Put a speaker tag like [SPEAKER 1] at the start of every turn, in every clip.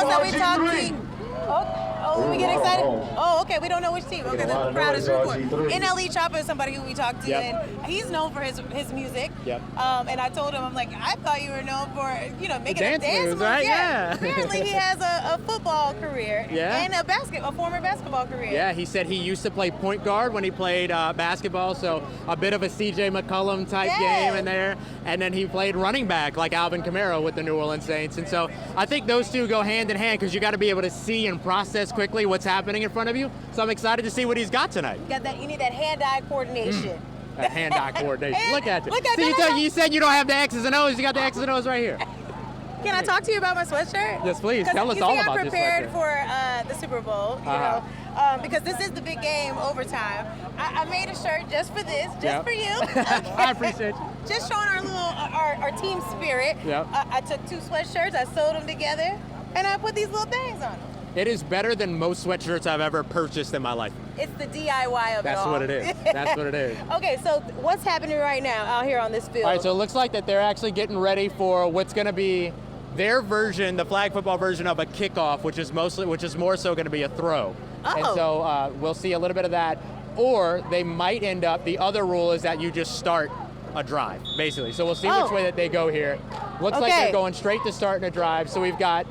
[SPEAKER 1] else that we talked to. Oh, we get excited? Oh, okay, we don't know which team. Okay, the crowd is rooting for. NLE Chopper is somebody who we talked to, and he's known for his music.
[SPEAKER 2] Yep.
[SPEAKER 1] And I told him, I'm like, I thought you were known for, making a dance
[SPEAKER 2] moves, right? Yeah.
[SPEAKER 1] Apparently he has a football career and a former basketball career.
[SPEAKER 2] Yeah, he said he used to play point guard when he played basketball, so a bit of a CJ McCollum type game in there. And then he played running back like Alvin Kamara with the New Orleans Saints. And so I think those two go hand in hand because you got to be able to see and process quickly what's happening in front of you. So I'm excited to see what he's got tonight.
[SPEAKER 1] You need that hand-eye coordination.
[SPEAKER 2] That hand-eye coordination. Look at you.
[SPEAKER 1] Look at
[SPEAKER 2] See, you said you don't have the X's and O's. You got the X's and O's right here.
[SPEAKER 1] Can I talk to you about my sweatshirt?
[SPEAKER 2] Yes, please. Tell us all about this sweatshirt.
[SPEAKER 1] I'm prepared for the Super Bowl, because this is the big game, overtime. I made a shirt just for this, just for you. Okay.
[SPEAKER 2] I appreciate you.
[SPEAKER 1] Just showing our team spirit.
[SPEAKER 2] Yep.
[SPEAKER 1] I took 2 sweatshirts, I sewed them together, and I put these little things on them.
[SPEAKER 2] It is better than most sweatshirts I've ever purchased in my life.
[SPEAKER 1] It's the DIY of it all.
[SPEAKER 2] That's what it is. That's what it is.
[SPEAKER 1] Okay, so what's happening right now out here on this field?
[SPEAKER 2] All right, so it looks like that they're actually getting ready for what's going to be their version, the flag football version of a kickoff, which is more so going to be a throw.
[SPEAKER 1] Oh.
[SPEAKER 2] And so we'll see a little bit of that. Or they might end up, the other rule is that you just start a drive, basically. So we'll see which way that they go here. Looks like they're going straight to starting a drive. So we've got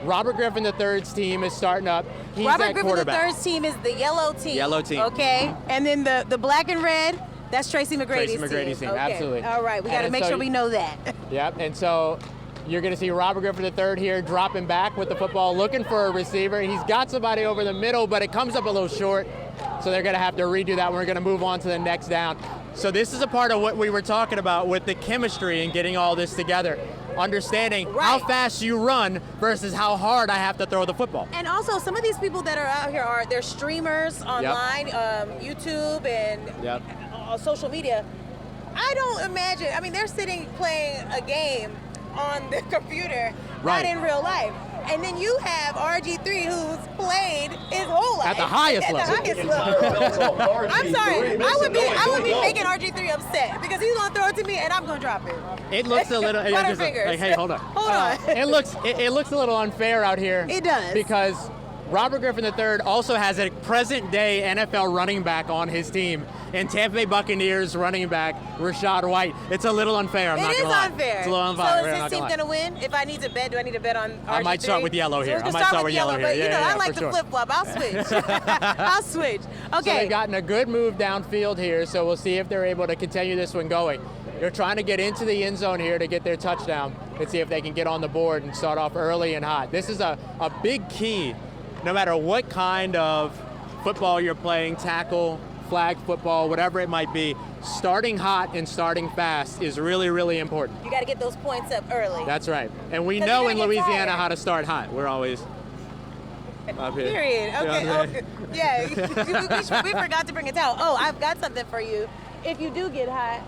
[SPEAKER 2] Robert Griffin III's team is starting up. He's
[SPEAKER 1] Robert Griffin
[SPEAKER 2] quarterback.
[SPEAKER 1] III's team is the yellow team.
[SPEAKER 2] Yellow team.
[SPEAKER 1] Okay, and then the black and red, that's Tracy McGrady's team.
[SPEAKER 2] Tracy McGrady's team,
[SPEAKER 1] okay.
[SPEAKER 2] absolutely.
[SPEAKER 1] All right, we got to make sure we know that.
[SPEAKER 2] Yep, and so you're going to see Robert Griffin III here dropping back with the football, looking for a receiver. He's got somebody over the middle, but it comes up a little short, so they're going to have to redo that. We're going to move on to the next down. So this is a part of what we were talking about with the chemistry and getting all this together. Understanding how fast you run versus how hard I have to throw the football.
[SPEAKER 1] And also, some of these people that are out here they're streamers online, YouTube and social media. I don't imagine, they're sitting playing a game on the computer, not in real life. And then you have RG3 who's played his whole life
[SPEAKER 2] at the highest level.
[SPEAKER 1] I'm sorry, I would be making RG3 upset because he's gonna throw it to me and I'm gonna drop it.
[SPEAKER 2] It looks a little. Hey, hold on.
[SPEAKER 1] Hold on.
[SPEAKER 2] It looks a little unfair out here.
[SPEAKER 1] It does
[SPEAKER 2] because Robert Griffin III also has a present-day NFL running back on his team, and Tampa Bay Buccaneers running back Rachaad White. It's a little unfair. I'm not gonna lie.
[SPEAKER 1] Unfair.
[SPEAKER 2] It's a little unfair.
[SPEAKER 1] So is this team gonna win? If I need to bet, do I need to bet on RG3?
[SPEAKER 2] I might start with yellow here.
[SPEAKER 1] I might start with yellow here. But I like to flip-flop. I'll switch. I'll switch. Okay.
[SPEAKER 2] So they've gotten a good move downfield here, so we'll see if they're able to continue this one going. They're trying to get into the end zone here to get their touchdown and see if they can get on the board and start off early and hot. This is a big key. No matter what kind of football you're playing, tackle, flag football, whatever it might be, starting hot and starting fast is really, really important.
[SPEAKER 1] You got to get those points up early.
[SPEAKER 2] That's right. And we know in Louisiana how to start hot. We're always up here.
[SPEAKER 1] Period. Okay. Yeah. we forgot to bring a towel. Oh, I've got something for you. If you do get hot.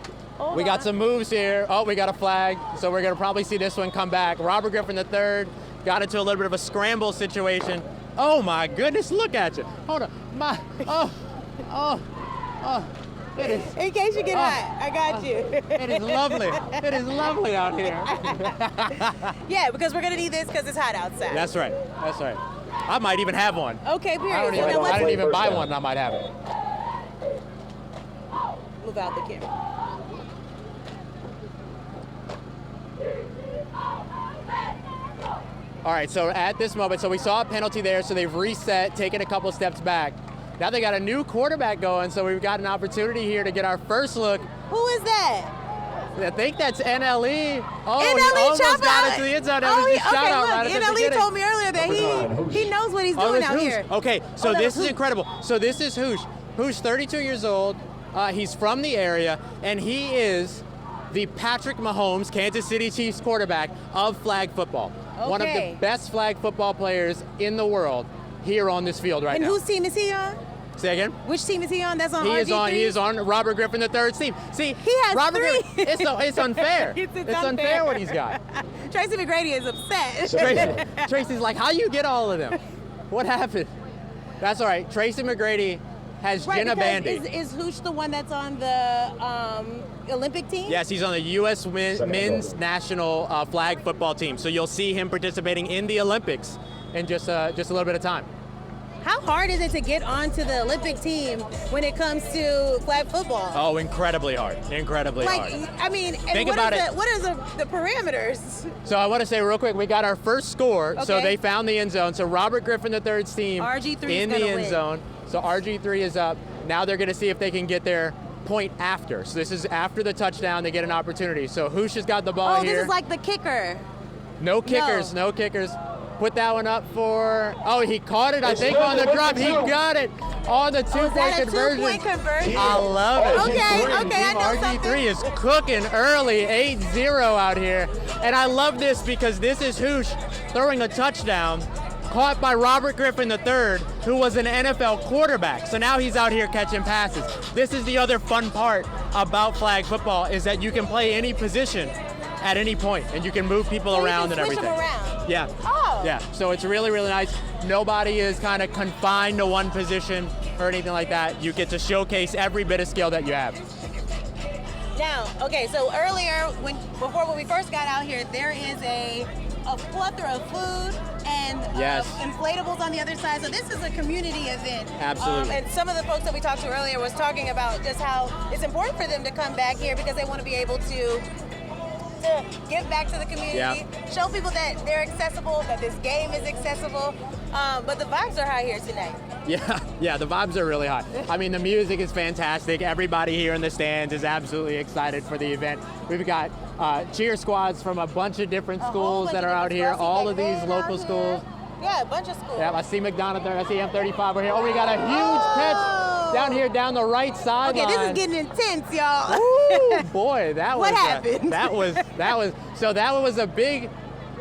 [SPEAKER 2] We got some moves here. Oh, we got a flag. So we're going to probably see this one come back. Robert Griffin III got into a little bit of a scramble situation. Oh my goodness, look at you. Hold on. It is.
[SPEAKER 1] In case you get hot, I got you.
[SPEAKER 2] It is lovely. It is lovely out here.
[SPEAKER 1] Yeah, because we're going to need this because it's hot outside.
[SPEAKER 2] That's right. That's right. I might even have one.
[SPEAKER 1] Okay, period.
[SPEAKER 2] I didn't even buy one and I might have it.
[SPEAKER 1] Move out the camera.
[SPEAKER 2] All right, so at this moment, so we saw a penalty there, so they've reset, taken a couple steps back. Now they got a new quarterback going, so we've got an opportunity here to get our first look.
[SPEAKER 1] Who is that?
[SPEAKER 2] I think that's NLE. Oh,
[SPEAKER 1] NLE
[SPEAKER 2] he almost
[SPEAKER 1] Chopper?
[SPEAKER 2] got it to the end zone.
[SPEAKER 1] NLE told me earlier that he knows what he's doing out here.
[SPEAKER 2] Okay, so this is incredible. So this is Hoosh. Hoosh, 32 years old. He's from the area, and he is the Patrick Mahomes, Kansas City Chiefs quarterback of flag football.
[SPEAKER 1] Okay.
[SPEAKER 2] One of the best flag football players in the world here on this field right now.
[SPEAKER 1] And whose team is he on?
[SPEAKER 2] Say again?
[SPEAKER 1] Which team is he on? That's on
[SPEAKER 2] RG3? He is on Robert Griffin III's team. See, he has Robert 3. It's unfair.
[SPEAKER 1] It's
[SPEAKER 2] unfair what he's got.
[SPEAKER 1] Tracy McGrady is upset.
[SPEAKER 2] Tracy's like, how you get all of them? What happened? That's all right. Tracy McGrady has Jenna Bandy.
[SPEAKER 1] Is Hoosh the one that's on the Olympic team?
[SPEAKER 2] Yes, he's on the U.S. men's national flag football team. So you'll see him participating in the Olympics in just a little bit of time.
[SPEAKER 1] How hard is it to get onto the Olympic team when it comes to flag football?
[SPEAKER 2] Oh, incredibly hard. Incredibly hard.
[SPEAKER 1] I mean,
[SPEAKER 2] Think about it.
[SPEAKER 1] What are the parameters?
[SPEAKER 2] So I want to say real quick, we got our first score.
[SPEAKER 1] Okay.
[SPEAKER 2] So they found the end zone. So Robert Griffin III's team
[SPEAKER 1] RGIII
[SPEAKER 2] in the end zone. So RG3 is up. Now they're going to see if they can get their point after. So this is after the touchdown, they get an opportunity. So Hoosh has got the ball here.
[SPEAKER 1] Oh, this is like the kicker.
[SPEAKER 2] No kickers, no kickers. Put that one up for, oh, he caught it, I think, on the drop. He got it on the two-point conversion.
[SPEAKER 1] Two-point conversion?
[SPEAKER 2] I love it.
[SPEAKER 1] Okay, I know
[SPEAKER 2] RG3
[SPEAKER 1] something.
[SPEAKER 2] is cooking early, 8-0 out here. And I love this because this is Hoosh throwing a touchdown, caught by Robert Griffin III, who was an NFL quarterback. So now he's out here catching passes. This is the other fun part about flag football, is that you can play any position at any point, and you can move people around and everything.
[SPEAKER 1] Switch them around.
[SPEAKER 2] Yeah.
[SPEAKER 1] Oh.
[SPEAKER 2] Yeah. So it's really, really nice. Nobody is kind of confined to one position or anything like that. You get to showcase every bit of skill that you have.
[SPEAKER 1] Now, okay, so earlier, before we first got out here, there is a plethora of food and
[SPEAKER 2] Yes.
[SPEAKER 1] inflatables on the other side. So this is a community event.
[SPEAKER 2] Absolutely.
[SPEAKER 1] And some of the folks that we talked to earlier was talking about just how it's important for them to come back here because they want to be able to give back to the community, show people that they're accessible, that this game is accessible. But the vibes are high here tonight.
[SPEAKER 2] Yeah, the vibes are really high. I mean, the music is fantastic. Everybody here in the stands is absolutely excited for the event. We've got cheer squads from a bunch of different schools that are out here, all of these local schools.
[SPEAKER 1] Yeah, a bunch of schools.
[SPEAKER 2] Yeah, I see McDonough there, I see M35 over here. Oh, we got a huge catch down here, down the right sideline.
[SPEAKER 1] Okay, this is getting intense, y'all.
[SPEAKER 2] Ooh, boy, that was
[SPEAKER 1] what happened?
[SPEAKER 2] that was a big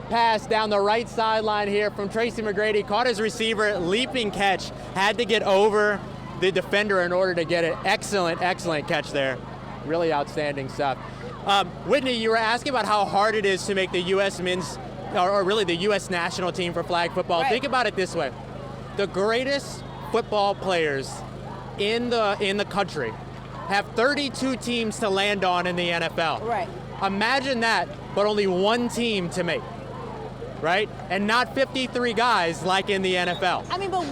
[SPEAKER 2] pass down the right sideline here from Tracy McGrady. Caught his receiver, leaping catch, had to get over the defender in order to get it. Excellent catch there. Really outstanding stuff. Whitney, you were asking about how hard it is to make the U.S. men's, or really the U.S. national team for flag football.
[SPEAKER 1] Right.
[SPEAKER 2] Think about it this way. The greatest football players in the country have 32 teams to land on in the NFL.
[SPEAKER 1] Right.
[SPEAKER 2] Imagine that, but only one team to make, right? And not 53 guys like in the NFL.
[SPEAKER 1] I mean, but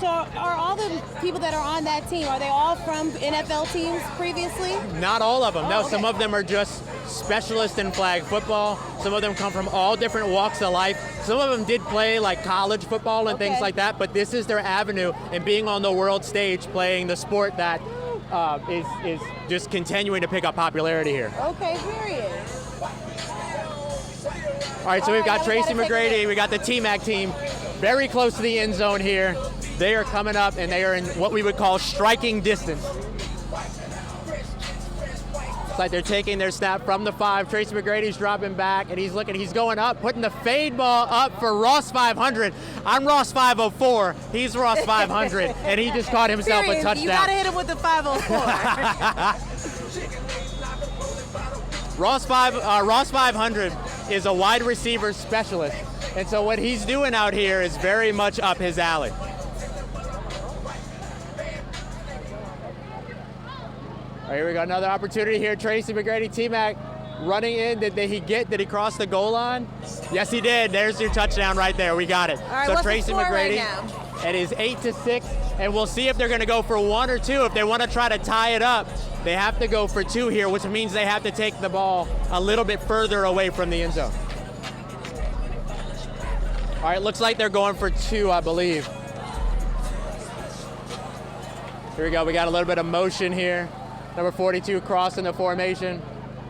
[SPEAKER 1] so are all the people that are on that team, are they all from NFL teams previously?
[SPEAKER 2] Not all of them. No,
[SPEAKER 1] okay.
[SPEAKER 2] Some of them are just specialists in flag football. Some of them come from all different walks of life. Some of them did play like college football and things like that, but this is their avenue, and being on the world stage playing the sport that is just continuing to pick up popularity here.
[SPEAKER 1] Okay, period.
[SPEAKER 2] All right, so we've got Tracy McGrady, we got the TMac team very close to the end zone here. They are coming up and they are in what we would call striking distance. It's like they're taking their snap from the 5. Tracy McGrady's dropping back and he's going up, putting the fade ball up for Ross 500. I'm Ross 504, he's Ross 500, and he just caught himself a touchdown.
[SPEAKER 1] You gotta hit him with the 504.
[SPEAKER 2] Ross 500 is a wide receiver specialist, and so what he's doing out here is very much up his alley. All right, here we got another opportunity here. Tracy McGrady, TMac running in. Did he cross the goal line? Yes, he did. There's your touchdown right there. We got it.
[SPEAKER 1] All right,
[SPEAKER 2] so
[SPEAKER 1] what's
[SPEAKER 2] Tracy
[SPEAKER 1] the score
[SPEAKER 2] McGrady,
[SPEAKER 1] right now?
[SPEAKER 2] it is 8-6, and we'll see if they're going to go for 1 or 2. If they want to try to tie it up, they have to go for 2 here, which means they have to take the ball a little bit further away from the end zone. All right, looks like they're going for 2, I believe. Here we go. We got a little bit of motion here. Number 42 crossing the formation.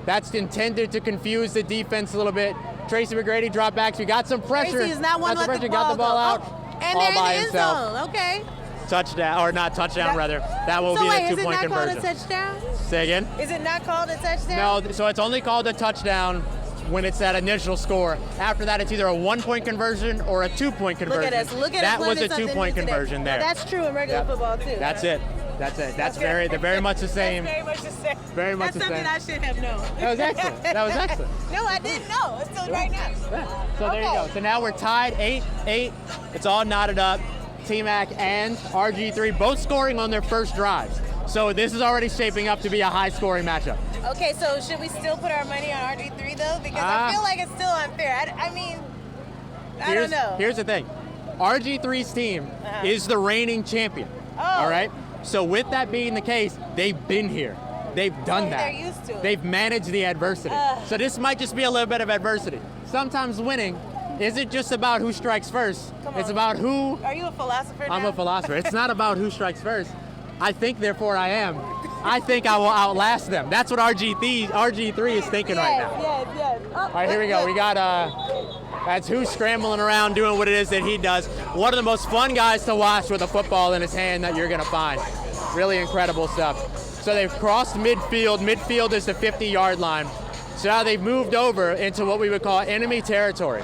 [SPEAKER 2] That's intended to confuse the defense a little bit. Tracy McGrady drop backs. We got some pressure.
[SPEAKER 1] Tracy is not one to let the ball
[SPEAKER 2] got the ball
[SPEAKER 1] go.
[SPEAKER 2] out.
[SPEAKER 1] Oh, and
[SPEAKER 2] all
[SPEAKER 1] they're in
[SPEAKER 2] by
[SPEAKER 1] the end
[SPEAKER 2] himself.
[SPEAKER 1] zone. Okay.
[SPEAKER 2] Touchdown, or not touchdown, rather. That will be the 2-point conversion.
[SPEAKER 1] So wait, is it not called a touchdown?
[SPEAKER 2] Say again?
[SPEAKER 1] Is it not called a touchdown?
[SPEAKER 2] No, so it's only called a touchdown when it's that initial score. After that, it's either a 1-point conversion or a 2-point conversion.
[SPEAKER 1] Look at us. Look at
[SPEAKER 2] that
[SPEAKER 1] us.
[SPEAKER 2] was a 2-point conversion there.
[SPEAKER 1] No, that's true in regular football too.
[SPEAKER 2] That's it. That's very. They're very much the same.
[SPEAKER 1] That's very much the same.
[SPEAKER 2] Very much the same.
[SPEAKER 1] That's something I should have known.
[SPEAKER 2] That was excellent. That was excellent.
[SPEAKER 1] No, I didn't know. Until right now.
[SPEAKER 2] Yeah. So there you go. So now we're tied 8-8. It's all knotted up. TMac and RG3 both scoring on their first drives. So this is already shaping up to be a high-scoring matchup.
[SPEAKER 1] Okay, so should we still put our money on RG3 though? Because I feel like it's still unfair. I mean, I don't know.
[SPEAKER 2] Here's the thing. RG3's team is the reigning champion. All right? So with that being the case, they've been here. They've done that.
[SPEAKER 1] They're used to it.
[SPEAKER 2] They've managed the adversity. So this might just be a little bit of adversity. Sometimes winning isn't just about who strikes first. It's about who...
[SPEAKER 1] Are you a philosopher now?
[SPEAKER 2] I'm a philosopher. It's not about who strikes first. I think, therefore I am. I think I will outlast them. That's what RG3 is thinking right now.
[SPEAKER 1] Yes. Oh,
[SPEAKER 2] all right, here we go. We got that's who's scrambling around doing what it is that he does. One of the most fun guys to watch with a football in his hand that you're going to find. Really incredible stuff. So they've crossed midfield. Midfield is the 50-yard line. So now they've moved over into what we would call enemy territory.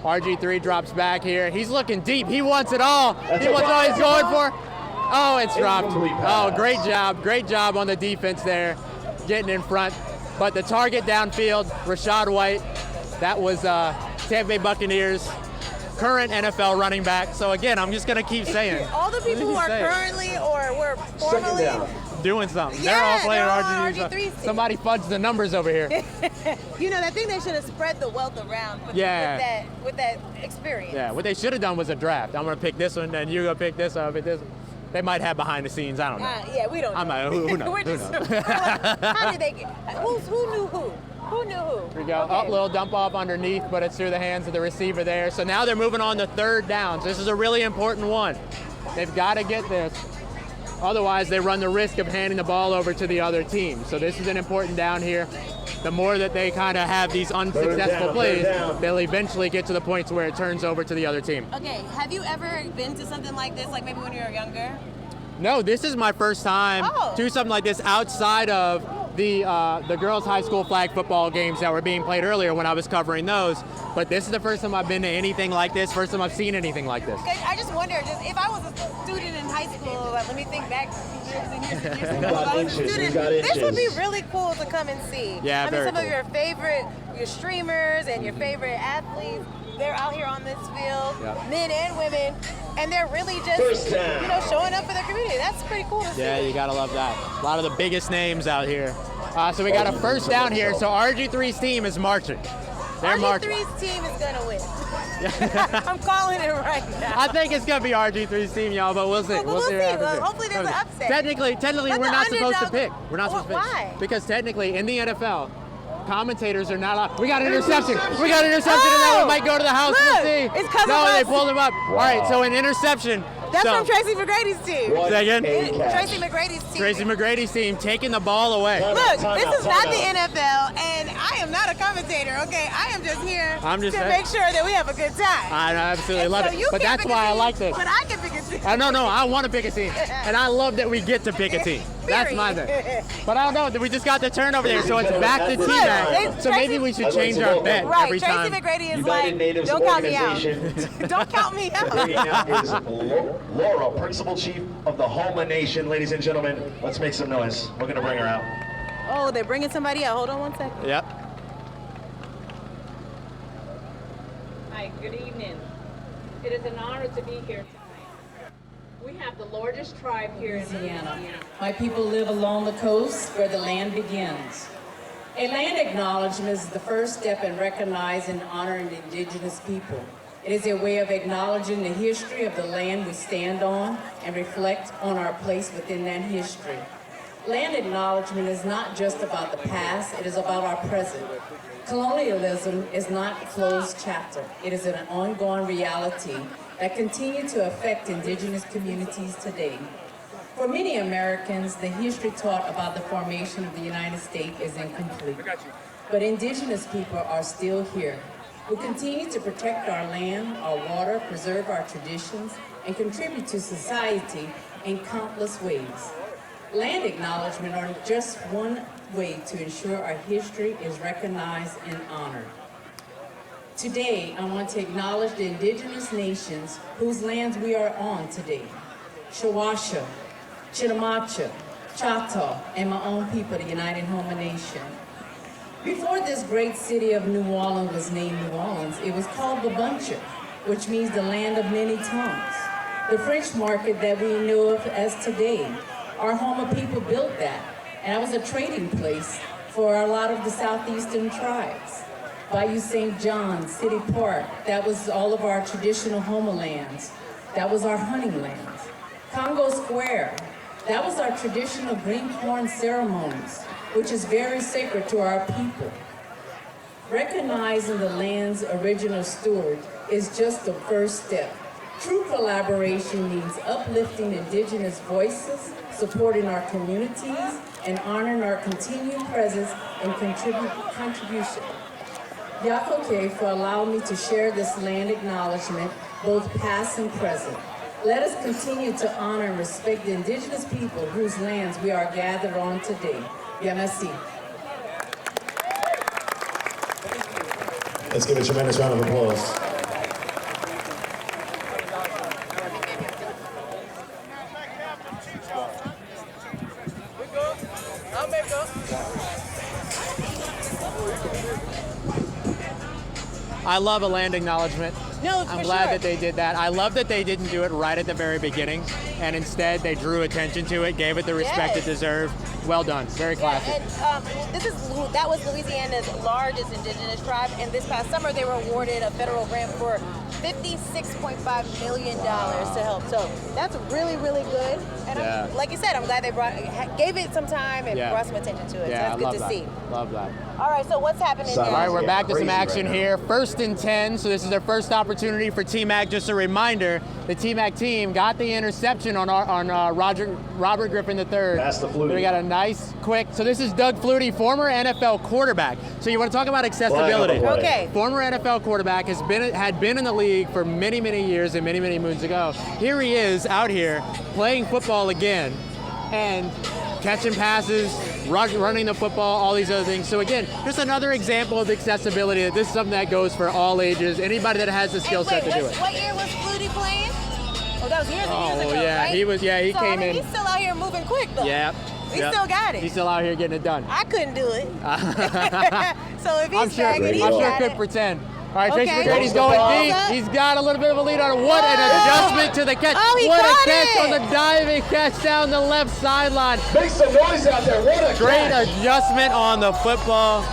[SPEAKER 2] RG3 drops back here. He's looking deep. He wants it all. He wants all he's going for. Oh, it's dropped. Oh, great job. Great job on the defense there, getting in front. But the target downfield, Rachaad White, that was Tampa Bay Buccaneers, current NFL running back. So again, I'm just going to keep saying.
[SPEAKER 1] All the people who are currently or were formerly
[SPEAKER 2] doing something.
[SPEAKER 1] Yeah,
[SPEAKER 2] they're all playing
[SPEAKER 1] RG3's
[SPEAKER 2] RG3. Somebody fudged the numbers over here.
[SPEAKER 1] You know, I think they should have spread the wealth around with that experience.
[SPEAKER 2] Yeah, what they should have done was a draft. I'm going to pick this one, and you're going to pick this one, pick this one. They might have behind the scenes. I don't know.
[SPEAKER 1] Yeah, we don't know.
[SPEAKER 2] Who knows?
[SPEAKER 1] We're just, how did they get? Who knew who? Who knew who?
[SPEAKER 2] Here we go. Okay. Little dump off underneath, but it's through the hands of the receiver there. So now they're moving on to third downs. This is a really important one. They've got to get this. Otherwise, they run the risk of handing the ball over to the other team. So this is an important down here. The more that they kind of have these unsuccessful plays, they'll eventually get to the points where it turns over to the other team.
[SPEAKER 1] Okay, have you ever been to something like this, like maybe when you were younger?
[SPEAKER 2] No, this is my first time to something like this outside of the girls' high school flag football games that were being played earlier when I was covering those. But this is the first time I've been to anything like this, first time I've seen anything like this.
[SPEAKER 1] Okay, I just wonder, if I was a student in high school, like, let me think back years and years and years ago, if I was a student, this would be really cool to come and see.
[SPEAKER 2] Yeah,
[SPEAKER 1] I mean, some
[SPEAKER 2] cool.
[SPEAKER 1] of your streamers and your favorite athletes, they're out here on this field, men and women, and they're really just, showing up for their community. That's pretty cool to see.
[SPEAKER 2] Yeah, you gotta love that. A lot of the biggest names out here. So we got a first down here. So RG3's team is marching. They're marching.
[SPEAKER 1] RG3's team is gonna win. I'm calling it right now.
[SPEAKER 2] I think it's gonna be RG3's team, y'all, but we'll see.
[SPEAKER 1] We'll see.
[SPEAKER 2] What happens
[SPEAKER 1] Hopefully there's an upset.
[SPEAKER 2] Technically, we're not supposed to pick. We're not supposed to pick.
[SPEAKER 1] Why?
[SPEAKER 2] Because technically, in the NFL, commentators are not allowed. We got an interception. We got an interception, and that one might go to the house. We'll see.
[SPEAKER 1] It's coming.
[SPEAKER 2] No, they pulled him up. All right, so an interception.
[SPEAKER 1] That's from Tracy McGrady's team.
[SPEAKER 2] Say again?
[SPEAKER 1] Tracy McGrady's team.
[SPEAKER 2] Tracy McGrady's team taking the ball away.
[SPEAKER 1] Look, this is not the NFL, and I am not a commentator, okay? I am just here to make sure that we have a good time.
[SPEAKER 2] I absolutely love it. But that's why I like this.
[SPEAKER 1] But I can pick a team.
[SPEAKER 2] No, I want to pick a team. And I love that we get to pick a team. That's my thing. But I don't know, we just got the turnover there, so it's back to TMac. So maybe we should change our bet every time.
[SPEAKER 1] Tracy McGrady is like, don't count me out. Don't count me out.
[SPEAKER 3] Bringing out is Laura, Principal Chief of the Homa Nation. Ladies and gentlemen, let's make some noise. We're going to bring her out.
[SPEAKER 1] Oh, they're bringing somebody out. Hold on 1 second.
[SPEAKER 2] Yep.
[SPEAKER 4] Hi, good evening. It is an honor to be here tonight. We have the largest tribe here in Louisiana. My people live along the coast where the land begins. A land acknowledgement is the first step in recognizing and honoring indigenous people. It is a way of acknowledging the history of the land we stand on and reflect on our place within that history. Land acknowledgement is not just about the past, it is about our present. Colonialism is not a closed chapter. It is an ongoing reality that continues to affect indigenous communities today. For many Americans, the history taught about the formation of the United States is incomplete. But indigenous people are still here. We continue to protect our land, our water, preserve our traditions, and contribute to society in countless ways. Land acknowledgement are just one way to ensure our history is recognized and honored. Today, I want to acknowledge the indigenous nations whose lands we are on today. Shawasha, Chitimacha, Choctaw, and my own people, the United Homa Nation. Before this great city of New Orleans was named New Orleans, it was called Babuncha, which means the land of many tongues. The French market that we know of as today, our Homa people built that, and it was a trading place for a lot of the southeastern tribes. Bayou St. John, City Park, that was all of our traditional homelands. That was our hunting lands. Congo Square, that was our traditional green corn ceremonies, which is very sacred to our people. Recognizing the land's original steward is just the first step. True collaboration means uplifting indigenous voices, supporting our communities, and honoring our continued presence and contribution. Yakoke for allowing me to share this land acknowledgement, both past and present. Let us continue to honor and respect the indigenous people whose lands we are gathered on today. Bien, merci.
[SPEAKER 3] Let's give a tremendous round of applause.
[SPEAKER 2] I love a land acknowledgement.
[SPEAKER 1] No,
[SPEAKER 2] I'm glad that they did that. I love that they didn't do it right at the very beginning, and instead they drew attention to it, gave it the respect it deserved. Well done, very classic.
[SPEAKER 1] Yeah, and that was Louisiana's largest indigenous tribe, and this past summer they were awarded a federal grant for $56.5 million to help. So that's really, really good. And like you said, I'm glad they gave it some time and brought some attention to it.
[SPEAKER 2] Yeah,
[SPEAKER 1] so that's good to see.
[SPEAKER 2] Love that.
[SPEAKER 1] All right, so what's happening now?
[SPEAKER 2] All right, we're back to some action here. 1st and 10, so this is their first opportunity for TMac. Just a reminder, the TMac team got the interception on Robert Griffin III.
[SPEAKER 3] Pass the Flutie.
[SPEAKER 2] We got a nice, quick, so this is Doug Flutie, former NFL quarterback. So you want to talk about accessibility.
[SPEAKER 1] Okay.
[SPEAKER 2] Former NFL quarterback, had been in the league for many, many years and many, many moons ago. Here he is out here playing football again and catching passes, running the football, all these other things. So again, just another example of accessibility, that this is something that goes for all ages, anybody that has the skill set to do it.
[SPEAKER 1] What year was Flutie playing? Oh, that was years and years ago,
[SPEAKER 2] yeah,
[SPEAKER 1] right?
[SPEAKER 2] he came in.
[SPEAKER 1] He's still out here moving quick, though.
[SPEAKER 2] Yep.
[SPEAKER 1] He still got it.
[SPEAKER 2] He's still out here getting it done.
[SPEAKER 1] I couldn't do it. So if he's bagging, he's
[SPEAKER 2] I'm sure
[SPEAKER 1] got
[SPEAKER 2] could
[SPEAKER 1] it.
[SPEAKER 2] pretend. All right,
[SPEAKER 1] Okay.
[SPEAKER 2] Tracy McGrady's going deep. He's got a little bit of a lead on it. What an adjustment to the catch.
[SPEAKER 1] Oh, he
[SPEAKER 2] what
[SPEAKER 1] caught
[SPEAKER 2] a catch
[SPEAKER 1] it.
[SPEAKER 2] on the diving catch down the left sideline.
[SPEAKER 3] Make some noise out there. What a
[SPEAKER 2] Great
[SPEAKER 3] catch.
[SPEAKER 2] adjustment on the football.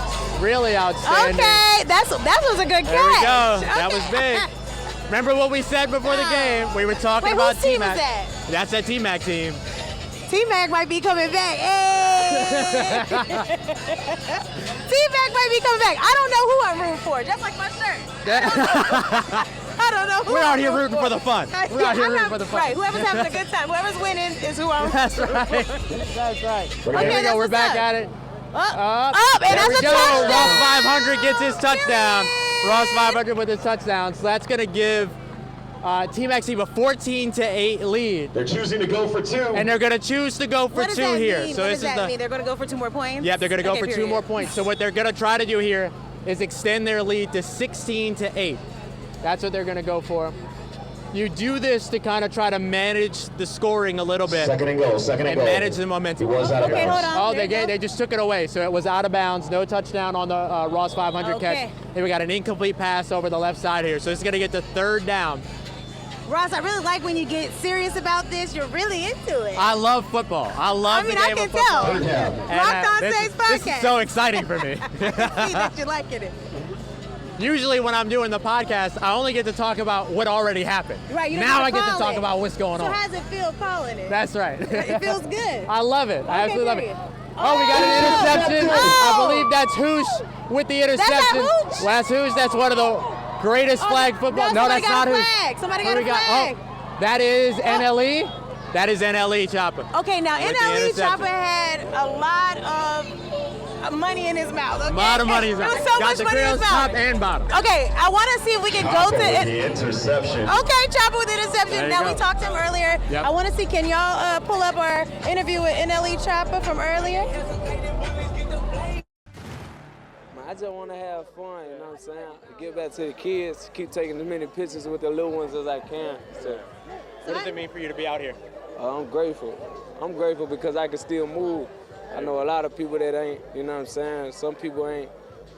[SPEAKER 2] Really outstanding.
[SPEAKER 1] Okay, that was a good catch.
[SPEAKER 2] There we go.
[SPEAKER 1] Okay.
[SPEAKER 2] That was big. Remember what we said before the game? We were talking about
[SPEAKER 1] whose team
[SPEAKER 2] TMac.
[SPEAKER 1] is that?
[SPEAKER 2] That's that TMac team.
[SPEAKER 1] TMac might be coming back. Hey! TMac might be coming back. I don't know who I'm rooting for, just like my shirt. I don't know who
[SPEAKER 2] We're
[SPEAKER 1] I'm
[SPEAKER 2] out here rooting for the fun. We're out here rooting for the fun.
[SPEAKER 1] Right, whoever's having a good time, whoever's winning is who I'm
[SPEAKER 2] That's
[SPEAKER 1] rooting
[SPEAKER 2] right.
[SPEAKER 1] for.
[SPEAKER 2] That's right.
[SPEAKER 1] Okay,
[SPEAKER 2] Here we go.
[SPEAKER 1] that's
[SPEAKER 2] We're
[SPEAKER 1] what's
[SPEAKER 2] back
[SPEAKER 1] up.
[SPEAKER 2] at it.
[SPEAKER 1] Up, and
[SPEAKER 2] There
[SPEAKER 1] that's
[SPEAKER 2] we
[SPEAKER 1] a
[SPEAKER 2] go.
[SPEAKER 1] touchdown.
[SPEAKER 2] Ross 500 gets his touchdown.
[SPEAKER 1] Yay!
[SPEAKER 2] Ross 500 with his touchdown. So that's going to give TMac team a 14-8 lead.
[SPEAKER 3] They're choosing to go for 2.
[SPEAKER 2] And they're going to choose to go for
[SPEAKER 1] What does
[SPEAKER 2] 2
[SPEAKER 1] that
[SPEAKER 2] here.
[SPEAKER 1] mean?
[SPEAKER 2] So
[SPEAKER 1] What
[SPEAKER 2] this
[SPEAKER 1] does
[SPEAKER 2] is
[SPEAKER 1] that mean? They're going to go for 2 more points?
[SPEAKER 2] Yep, they're going to go for 2
[SPEAKER 1] period.
[SPEAKER 2] more points. So what they're going to try to do here is extend their lead to 16-8. That's what they're going to go for. You do this to kind of try to manage the scoring a little bit.
[SPEAKER 3] Second and goal.
[SPEAKER 2] And manage the momentum.
[SPEAKER 3] He was out of
[SPEAKER 1] Okay,
[SPEAKER 3] bounds.
[SPEAKER 1] hold on.
[SPEAKER 2] Oh, they just took it away, so it was out of bounds. No touchdown on the Ross 500
[SPEAKER 1] Okay.
[SPEAKER 2] catch. Then we got an incomplete pass over the left side here, so this is going to get the 3rd down.
[SPEAKER 1] Ross, I really like when you get serious about this. You're really into it.
[SPEAKER 2] I love football. I love the game
[SPEAKER 1] I can
[SPEAKER 2] of football.
[SPEAKER 1] tell.
[SPEAKER 3] Third down.
[SPEAKER 2] And,
[SPEAKER 1] Rock on
[SPEAKER 2] this
[SPEAKER 1] Stage
[SPEAKER 2] is
[SPEAKER 1] podcast.
[SPEAKER 2] so exciting for me.
[SPEAKER 1] See that you're liking it.
[SPEAKER 2] Usually when I'm doing the podcast, I only get to talk about what already happened.
[SPEAKER 1] Right, you don't
[SPEAKER 2] now
[SPEAKER 1] have
[SPEAKER 2] I
[SPEAKER 1] to
[SPEAKER 2] get to
[SPEAKER 1] call
[SPEAKER 2] talk
[SPEAKER 1] it.
[SPEAKER 2] about what's going
[SPEAKER 1] So
[SPEAKER 2] on.
[SPEAKER 1] how does it feel calling it?
[SPEAKER 2] That's right.
[SPEAKER 1] It feels good.
[SPEAKER 2] I love it. I absolutely love it.
[SPEAKER 1] period.
[SPEAKER 2] Oh, we got an interception. I believe that's Hoosh with the interception.
[SPEAKER 1] Hoosh?
[SPEAKER 2] That's Hoosh. That's one of the greatest flag football. No, that's not Hoosh.
[SPEAKER 1] Somebody
[SPEAKER 2] Who
[SPEAKER 1] got
[SPEAKER 2] we
[SPEAKER 1] a flag.
[SPEAKER 2] Oh, that is NLE. That is NLE Chopper.
[SPEAKER 1] Okay, now
[SPEAKER 2] With the
[SPEAKER 1] NLE
[SPEAKER 2] interception.
[SPEAKER 1] Chopper had a lot of money in his mouth. Okay?
[SPEAKER 2] A lot of money in his
[SPEAKER 1] There
[SPEAKER 2] mouth.
[SPEAKER 1] was so
[SPEAKER 2] Got
[SPEAKER 1] much
[SPEAKER 2] the
[SPEAKER 1] money in his
[SPEAKER 2] grills top
[SPEAKER 1] mouth.
[SPEAKER 2] and bottom.
[SPEAKER 1] Okay, I want to see if we can go to
[SPEAKER 3] With
[SPEAKER 1] it.
[SPEAKER 3] the interception.
[SPEAKER 1] Okay, Chopper with the interception.
[SPEAKER 2] There you
[SPEAKER 1] Now
[SPEAKER 2] go.
[SPEAKER 1] we talked to him earlier.
[SPEAKER 2] Yep.
[SPEAKER 1] I want to see, can y'all pull up our interview with NLE Chopper from earlier?
[SPEAKER 5] I just want to have fun, you know what I'm saying? Give back to the kids, keep taking as many pictures with the little ones as I can. So,
[SPEAKER 2] What does it mean for you to be out here?
[SPEAKER 5] I'm grateful. I'm grateful because I can still move. I know a lot of people that ain't, you know what I'm saying? Some people ain't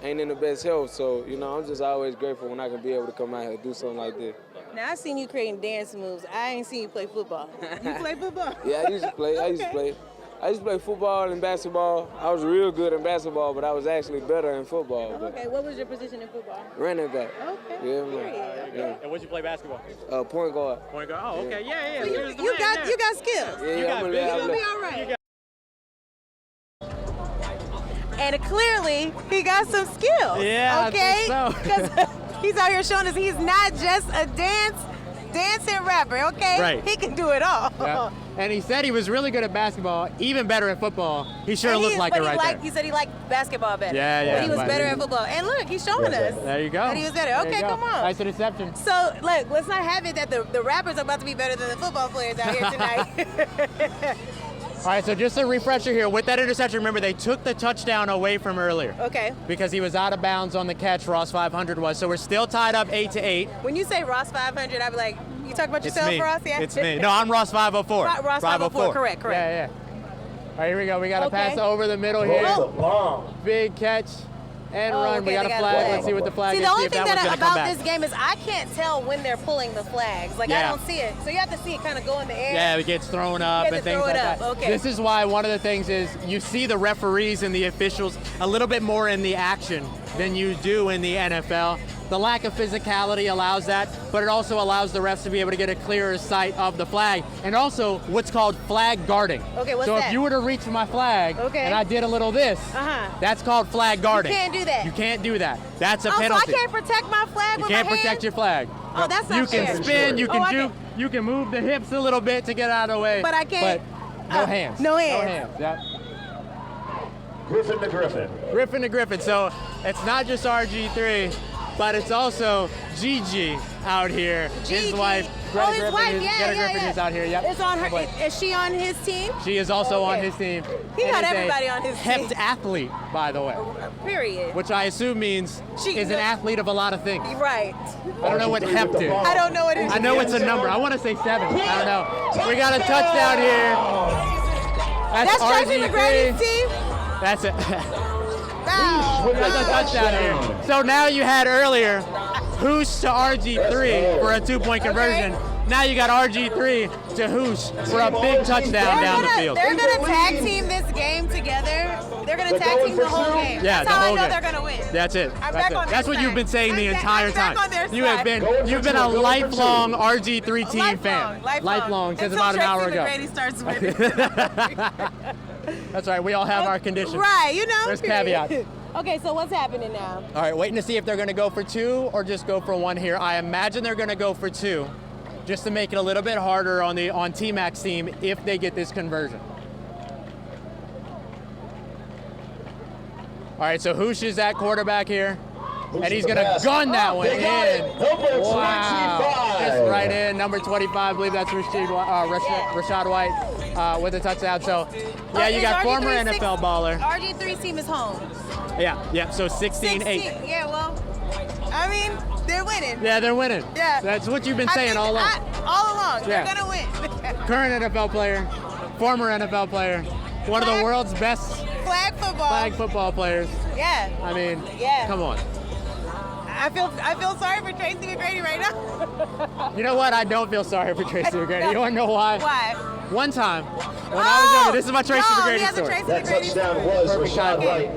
[SPEAKER 5] in the best health, so, you know, I'm just always grateful when I can be able to come out here and do something like this.
[SPEAKER 1] Now, I seen you creating dance moves. I ain't seen you play football. You play football?
[SPEAKER 5] Yeah, I used to play. I used to play football and basketball. I was real good in basketball, but I was actually better in football.
[SPEAKER 1] Okay, what was your position in football?
[SPEAKER 5] Running back.
[SPEAKER 1] Okay.
[SPEAKER 5] Yeah, man.
[SPEAKER 1] Period.
[SPEAKER 5] Yeah.
[SPEAKER 2] And what'd you play basketball?
[SPEAKER 5] Point guard.
[SPEAKER 2] Point guard. Oh, okay. Yeah.
[SPEAKER 1] So you got skills.
[SPEAKER 5] Yeah, I'm
[SPEAKER 1] You're gonna be all right. And clearly, he got some skills.
[SPEAKER 2] Yeah,
[SPEAKER 1] okay?
[SPEAKER 2] I think so.
[SPEAKER 1] Because he's out here showing us he's not just a dancing rapper, okay?
[SPEAKER 2] Right.
[SPEAKER 1] He can do it all.
[SPEAKER 2] Yeah. And he said he was really good at basketball, even better at football. He sure looked like it right there.
[SPEAKER 1] He said he liked basketball better.
[SPEAKER 2] Yeah.
[SPEAKER 1] But he was better at football. And look, he's showing us.
[SPEAKER 2] There you go.
[SPEAKER 1] That he was better. Okay, come on.
[SPEAKER 2] Nice interception.
[SPEAKER 1] So, look, let's not have it that the rappers are about to be better than the football players out here tonight.
[SPEAKER 2] All right, so just a refresher here. With that interception, remember, they took the touchdown away from earlier.
[SPEAKER 1] Okay.
[SPEAKER 2] Because he was out of bounds on the catch, Ross 500 was. So we're still tied up 8-8.
[SPEAKER 1] When you say Ross 500, I'd be like, you talk about yourself,
[SPEAKER 2] me.
[SPEAKER 1] Ross? Yeah.
[SPEAKER 2] It's me. No, I'm Ross 504.
[SPEAKER 1] Ross 504, correct.
[SPEAKER 2] Yeah. All right, here we go. We got to pass over the middle here.
[SPEAKER 3] Throw the bomb.
[SPEAKER 2] Big catch and run.
[SPEAKER 1] Okay,
[SPEAKER 2] we got a flag. Let's see what the flag is.
[SPEAKER 1] See, the only
[SPEAKER 2] if
[SPEAKER 1] thing
[SPEAKER 2] that one's gonna come
[SPEAKER 1] about
[SPEAKER 2] back.
[SPEAKER 1] this game is I can't tell when they're pulling the flags. Like, I don't see it. So you have to see it kind of go in the air.
[SPEAKER 2] Yeah, it gets thrown up and things like that.
[SPEAKER 1] Okay.
[SPEAKER 2] This is why one of the things is you see the referees and the officials a little bit more in the action than you do in the NFL. The lack of physicality allows that, but it also allows the refs to be able to get a clearer sight of the flag, and also what's called flag guarding.
[SPEAKER 1] Okay, what's
[SPEAKER 2] so
[SPEAKER 1] that?
[SPEAKER 2] if you were to reach for my flag, and I did a little this, that's called flag guarding.
[SPEAKER 1] You can't do that.
[SPEAKER 2] You can't do that. That's a
[SPEAKER 1] So
[SPEAKER 2] penalty.
[SPEAKER 1] I can't protect my flag with my hand?
[SPEAKER 2] You can't protect your flag.
[SPEAKER 1] Oh, that's not
[SPEAKER 2] You can
[SPEAKER 1] fair.
[SPEAKER 2] spin, you can
[SPEAKER 1] I
[SPEAKER 2] juke, you can move the hips a little bit to get out of the way.
[SPEAKER 1] But I can't.
[SPEAKER 2] But no hands.
[SPEAKER 1] No hands.
[SPEAKER 2] No hands. Yep.
[SPEAKER 3] Griffin to Griffin.
[SPEAKER 2] Griffin to Griffin. So it's not just RG3, but it's also Gigi out here. His wife, Greta
[SPEAKER 1] his
[SPEAKER 2] Griffin,
[SPEAKER 1] wife,
[SPEAKER 2] Greta Griffin is out here. Yep.
[SPEAKER 1] It's on her. Is she on his team?
[SPEAKER 2] She is also on his team.
[SPEAKER 1] He
[SPEAKER 2] and
[SPEAKER 1] got
[SPEAKER 2] is
[SPEAKER 1] everybody
[SPEAKER 2] a
[SPEAKER 1] on his team.
[SPEAKER 2] heptathlete, by the way.
[SPEAKER 1] Period.
[SPEAKER 2] Which I assume means is an athlete of a lot of things.
[SPEAKER 1] Right.
[SPEAKER 2] I don't know what hept is.
[SPEAKER 1] I don't know what it is.
[SPEAKER 2] I know it's a number. I want to say 7. I don't know. We got a touchdown here. That's
[SPEAKER 1] Tracy
[SPEAKER 2] RG3.
[SPEAKER 1] McGrady's team?
[SPEAKER 2] That's it.
[SPEAKER 1] Wow.
[SPEAKER 2] That's a touchdown here. So now you had earlier Hoosh to RG3 for a 2-point conversion. Now you got RG3 to Hoosh for a big touchdown down the field.
[SPEAKER 1] They're going to tag team this game together. They're going to tag team the whole game.
[SPEAKER 2] Yeah,
[SPEAKER 1] That's
[SPEAKER 2] the
[SPEAKER 1] how
[SPEAKER 2] whole
[SPEAKER 1] I know
[SPEAKER 2] game.
[SPEAKER 1] they're going to win.
[SPEAKER 2] That's it. That's what you've been saying the entire time.
[SPEAKER 1] On their
[SPEAKER 2] You have
[SPEAKER 1] side.
[SPEAKER 2] you've been a lifelong RG3 team fan.
[SPEAKER 1] Lifelong.
[SPEAKER 2] Since about an hour ago.
[SPEAKER 1] Until Tracy McGrady starts winning.
[SPEAKER 2] That's right. We all have our conditions.
[SPEAKER 1] Right, you know.
[SPEAKER 2] There's caveats.
[SPEAKER 1] Okay, so what's happening now?
[SPEAKER 2] All right, waiting to see if they're going to go for 2 or just go for 1 here. I imagine they're going to go for 2, just to make it a little bit harder on TMac's team if they get this conversion. All right, so Hoosh is at quarterback here, and he's going to gun that one in. Wow, just right in. Number 25, I believe that's Rashad White with a touchdown. So, yeah, you got former NFL baller.
[SPEAKER 1] RG3's team is home.
[SPEAKER 2] Yeah, so 16-8.
[SPEAKER 1] Yeah, well, I mean, they're winning.
[SPEAKER 2] Yeah, they're winning.
[SPEAKER 1] Yeah.
[SPEAKER 2] That's what you've been saying all along.
[SPEAKER 1] All along,
[SPEAKER 2] Yeah.
[SPEAKER 1] they're going to win.
[SPEAKER 2] Current NFL player, former NFL player, one of the world's best
[SPEAKER 1] flag football
[SPEAKER 2] players.
[SPEAKER 1] Yeah.
[SPEAKER 2] I mean, come on.
[SPEAKER 1] I feel sorry for Tracy McGrady right now.
[SPEAKER 2] You know what? I don't feel sorry for Tracy McGrady. You want to know why?
[SPEAKER 1] Why?
[SPEAKER 2] One time, when I was younger, this is my Tracy McGrady story.
[SPEAKER 3] That touchdown was Rashad White.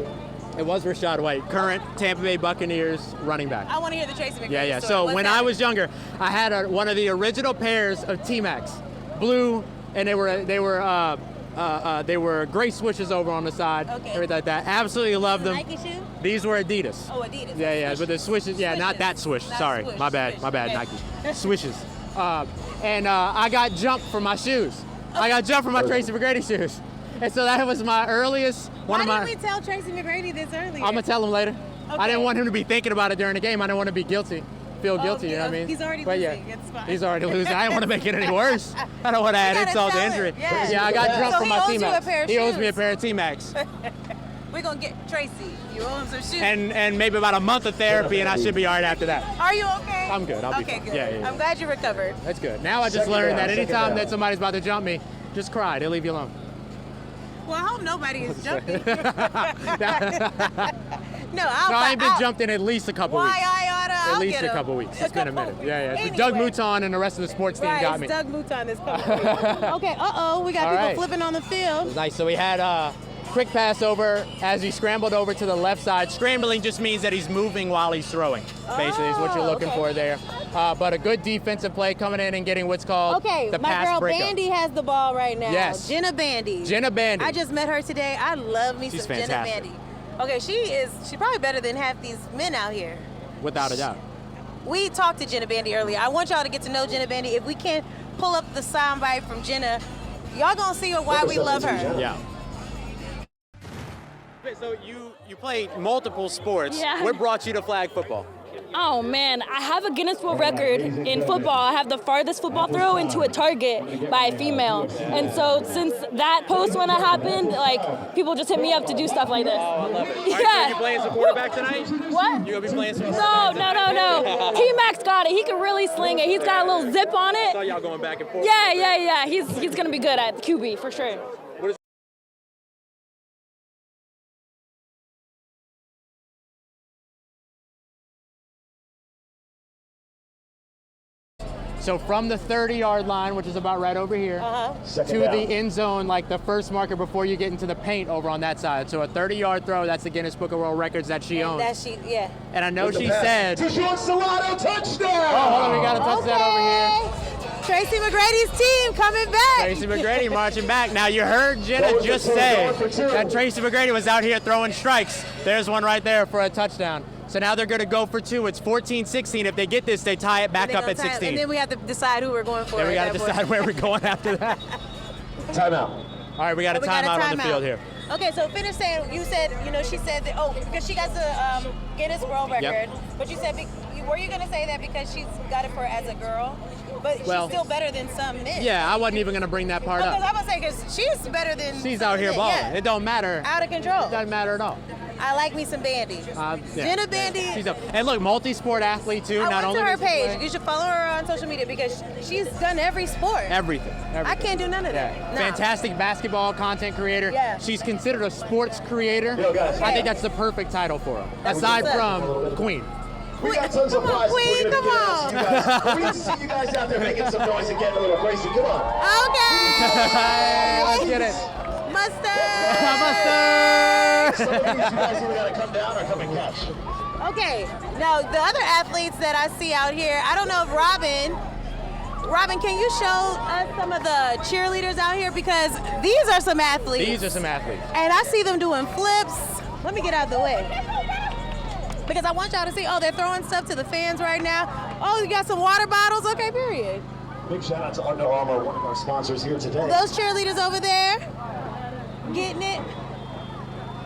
[SPEAKER 2] It was Rashad White, current Tampa Bay Buccaneers running back.
[SPEAKER 1] I want to hear the Tracy McGrady
[SPEAKER 2] Yeah.
[SPEAKER 1] story.
[SPEAKER 2] So
[SPEAKER 1] What's
[SPEAKER 2] when
[SPEAKER 1] that?
[SPEAKER 2] I was younger, I had one of the original pairs of TMacs, blue, and they were gray swooshes over on the side, everything like that. Absolutely loved them.
[SPEAKER 1] Nike shoe?
[SPEAKER 2] These were Adidas.
[SPEAKER 1] Oh, Adidas.
[SPEAKER 2] Yeah, but the swishes. Yeah, not that swish.
[SPEAKER 1] Not
[SPEAKER 2] Sorry,
[SPEAKER 1] swish,
[SPEAKER 2] my bad,
[SPEAKER 1] swish.
[SPEAKER 2] okay. Nike. Swishes. And I got jumped for my shoes. I got jumped for my Tracy McGrady shoes. And so that was my earliest.
[SPEAKER 1] Why didn't we tell Tracy McGrady this earlier?
[SPEAKER 2] I'm gonna tell him later.
[SPEAKER 1] Okay.
[SPEAKER 2] I didn't want him to be thinking about it during the game. I didn't want to be guilty. Feel guilty, you know what I mean?
[SPEAKER 1] He's already
[SPEAKER 2] but
[SPEAKER 1] losing.
[SPEAKER 2] Yeah,
[SPEAKER 1] It's fine.
[SPEAKER 2] he's already losing. I didn't want to make it any worse. I don't want to add
[SPEAKER 1] gotta
[SPEAKER 2] insult to
[SPEAKER 1] tell
[SPEAKER 2] injury.
[SPEAKER 1] him, yeah.
[SPEAKER 2] Yeah, I got jumped
[SPEAKER 1] So
[SPEAKER 2] for
[SPEAKER 1] he
[SPEAKER 2] my
[SPEAKER 1] owes you a
[SPEAKER 2] T-Max.
[SPEAKER 1] pair of
[SPEAKER 2] He owes
[SPEAKER 1] shoes.
[SPEAKER 2] me a pair of T-Max.
[SPEAKER 1] We're going to get Tracy. You owe him some shoes.
[SPEAKER 2] and maybe about a month of therapy, and I should be all right after that.
[SPEAKER 1] Are you okay?
[SPEAKER 2] I'm good. I'll be
[SPEAKER 1] okay,
[SPEAKER 2] fine.
[SPEAKER 1] good.
[SPEAKER 2] Yeah.
[SPEAKER 1] I'm glad you recovered.
[SPEAKER 2] That's good. Now I just learned that anytime that somebody's about to jump me, just cry. They'll leave you alone.
[SPEAKER 1] Well, I hope nobody is jumping. No,
[SPEAKER 2] I ain't been jumped in at least a couple weeks.
[SPEAKER 1] Why?
[SPEAKER 2] At least a couple weeks. It's been a minute. Yeah. Anyway. Doug Mouton and the rest of the sports team got me.
[SPEAKER 1] Doug Mouton this couple weeks. Okay, we got people flipping on the field.
[SPEAKER 2] Nice. So we had quick pass over as he scrambled over to the left side. Scrambling just means that he's moving while he's throwing, basically, is what you're looking for there. But a good defensive play coming in and getting what's called the pass breakup.
[SPEAKER 1] My girl Bandy has the ball right now.
[SPEAKER 2] Yes.
[SPEAKER 1] Jenna Bandy.
[SPEAKER 2] I
[SPEAKER 1] just met her today. I love me
[SPEAKER 2] She's
[SPEAKER 1] some
[SPEAKER 2] fantastic.
[SPEAKER 1] Jenna Bandy. Okay, she's probably better than half these men out here.
[SPEAKER 2] Without a doubt.
[SPEAKER 1] We talked to Jenna Bandy earlier. I want y'all to get to know Jenna Bandy. If we can pull up the soundbite from Jenna, y'all gonna see why we love her.
[SPEAKER 2] Yeah. So you play multiple sports.
[SPEAKER 6] Yeah.
[SPEAKER 2] What brought you to flag football?
[SPEAKER 6] Oh man, I have a Guinness World Record in football. I have the farthest football throw into a target by a female. And so since that post when it happened, like people just hit me up to do stuff like this.
[SPEAKER 2] Oh, I love it.
[SPEAKER 6] Yeah.
[SPEAKER 2] Right, so you playing some quarterback tonight?
[SPEAKER 6] What?
[SPEAKER 2] You gonna be playing some
[SPEAKER 6] No.
[SPEAKER 2] quarterback?
[SPEAKER 6] T-Mac's got it. He can really sling it. He's got a little zip on
[SPEAKER 2] I saw
[SPEAKER 6] it.
[SPEAKER 2] y'all going back and forth.
[SPEAKER 6] Yeah. He's gonna be good at QB for sure. So from the 30-yard line, which is about right over here, to the end zone, like the first marker before you get into the paint over on that side. So a 30-yard throw, that's the Guinness Book of World Records that she owns. And I know she said...
[SPEAKER 3] Deshaun Salado, touchdown!
[SPEAKER 2] Oh, hold on, we got a touchdown over here.
[SPEAKER 1] Tracy McGrady's team coming back.
[SPEAKER 2] Tracy McGrady marching back. Now you heard Jenna just say that Tracy McGrady was out here throwing strikes. There's one right there for a touchdown. So now they're going to go for two. It's 14-16. If they get this, they tie it back up at 16.
[SPEAKER 1] And then we have to decide who we're going for.
[SPEAKER 2] Then we got to decide where we're going after that.
[SPEAKER 3] Timeout.
[SPEAKER 2] All right, we got a timeout on the field here.
[SPEAKER 1] Okay, so finish saying, she said that, because she got the Guinness World Record, but you said, were you going to say that because she's got it for as a girl? But she's still better than some men.
[SPEAKER 2] Yeah, I wasn't even going to bring that part up.
[SPEAKER 1] Because I'm going to say, because she's better than
[SPEAKER 2] she's out here balling. Yeah. It don't matter.
[SPEAKER 1] Out of control.
[SPEAKER 2] It doesn't matter at all.
[SPEAKER 1] I like me some Bandy. Jenna Bandy.
[SPEAKER 2] She's and look, multi-sport athlete too.
[SPEAKER 1] I went to her page. You should follow her on social media because she's done every sport.
[SPEAKER 2] Everything.
[SPEAKER 1] I can't do none of that. No.
[SPEAKER 2] Fantastic basketball content creator.
[SPEAKER 1] Yeah.
[SPEAKER 2] She's considered a sports creator. I think that's the perfect title for her. Aside from Queen.
[SPEAKER 3] We got tons of prizes.
[SPEAKER 1] Queen, come on.
[SPEAKER 3] We need to see you guys out there making some noise and getting a little crazy. Come on.
[SPEAKER 1] Okay.
[SPEAKER 2] Let's get it.
[SPEAKER 1] Mustard.
[SPEAKER 2] Mustard.
[SPEAKER 3] Some of these you guys either got to come down or come and catch.
[SPEAKER 1] Okay. Now, the other athletes that I see out here, I don't know if Robin, can you show us some of the cheerleaders out here? Because these are some athletes.
[SPEAKER 2] These are some athletes.
[SPEAKER 1] And I see them doing flips. Let me get out of the way. Because I want y'all to see, they're throwing stuff to the fans right now. Oh, you got some water bottles? Okay, period.
[SPEAKER 3] Big shout out to Under Armour, one of our sponsors here today.
[SPEAKER 1] Those cheerleaders over there, getting it.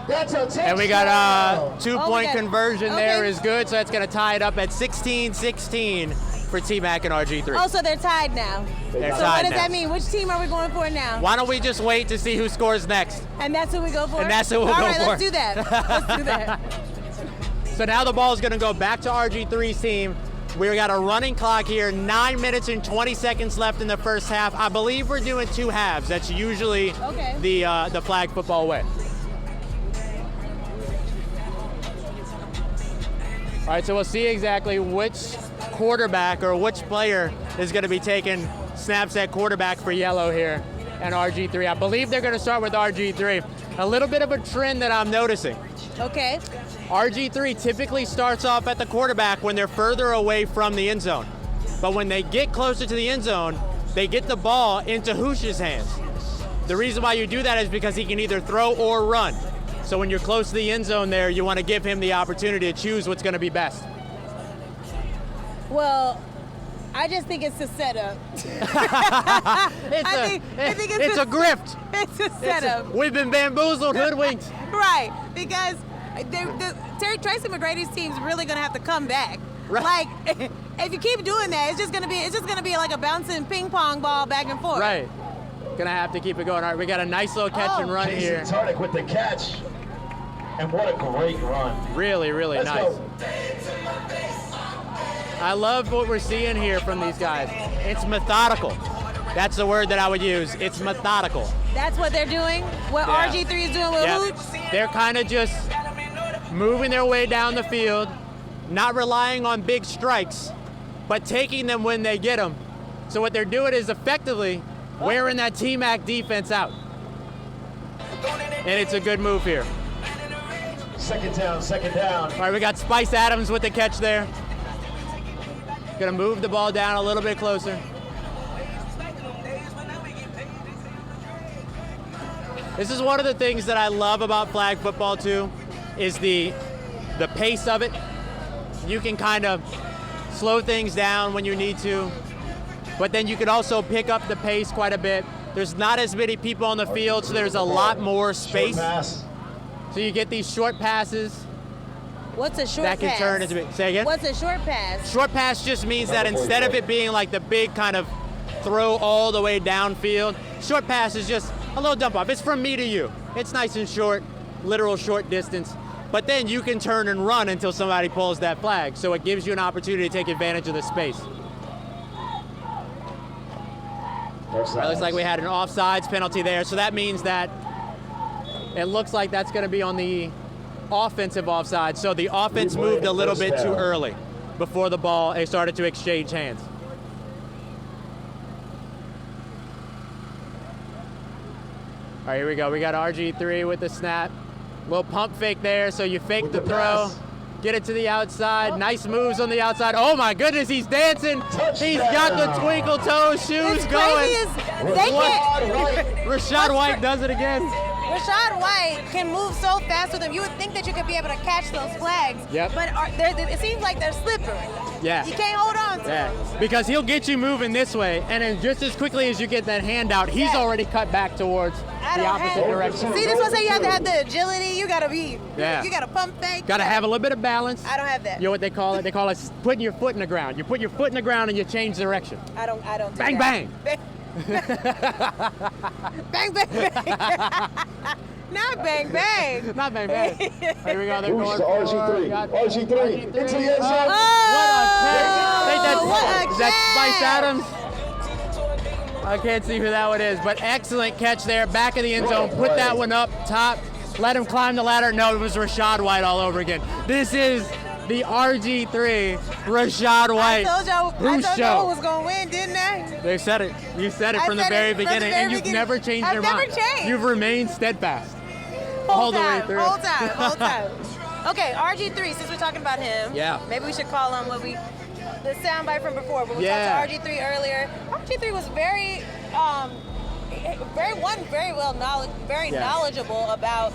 [SPEAKER 3] That's a touchdown.
[SPEAKER 2] And we got a 2-point conversion there is good, so that's going to tie it up at 16-16 for TMac and RGIII.
[SPEAKER 1] Oh, so they're tied now.
[SPEAKER 2] They're
[SPEAKER 1] so
[SPEAKER 2] tied
[SPEAKER 1] what does
[SPEAKER 2] now.
[SPEAKER 1] that mean? Which team are we going for now?
[SPEAKER 2] Why don't we just wait to see who scores next?
[SPEAKER 1] And that's who we go for?
[SPEAKER 2] And that's who we'll go for.
[SPEAKER 1] All right, let's do that. Let's do that.
[SPEAKER 2] So now the ball is going to go back to RG3's team. We got a running clock here, 9 minutes and 20 seconds left in the first half. I believe we're doing 2 halves. That's usually the flag football way. All right, so we'll see exactly which quarterback or which player is going to be taking snaps at quarterback for yellow here and RG3. I believe they're going to start with RG3. A little bit of a trend that I'm noticing.
[SPEAKER 1] Okay.
[SPEAKER 2] RG3 typically starts off at the quarterback when they're further away from the end zone. But when they get closer to the end zone, they get the ball into Hoosh's hands. The reason why you do that is because he can either throw or run. So when you're close to the end zone there, you want to give him the opportunity to choose what's going to be best.
[SPEAKER 1] Well, I just think it's a setup.
[SPEAKER 2] It's a grift.
[SPEAKER 1] It's a setup.
[SPEAKER 2] We've been bamboozled, hoodwinked.
[SPEAKER 1] Right, because Tracy McGrady's team's really gonna have to come back.
[SPEAKER 2] Right.
[SPEAKER 1] Like, if you keep doing that, it's just gonna be like a bouncing ping pong ball back and forth.
[SPEAKER 2] Right. Gonna have to keep it going. All right, we got a nice little catch and run here.
[SPEAKER 3] Tardick with the catch, and what a great run.
[SPEAKER 2] Really, really
[SPEAKER 3] Let's
[SPEAKER 2] nice.
[SPEAKER 3] Go.
[SPEAKER 2] I love what we're seeing here from these guys. It's methodical. That's the word that I would use. It's methodical.
[SPEAKER 1] That's what they're doing? What RG3 is doing with Hooch?
[SPEAKER 2] They're kind of just moving their way down the field, not relying on big strikes, but taking them when they get them. So what they're doing is effectively wearing that TMac defense out. And it's a good move here.
[SPEAKER 3] Second down, second down.
[SPEAKER 2] All right, we got Spice Adams with the catch there. Gonna move the ball down a little bit closer. This is one of the things that I love about flag football too, is the pace of it. You can kind of slow things down when you need to, but then you can also pick up the pace quite a bit. There's not as many people on the field, so there's a lot more space. So you get these short passes.
[SPEAKER 1] What's a short pass?
[SPEAKER 2] That can turn into, say again?
[SPEAKER 1] What's a short pass?
[SPEAKER 2] Short pass just means that instead of it being like the big kind of throw all the way downfield, short pass is just a little dump off. It's from me to you. It's nice and short, literal short distance. But then you can turn and run until somebody pulls that flag. So it gives you an opportunity to take advantage of the space. It looks like we had an offsides penalty there. So that means that it looks like that's going to be on the offensive offside. So the offense moved a little bit too early before the ball. They started to exchange hands. All right, here we go. We got RG3 with the snap. Little pump fake there, so you fake the throw, get it to the outside. Nice moves on the outside. Oh my goodness, he's dancing. He's got the twinkle toe shoes going. Rashad White does it again.
[SPEAKER 1] Rashad White can move so fast with him. You would think that you could be able to catch those flags.
[SPEAKER 2] Yep.
[SPEAKER 1] But it seems like they're slippery.
[SPEAKER 2] Yeah.
[SPEAKER 1] You can't hold on to them.
[SPEAKER 2] Because he'll get you moving this way, and then just as quickly as you get that hand out, he's already cut back towards the opposite direction.
[SPEAKER 1] See, this is what I say, you have to have the agility. You gotta be.
[SPEAKER 2] Yeah.
[SPEAKER 1] You gotta pump fake.
[SPEAKER 2] Gotta have a little bit of balance.
[SPEAKER 1] I don't have that.
[SPEAKER 2] You know what they call it? They call it putting your foot in the ground. You put your foot in the ground and you change direction.
[SPEAKER 1] I don't do
[SPEAKER 2] bang,
[SPEAKER 1] that.
[SPEAKER 2] Bang
[SPEAKER 1] bang. Bang bang. Not bang bang.
[SPEAKER 2] Not bang bang. Here we go. They're
[SPEAKER 3] Who's
[SPEAKER 2] going
[SPEAKER 3] the
[SPEAKER 2] for
[SPEAKER 3] RG3? Into the end zone.
[SPEAKER 2] What a catch. Is that Spice Adams? I can't see who that one is, but excellent catch there. Back of the end zone. Put that one up top. Let him climb the ladder. No, it was Rashad White all over again. This is the RG3 Rashad White.
[SPEAKER 1] I told y'all who was going to win, didn't I?
[SPEAKER 2] They said it. You said it from the very beginning, and you've never changed your mind.
[SPEAKER 1] I've never changed.
[SPEAKER 2] You've remained steadfast.
[SPEAKER 1] Whole
[SPEAKER 2] the way through.
[SPEAKER 1] Whole time. Okay, RG3, since we're talking about him, maybe we should call him the soundbite from before, but we talked to RG3 earlier. RG3 was very knowledgeable about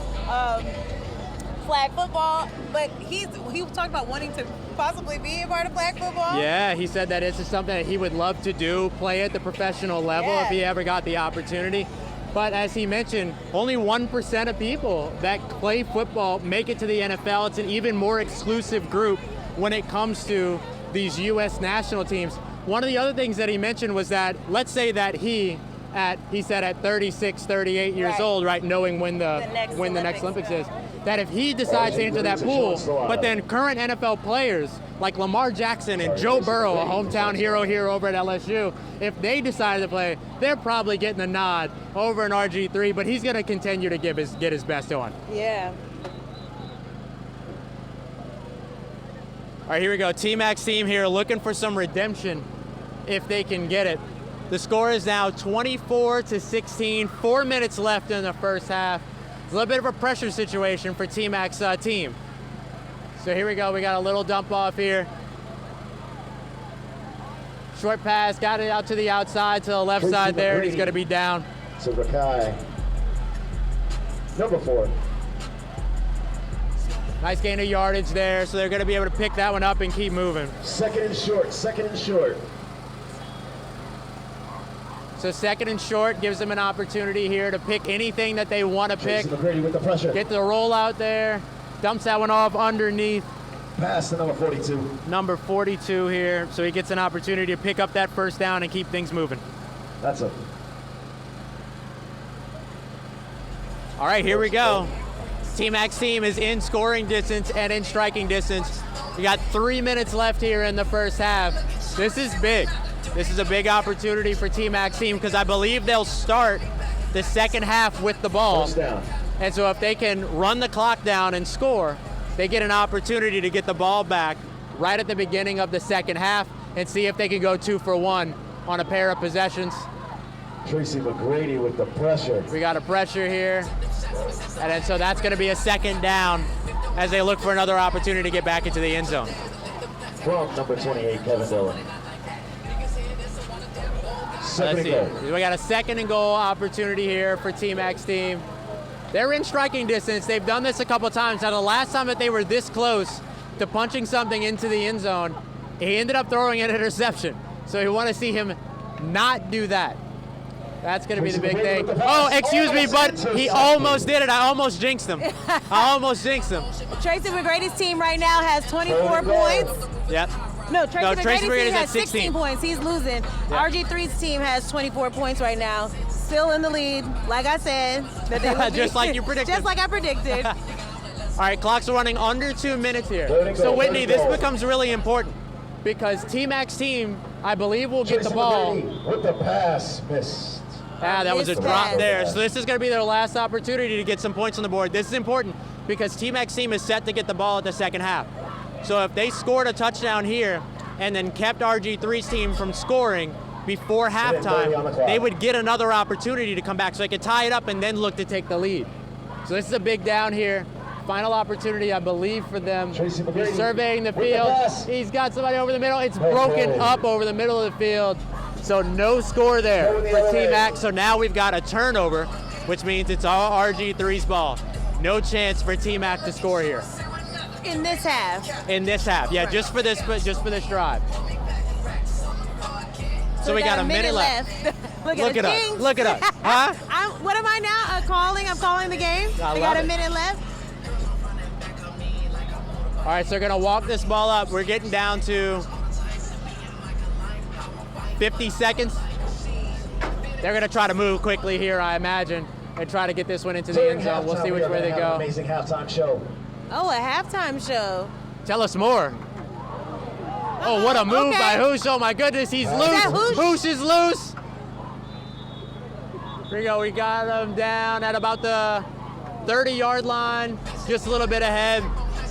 [SPEAKER 1] flag football, but he was talking about wanting to possibly be a part of flag football.
[SPEAKER 2] Yeah, he said that this is something that he would love to do, play at the professional level if he ever got the opportunity. But as he mentioned, only 1% of people that play football make it to the NFL. It's an even more exclusive group when it comes to these U.S. national teams. One of the other things that he mentioned was that, let's say that he said at 36, 38 years old, right, knowing when the next Olympics is, that if he decides to enter that pool, but then current NFL players like Lamar Jackson and Joe Burrow, a hometown hero here over at LSU, if they decide to play, they're probably getting a nod over in RG3, but he's going to continue to get his best on.
[SPEAKER 1] Yeah.
[SPEAKER 2] All right, here we go. TMac's team here looking for some redemption if they can get it. The score is now 24-16, 4 minutes left in the first half. It's a little bit of a pressure situation for TMac's team. So here we go, we got a little dump off here. Short pass, got it out to the outside, to the left side there, and he's gonna be down.
[SPEAKER 3] So Rakai, number 4.
[SPEAKER 2] Nice gain of yardage there, so they're gonna be able to pick that one up and keep moving.
[SPEAKER 3] Second and short.
[SPEAKER 2] So second and short gives them an opportunity here to pick anything that they want to pick.
[SPEAKER 3] With the pressure.
[SPEAKER 2] Get the roll out there, dumps that one off underneath.
[SPEAKER 3] Pass to number 42.
[SPEAKER 2] Number 42 here, so he gets an opportunity to pick up that first down and keep things moving.
[SPEAKER 3] That's it.
[SPEAKER 2] All right, here we go. TMac's team is in scoring distance and in striking distance. We got 3 minutes left here in the first half. This is big. This is a big opportunity for TMac's team because I believe they'll start the second half with the ball.
[SPEAKER 3] First down.
[SPEAKER 2] And so if they can run the clock down and score, they get an opportunity to get the ball back right at the beginning of the second half and see if they can go 2 for 1 on a pair of possessions.
[SPEAKER 3] Tracy McGrady with the pressure.
[SPEAKER 2] We got a pressure here. And then so that's going to be a second down as they look for another opportunity to get back into the end zone.
[SPEAKER 3] From number 28, Kevin Dillon. Second and goal.
[SPEAKER 2] We got a second and goal opportunity here for TMac's team. They're in striking distance. They've done this a couple times. Now, the last time that they were this close to punching something into the end zone, he ended up throwing an interception. So you want to see him not do that. That's going to be the big thing. Oh, excuse me, but he almost did it. I almost jinxed him. I almost jinxed him.
[SPEAKER 1] Tracy McGrady's team right now has 24 points.
[SPEAKER 2] Yep.
[SPEAKER 1] No, Tracy McGrady's team has
[SPEAKER 2] 16
[SPEAKER 1] 16 points. He's losing.
[SPEAKER 2] Yep.
[SPEAKER 1] RG3's team has 24 points right now. Still in the lead, like I said. That they would
[SPEAKER 2] Just like you predicted.
[SPEAKER 1] Just like I predicted.
[SPEAKER 2] All right, clocks are running under 2 minutes here. So Whitney, this becomes really important because TMac's team, I believe, will get the ball.
[SPEAKER 3] With the pass, missed.
[SPEAKER 2] That was a drop there. So this is going to be their last opportunity to get some points on the board. This is important because TMac's team is set to get the ball at the second half. So if they scored a touchdown here and then kept RG3's team from scoring before halftime, they would get another opportunity to come back so they could tie it up and then look to take the lead. So this is a big down here. Final opportunity, I believe, for them. He's surveying the field. He's got somebody over the middle. It's broken up over the middle of the field. So no score there for TMac. So now we've got a turnover, which means it's all RG3's ball. No chance for TMac to score here.
[SPEAKER 1] In this half.
[SPEAKER 2] In this half, yeah, just for this drive. So we got a minute left. Look at us. Look at us. Huh?
[SPEAKER 1] What am I now calling? I'm calling the game. We got a minute left.
[SPEAKER 2] All right, so they're gonna walk this ball up. We're getting down to 50 seconds. They're gonna try to move quickly here, I imagine, and try to get this one into the end zone. We'll see which way they go.
[SPEAKER 3] Amazing halftime show.
[SPEAKER 1] Oh, a halftime show.
[SPEAKER 2] Tell us more. Oh, what a move by Hoosh. Oh my goodness, he's loose. Hoosh is loose. Here we go, we got him down at about the 30-yard line, just a little bit ahead.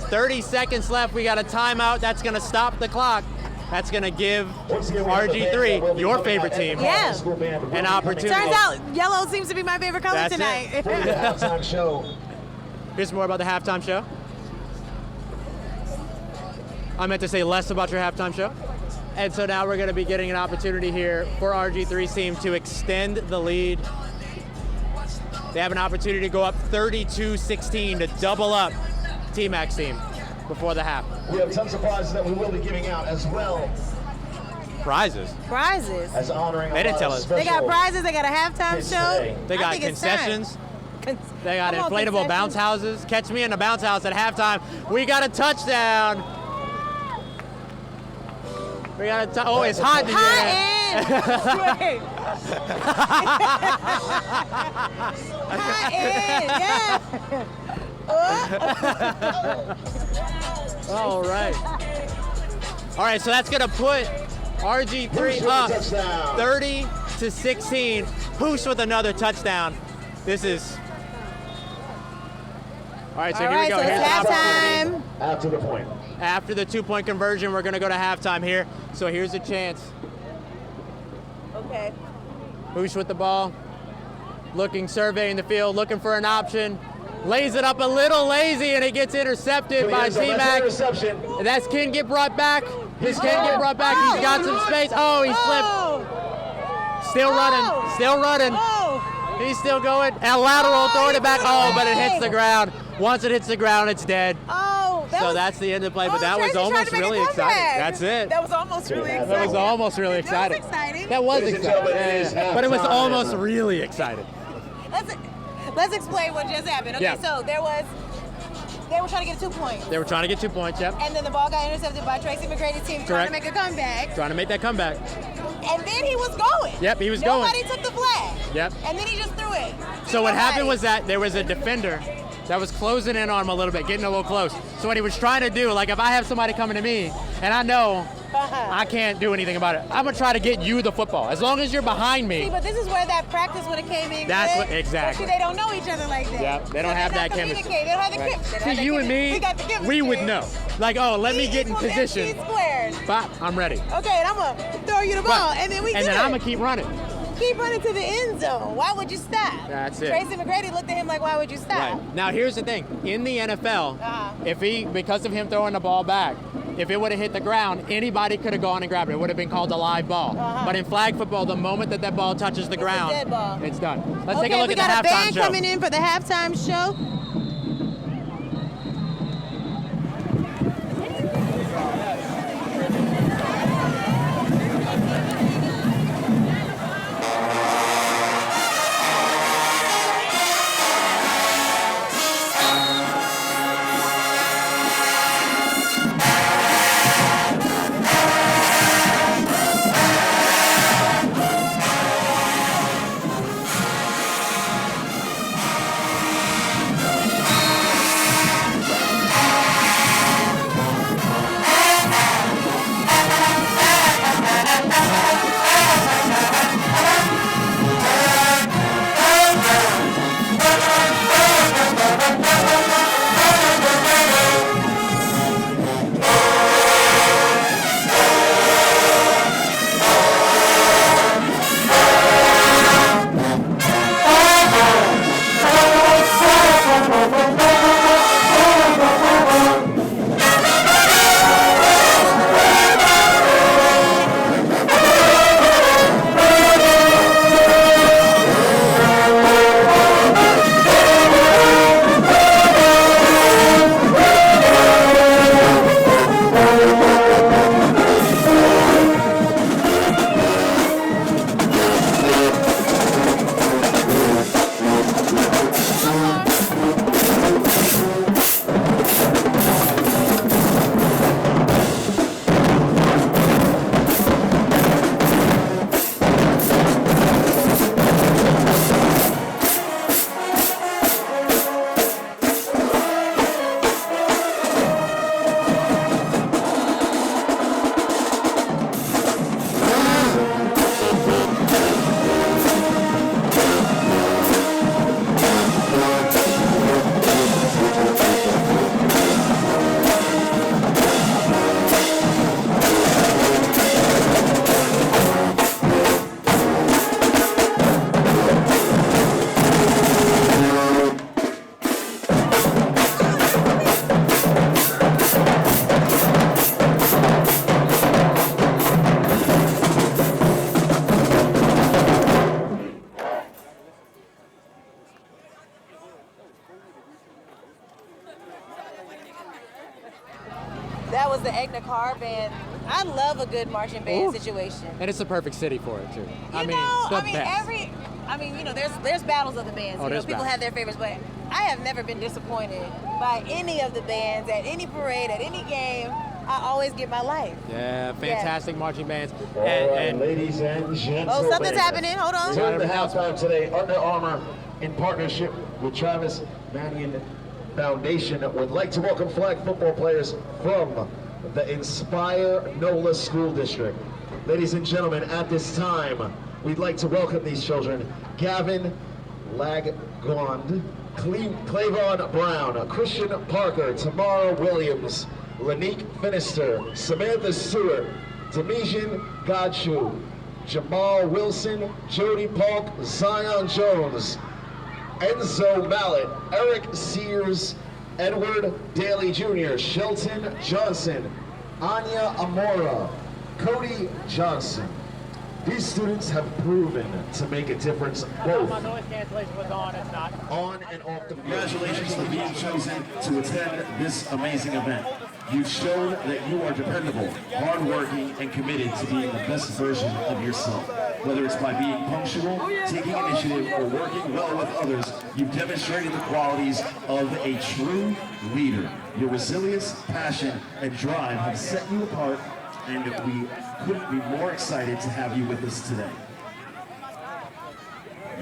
[SPEAKER 2] 30 seconds left, we got a timeout. That's gonna stop the clock. That's gonna give RG3, your favorite team, an opportunity.
[SPEAKER 1] Turns out yellow seems to be my favorite color tonight.
[SPEAKER 3] Halftime show.
[SPEAKER 2] Here's more about the halftime show. I meant to say less about your halftime show. And so now we're gonna be getting an opportunity here for RG3's team to extend the lead. They have an opportunity to go up 32-16 to double up TMac's team before the half.
[SPEAKER 3] We have tons of prizes that we will be giving out as well.
[SPEAKER 2] Prizes?
[SPEAKER 1] Prizes.
[SPEAKER 3] As honoring
[SPEAKER 2] they didn't tell us.
[SPEAKER 1] They got prizes, they got a halftime show.
[SPEAKER 2] They got concessions. They got inflatable bounce houses. Catch me in a bounce house at halftime. We got a touchdown. We got a oh, it's hot.
[SPEAKER 1] Hot in.
[SPEAKER 2] All right. All right, so that's gonna put RG3 up 30-16. Hoosh with another touchdown. This is. All right, so here we go.
[SPEAKER 1] So
[SPEAKER 2] here's
[SPEAKER 1] halftime.
[SPEAKER 3] After the point.
[SPEAKER 2] After the 2-point conversion, we're gonna go to halftime here. So here's a chance.
[SPEAKER 1] Okay.
[SPEAKER 2] Hoosh with the ball. Looking, surveying the field, looking for an option. Lays it up a little lazy, and it gets intercepted by TMac. That can get brought back. This can get brought back. He's got some space. Oh, he slipped. Still running. Still running. He's still going. And lateral, throwing it back. Oh, but it hits the ground. Once it hits the ground, it's dead. So that's the end of the play. But that was almost really exciting. That's it.
[SPEAKER 1] That was almost really exciting.
[SPEAKER 2] That was almost really exciting.
[SPEAKER 1] That was exciting.
[SPEAKER 2] That was exciting. Yeah. But it was almost really exciting.
[SPEAKER 1] Let's explain what just happened. Okay, so they were trying to get 2 points.
[SPEAKER 2] They were trying to get 2 points, yep.
[SPEAKER 1] And then the ball got intercepted by Tracy McGrady's team trying to make a comeback.
[SPEAKER 2] Trying to make that comeback.
[SPEAKER 1] And then he was going.
[SPEAKER 2] Yep, he was going.
[SPEAKER 1] Nobody took the flag.
[SPEAKER 2] Yep.
[SPEAKER 1] And then he just threw it.
[SPEAKER 2] So what happened was that there was a defender that was closing in on him a little bit, getting a little close. So what he was trying to do, like if I have somebody coming to me and I know I can't do anything about it. I'm going to try to get you the football. As long as you're behind me.
[SPEAKER 1] See, but this is where that practice would have came in.
[SPEAKER 2] That's what, exactly.
[SPEAKER 1] See, they don't know each other like that.
[SPEAKER 2] Yeah, they don't have that chemistry.
[SPEAKER 1] They don't have the chemistry.
[SPEAKER 2] See, you and me, we would know. Like, oh, let me get in position. Bop, I'm ready.
[SPEAKER 1] Okay, and I'm going to throw you the ball, and then
[SPEAKER 2] And then I'm going to keep running.
[SPEAKER 1] Keep running to the end zone. Why would you stop?
[SPEAKER 2] That's it.
[SPEAKER 1] Tracy McGrady looked at him like, why would you stop?
[SPEAKER 2] Right. Now, here's the thing. In the NFL, because of him throwing the ball back, if it would have hit the ground, anybody could have gone and grabbed it. It would have been called a live ball. But in flag football, the moment that ball touches the ground,
[SPEAKER 1] a dead ball.
[SPEAKER 2] It's done. Let's take a look at the halftime show.
[SPEAKER 1] We got a band coming in for the halftime show. That was the Car band. I love a good marching band situation.
[SPEAKER 2] And it's the perfect city for it too. It's the best.
[SPEAKER 1] There's battles of the bands.
[SPEAKER 2] Oh,
[SPEAKER 1] People have their favorites, but I have never been disappointed by any of the bands at any parade, at any game. I always give my life.
[SPEAKER 2] Yeah, fantastic marching bands.
[SPEAKER 3] And ladies and gentlemen.
[SPEAKER 1] Oh, something's happening. Hold on.
[SPEAKER 3] During the halftime today, Under Armour, in partnership with Travis Manion Foundation, would like to welcome flag football players from the Inspire NOLA School District. Ladies and gentlemen, at this time, we'd like to welcome these children: Gavin Lagond, Clavon Brown, Christian Parker, Tamara Williams, Lanique Finister, Samantha Stewart, Demijan Gadshu, Jamal Wilson, Jody Polk, Zion Jones, Enzo Mallet, Eric Sears, Edward Daly Jr., Shelton Johnson, Anya Amora, Cody Johnson. These students have proven to make a difference both
[SPEAKER 2] my noise cancellation was on, it's not.
[SPEAKER 3] On and off the field. Congratulations for being chosen to attend this amazing event. You've shown that you are dependable, hardworking, and committed to being the best version of yourself. Whether it's by being punctual, taking initiative, or working well with others, you've demonstrated the qualities of a true leader. Your resilience, passion, and drive have set you apart, and we couldn't be more excited to have you with us today.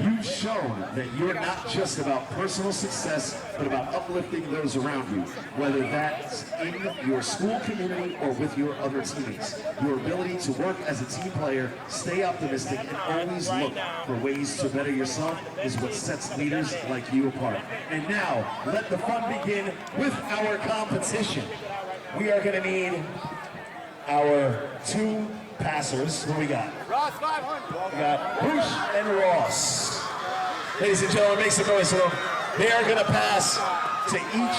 [SPEAKER 3] You've shown that you're not just about personal success, but about uplifting those around you, whether that's in your school community or with your other teammates. Your ability to work as a team player, stay optimistic, and always look for ways to better yourself is what sets leaders like you apart. And now, let the fun begin with our competition. We are going to need our 2 passers. Who we got? Ross, 500. We got Bush and Ross. Ladies and gentlemen, make some noise for them. They are going to pass to each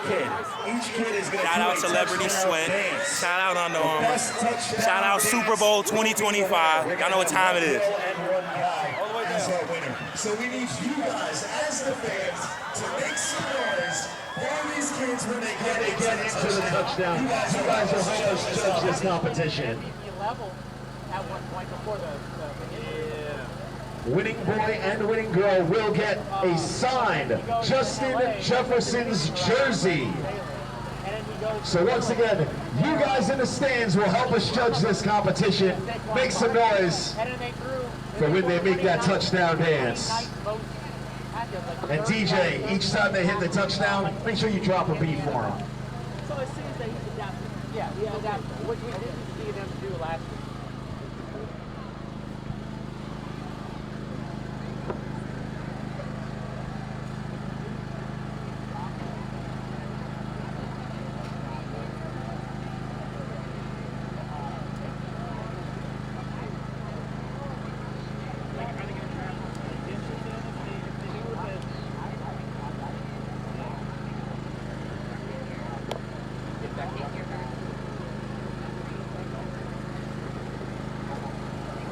[SPEAKER 3] kid. Each kid is going to
[SPEAKER 7] shout out Celebrity Sweat.
[SPEAKER 3] Dance.
[SPEAKER 7] Shout out Under Armour. Shout out Super Bowl 2025. Y'all know what time it is.
[SPEAKER 3] And one guy as our winner. So we need you guys, as the fans, to make some noise for these kids when they get into the touchdown. You guys are helping us judge this competition.
[SPEAKER 6] Level at one point before the
[SPEAKER 3] Winning boy and winning girl will get a signed Justin Jefferson's jersey. So once again, you guys in the stands will help us judge this competition. Make some noise for when they make that touchdown dance. And DJ, each time they hit the touchdown, make sure you drop a beat for them.
[SPEAKER 6] So as soon as they adapt, yeah, we adapt, which we didn't see them do last year.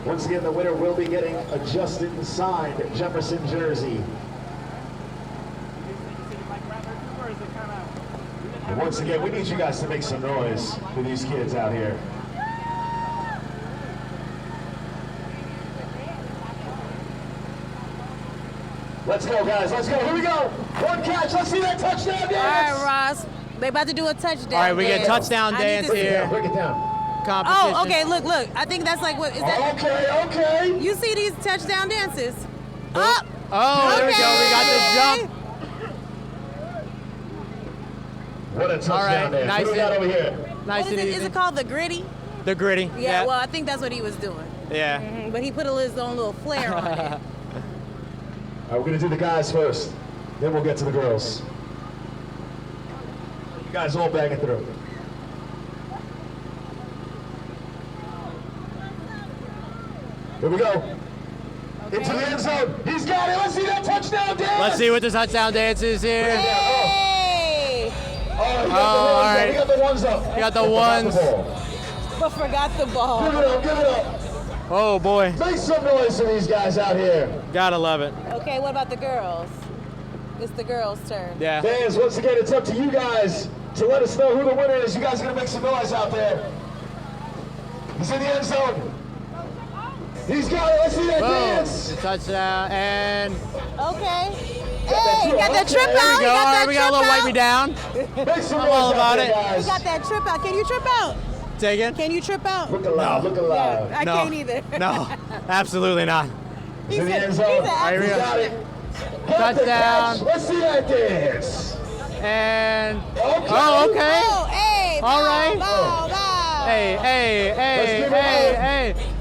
[SPEAKER 3] Once again, the winner will be getting a Justin signed Jefferson jersey. And once again, we need you guys to make some noise for these kids out here. Let's go, guys. Let's go. Here we go. One catch. Let's see that touchdown dance.
[SPEAKER 1] All right, Ross. They about to do a touchdown.
[SPEAKER 2] All right, we
[SPEAKER 1] dance.
[SPEAKER 2] get touchdown dance here.
[SPEAKER 3] Break it down.
[SPEAKER 2] Competition.
[SPEAKER 1] Oh, okay. Look. I think that's like what is that?
[SPEAKER 3] Okay.
[SPEAKER 1] You see these touchdown dances?
[SPEAKER 2] Oh, there we go. We got the jump.
[SPEAKER 3] What a touchdown
[SPEAKER 2] All right,
[SPEAKER 3] dance.
[SPEAKER 2] nice
[SPEAKER 3] What do we got over here?
[SPEAKER 2] Nice
[SPEAKER 1] What
[SPEAKER 2] and
[SPEAKER 1] is it?
[SPEAKER 2] easy.
[SPEAKER 1] Is it called the gritty?
[SPEAKER 2] The gritty.
[SPEAKER 1] Yeah. Well, I think that's what he was doing.
[SPEAKER 2] Yeah.
[SPEAKER 1] But he put his own little flair on it.
[SPEAKER 3] All right, we're going to do the guys first. Then we'll get to the girls. You guys all bang it through. Here we go. Okay. Into the end zone. He's got it. Let's see that touchdown dance.
[SPEAKER 2] Let's see what the touchdown dance is here.
[SPEAKER 1] Hey!
[SPEAKER 3] All right. We got the ones up.
[SPEAKER 2] We got the ones.
[SPEAKER 1] But forgot the ball.
[SPEAKER 3] Give it up. Give it up.
[SPEAKER 2] Oh, boy.
[SPEAKER 3] Make some noise for these guys out here.
[SPEAKER 2] Gotta love it.
[SPEAKER 1] Okay, what about the girls? It's the girls' turn.
[SPEAKER 2] Yeah.
[SPEAKER 3] Fans, once again, it's up to you guys to let us know who the winner is. You guys are going to make some noise out there. He's in the end zone. He's got it. Let's see that dance.
[SPEAKER 2] Touchdown and.
[SPEAKER 1] Okay. Hey, he got that trip
[SPEAKER 2] There
[SPEAKER 1] out.
[SPEAKER 2] we go. All right, we got a little wipe me down.
[SPEAKER 3] I'm
[SPEAKER 2] all about it.
[SPEAKER 1] He got that trip out. Can you trip out?
[SPEAKER 2] Say again?
[SPEAKER 1] Can you trip out?
[SPEAKER 3] Look alive. Look alive.
[SPEAKER 1] Yeah, I can't either.
[SPEAKER 2] No, absolutely not.
[SPEAKER 3] He's in the end zone.
[SPEAKER 2] Here we
[SPEAKER 3] He's
[SPEAKER 2] go.
[SPEAKER 3] got it.
[SPEAKER 2] Touchdown.
[SPEAKER 3] Let's see that dance.
[SPEAKER 2] And.
[SPEAKER 3] Okay.
[SPEAKER 2] Oh, okay.
[SPEAKER 1] Oh, hey.
[SPEAKER 2] All right.
[SPEAKER 1] Bow.
[SPEAKER 2] Hey.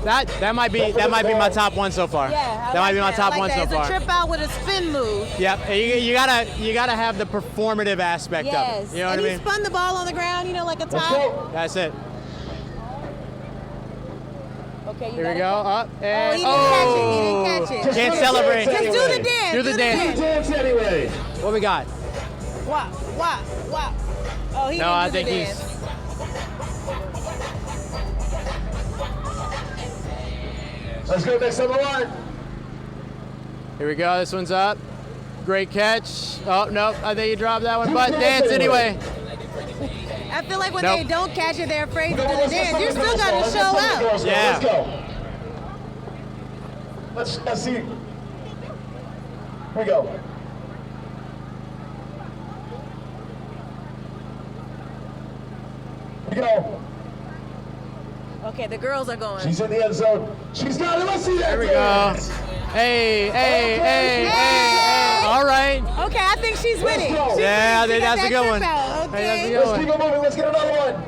[SPEAKER 2] That might be my top one so far.
[SPEAKER 1] Yeah,
[SPEAKER 2] that might be my top one so
[SPEAKER 1] it's
[SPEAKER 2] far.
[SPEAKER 1] It's a trip out with a spin move.
[SPEAKER 2] Yep. You gotta have the performative aspect of it. You know what I mean?
[SPEAKER 1] And he spun the ball on the ground, like a
[SPEAKER 3] Let's
[SPEAKER 1] top.
[SPEAKER 3] go.
[SPEAKER 2] That's it.
[SPEAKER 1] Okay,
[SPEAKER 2] Here we go. Up and
[SPEAKER 1] he didn't catch it.
[SPEAKER 2] Can't celebrate.
[SPEAKER 1] Just do the dance.
[SPEAKER 2] Do the dance.
[SPEAKER 3] Dance anyway.
[SPEAKER 2] What we got?
[SPEAKER 1] Wow. Oh, he
[SPEAKER 2] No,
[SPEAKER 1] didn't
[SPEAKER 2] I
[SPEAKER 1] do
[SPEAKER 2] think
[SPEAKER 1] the
[SPEAKER 2] he's.
[SPEAKER 1] dance.
[SPEAKER 3] Let's go next on the line.
[SPEAKER 2] Here we go. This one's up. Great catch. Oh, nope. I think you dropped that one. But dance anyway.
[SPEAKER 1] I feel like when
[SPEAKER 2] Nope.
[SPEAKER 1] they don't catch it, they're afraid to do the dance. You still got to show out.
[SPEAKER 2] Yeah.
[SPEAKER 3] Let's go. Let's see. Here we go. Here we go.
[SPEAKER 1] Okay, the girls are going.
[SPEAKER 3] She's in the end zone. She's got it. Let's see that
[SPEAKER 2] There we go.
[SPEAKER 3] dance.
[SPEAKER 2] Hey, hey, hey, hey. All right.
[SPEAKER 1] Okay, I think she's winning.
[SPEAKER 2] Yeah, I think that's a good one.
[SPEAKER 1] Okay.
[SPEAKER 2] Hey, that's a good
[SPEAKER 3] Let's
[SPEAKER 2] one.
[SPEAKER 3] keep it moving. Let's get another one.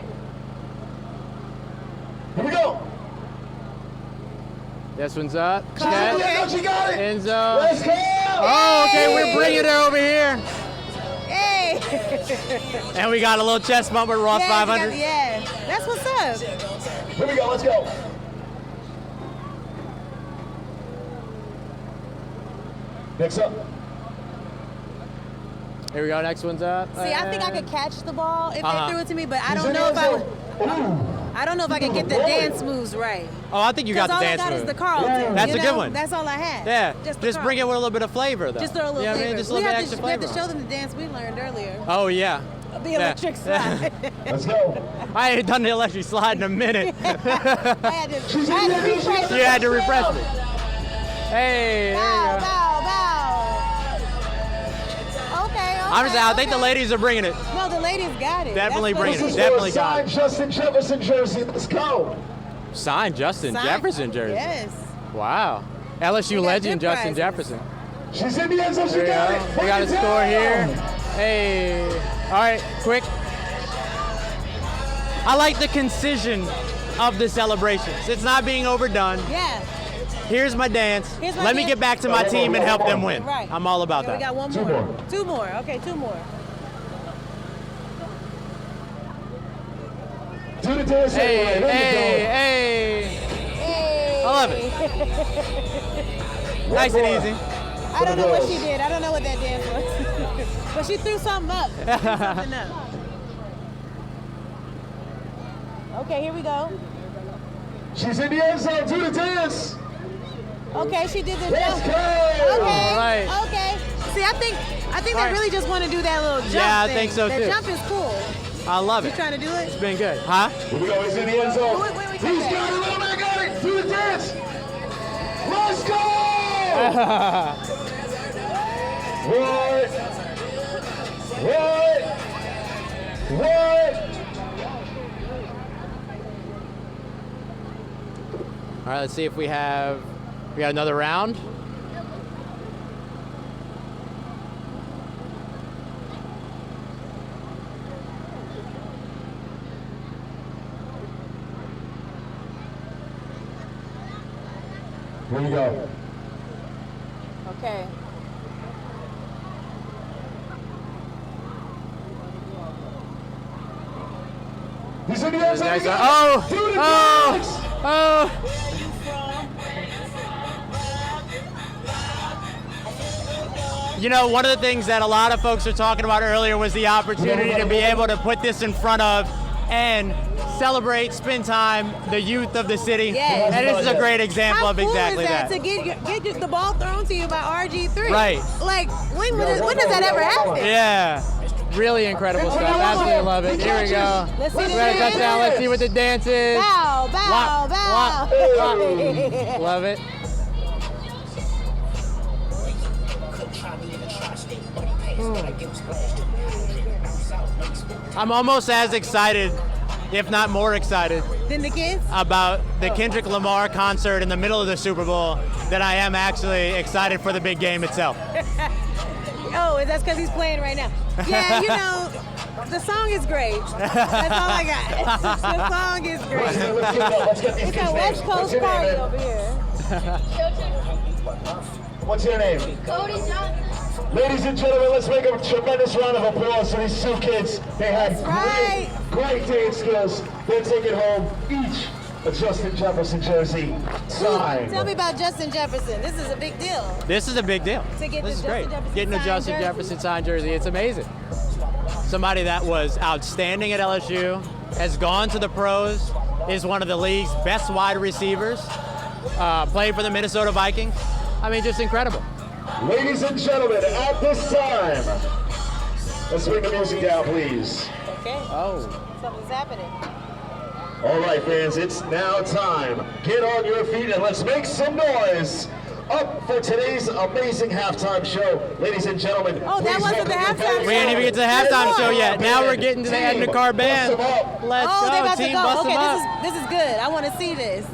[SPEAKER 3] Here we go.
[SPEAKER 2] This one's up.
[SPEAKER 3] She got it.
[SPEAKER 2] End zone.
[SPEAKER 3] Let's go.
[SPEAKER 2] Oh, okay, we're bringing her over here.
[SPEAKER 1] Hey.
[SPEAKER 2] And we got a little chest bump with Ross 500.
[SPEAKER 1] Yeah, that's what's up.
[SPEAKER 3] Here we go. Let's go. Next up.
[SPEAKER 2] Here we go. Next one's up.
[SPEAKER 1] See, I think I could catch the ball if they threw it to me, but I
[SPEAKER 3] She's
[SPEAKER 1] don't
[SPEAKER 3] in
[SPEAKER 1] know if
[SPEAKER 3] the
[SPEAKER 1] I
[SPEAKER 3] end
[SPEAKER 1] would.
[SPEAKER 3] zone.
[SPEAKER 1] I don't know if I could get the dance moves right.
[SPEAKER 2] Oh, I think you got the dance
[SPEAKER 1] all I got
[SPEAKER 2] move.
[SPEAKER 1] is the Carlton.
[SPEAKER 2] That's
[SPEAKER 1] you
[SPEAKER 2] a good
[SPEAKER 1] know?
[SPEAKER 2] one.
[SPEAKER 1] That's all I had.
[SPEAKER 2] Yeah,
[SPEAKER 1] Just
[SPEAKER 2] bring it with a little bit of flavor, though.
[SPEAKER 1] Just throw a little
[SPEAKER 2] You know what I
[SPEAKER 1] flavor.
[SPEAKER 2] mean? Just a little bit extra
[SPEAKER 1] We
[SPEAKER 2] flavor.
[SPEAKER 1] have to show them the dance we learned earlier.
[SPEAKER 2] Oh, yeah.
[SPEAKER 1] The electric slide.
[SPEAKER 3] Let's go.
[SPEAKER 2] I ain't done the electric slide in a minute.
[SPEAKER 1] I had to refresh.
[SPEAKER 2] You had to refresh it. Hey, there you
[SPEAKER 1] Bow,
[SPEAKER 2] go.
[SPEAKER 1] bow, bow. Okay.
[SPEAKER 2] I'm just, I think the ladies are bringing it.
[SPEAKER 1] No, the ladies got it.
[SPEAKER 2] Definitely
[SPEAKER 1] That's
[SPEAKER 2] bringing
[SPEAKER 1] what
[SPEAKER 2] it.
[SPEAKER 3] This is
[SPEAKER 2] Definitely
[SPEAKER 3] for a
[SPEAKER 2] got
[SPEAKER 3] signed
[SPEAKER 2] it.
[SPEAKER 3] Justin Jefferson jersey. Let's go.
[SPEAKER 2] Signed Justin
[SPEAKER 1] Signed-
[SPEAKER 2] Jefferson jersey.
[SPEAKER 1] Yes.
[SPEAKER 2] Wow. LSU
[SPEAKER 1] We got
[SPEAKER 2] legend
[SPEAKER 1] good
[SPEAKER 2] Justin
[SPEAKER 1] prizes.
[SPEAKER 2] Jefferson.
[SPEAKER 3] She's in the end zone. She
[SPEAKER 2] There we
[SPEAKER 3] got
[SPEAKER 2] go.
[SPEAKER 3] it.
[SPEAKER 2] We got a
[SPEAKER 3] Mark it
[SPEAKER 2] score
[SPEAKER 3] down.
[SPEAKER 2] here. Hey. All right, quick. I like the concision of the celebrations. It's not being overdone.
[SPEAKER 1] Yeah.
[SPEAKER 2] Here's my dance.
[SPEAKER 1] Here's my
[SPEAKER 2] Let me
[SPEAKER 1] dance.
[SPEAKER 2] get back to my team and help them win.
[SPEAKER 1] Right.
[SPEAKER 2] I'm all about
[SPEAKER 1] Okay, we
[SPEAKER 2] that.
[SPEAKER 1] got one
[SPEAKER 3] Two
[SPEAKER 1] more.
[SPEAKER 3] more.
[SPEAKER 1] Two more. Okay, two more.
[SPEAKER 3] Do the dance.
[SPEAKER 2] Hey,
[SPEAKER 3] everybody. There you go.
[SPEAKER 2] hey, hey.
[SPEAKER 1] Hey.
[SPEAKER 2] I love it. Nice and easy.
[SPEAKER 1] I don't know what she did. I don't know what that dance was. But she threw something up. She threw something up. Okay, here we go.
[SPEAKER 3] She's in the end zone. Do the dance.
[SPEAKER 1] Okay, she did the
[SPEAKER 3] Let's
[SPEAKER 1] jump.
[SPEAKER 3] go.
[SPEAKER 1] Okay.
[SPEAKER 2] All right.
[SPEAKER 1] Okay. See, I think
[SPEAKER 2] All right.
[SPEAKER 1] they really just want to do that little jump.
[SPEAKER 2] Yeah, I
[SPEAKER 1] thing.
[SPEAKER 2] think so,
[SPEAKER 1] that
[SPEAKER 2] too.
[SPEAKER 1] jump is cool.
[SPEAKER 2] I love
[SPEAKER 1] You
[SPEAKER 2] it.
[SPEAKER 1] trying to do it?
[SPEAKER 2] It's been good. Huh?
[SPEAKER 3] Here we go. He's in the end zone.
[SPEAKER 1] Wait,
[SPEAKER 3] He's
[SPEAKER 1] come back.
[SPEAKER 3] got it. Little man got it. Do the dance. Let's go. What?
[SPEAKER 2] All right, let's see if we got another round.
[SPEAKER 3] Here you go.
[SPEAKER 1] Okay.
[SPEAKER 3] He's in the end zone.
[SPEAKER 2] Nice.
[SPEAKER 3] again.
[SPEAKER 2] Oh,
[SPEAKER 3] Do the
[SPEAKER 2] oh,
[SPEAKER 3] dance.
[SPEAKER 2] oh. You know, one of the things that a lot of folks are talking about earlier was the opportunity to be able to put this in front of and celebrate, spend time, the youth of the city.
[SPEAKER 1] Yes.
[SPEAKER 2] And this is a great example
[SPEAKER 1] How
[SPEAKER 2] of
[SPEAKER 1] cool
[SPEAKER 2] exactly
[SPEAKER 1] is that
[SPEAKER 2] that.
[SPEAKER 1] to get the ball thrown to you by RG3?
[SPEAKER 2] Right.
[SPEAKER 1] Like, when does that ever happen?
[SPEAKER 2] Yeah. Really incredible stuff. Absolutely love it. Here we go.
[SPEAKER 1] Let's see
[SPEAKER 2] We
[SPEAKER 1] the
[SPEAKER 2] got a
[SPEAKER 1] dance.
[SPEAKER 2] touchdown. Let's see what the dance is.
[SPEAKER 1] Bow, bow,
[SPEAKER 2] Wop,
[SPEAKER 1] bow.
[SPEAKER 2] wop, wop. Love it. I'm almost as excited, if not more excited,
[SPEAKER 1] Then the kids?
[SPEAKER 2] about the Kendrick Lamar concert in the middle of the Super Bowl than I am actually excited for the big game itself.
[SPEAKER 1] Oh, that's because he's playing right now. Yeah, you know, the song is great. That's all I got. The song is great.
[SPEAKER 3] Let's get these
[SPEAKER 1] It's
[SPEAKER 3] kids'
[SPEAKER 1] a West
[SPEAKER 3] names. What's
[SPEAKER 1] Coast
[SPEAKER 3] your name,
[SPEAKER 1] party
[SPEAKER 3] man?
[SPEAKER 1] over here.
[SPEAKER 3] What's your name?
[SPEAKER 8] Cody Johnson.
[SPEAKER 3] Ladies and gentlemen, let's make a tremendous round of applause for these two kids. They had
[SPEAKER 1] That's right.
[SPEAKER 3] great dance skills. They're taking home each a Justin Jefferson jersey signed.
[SPEAKER 1] Tell me about Justin Jefferson. This is a big deal.
[SPEAKER 2] This is a big deal.
[SPEAKER 1] To get
[SPEAKER 2] This is
[SPEAKER 1] the Justin
[SPEAKER 2] great.
[SPEAKER 1] Jefferson
[SPEAKER 2] Getting a
[SPEAKER 1] signed
[SPEAKER 2] Justin
[SPEAKER 1] jersey.
[SPEAKER 2] Jefferson signed jersey, it's amazing. Somebody that was outstanding at LSU, has gone to the pros, is one of the league's best wide receivers, played for the Minnesota Vikings. I mean, just incredible.
[SPEAKER 3] Ladies and gentlemen, at this time, let's bring the music down, please.
[SPEAKER 1] Okay.
[SPEAKER 2] Oh.
[SPEAKER 1] Something's happening.
[SPEAKER 3] All right, fans, it's now time. Get on your feet and let's make some noise. Up for today's amazing halftime show. Ladies and gentlemen.
[SPEAKER 1] Oh, that
[SPEAKER 3] please
[SPEAKER 1] wasn't the
[SPEAKER 3] welcome
[SPEAKER 1] halftime
[SPEAKER 3] your
[SPEAKER 2] We didn't even get to the halftime show yet. Now we're getting to the Edna Car Band.
[SPEAKER 3] Bust 'em up.
[SPEAKER 2] Let's
[SPEAKER 1] Oh, they're
[SPEAKER 2] go,
[SPEAKER 1] about to
[SPEAKER 2] team,
[SPEAKER 1] go.
[SPEAKER 2] bust
[SPEAKER 1] Okay,
[SPEAKER 2] them up.
[SPEAKER 1] this is good. I want to see this.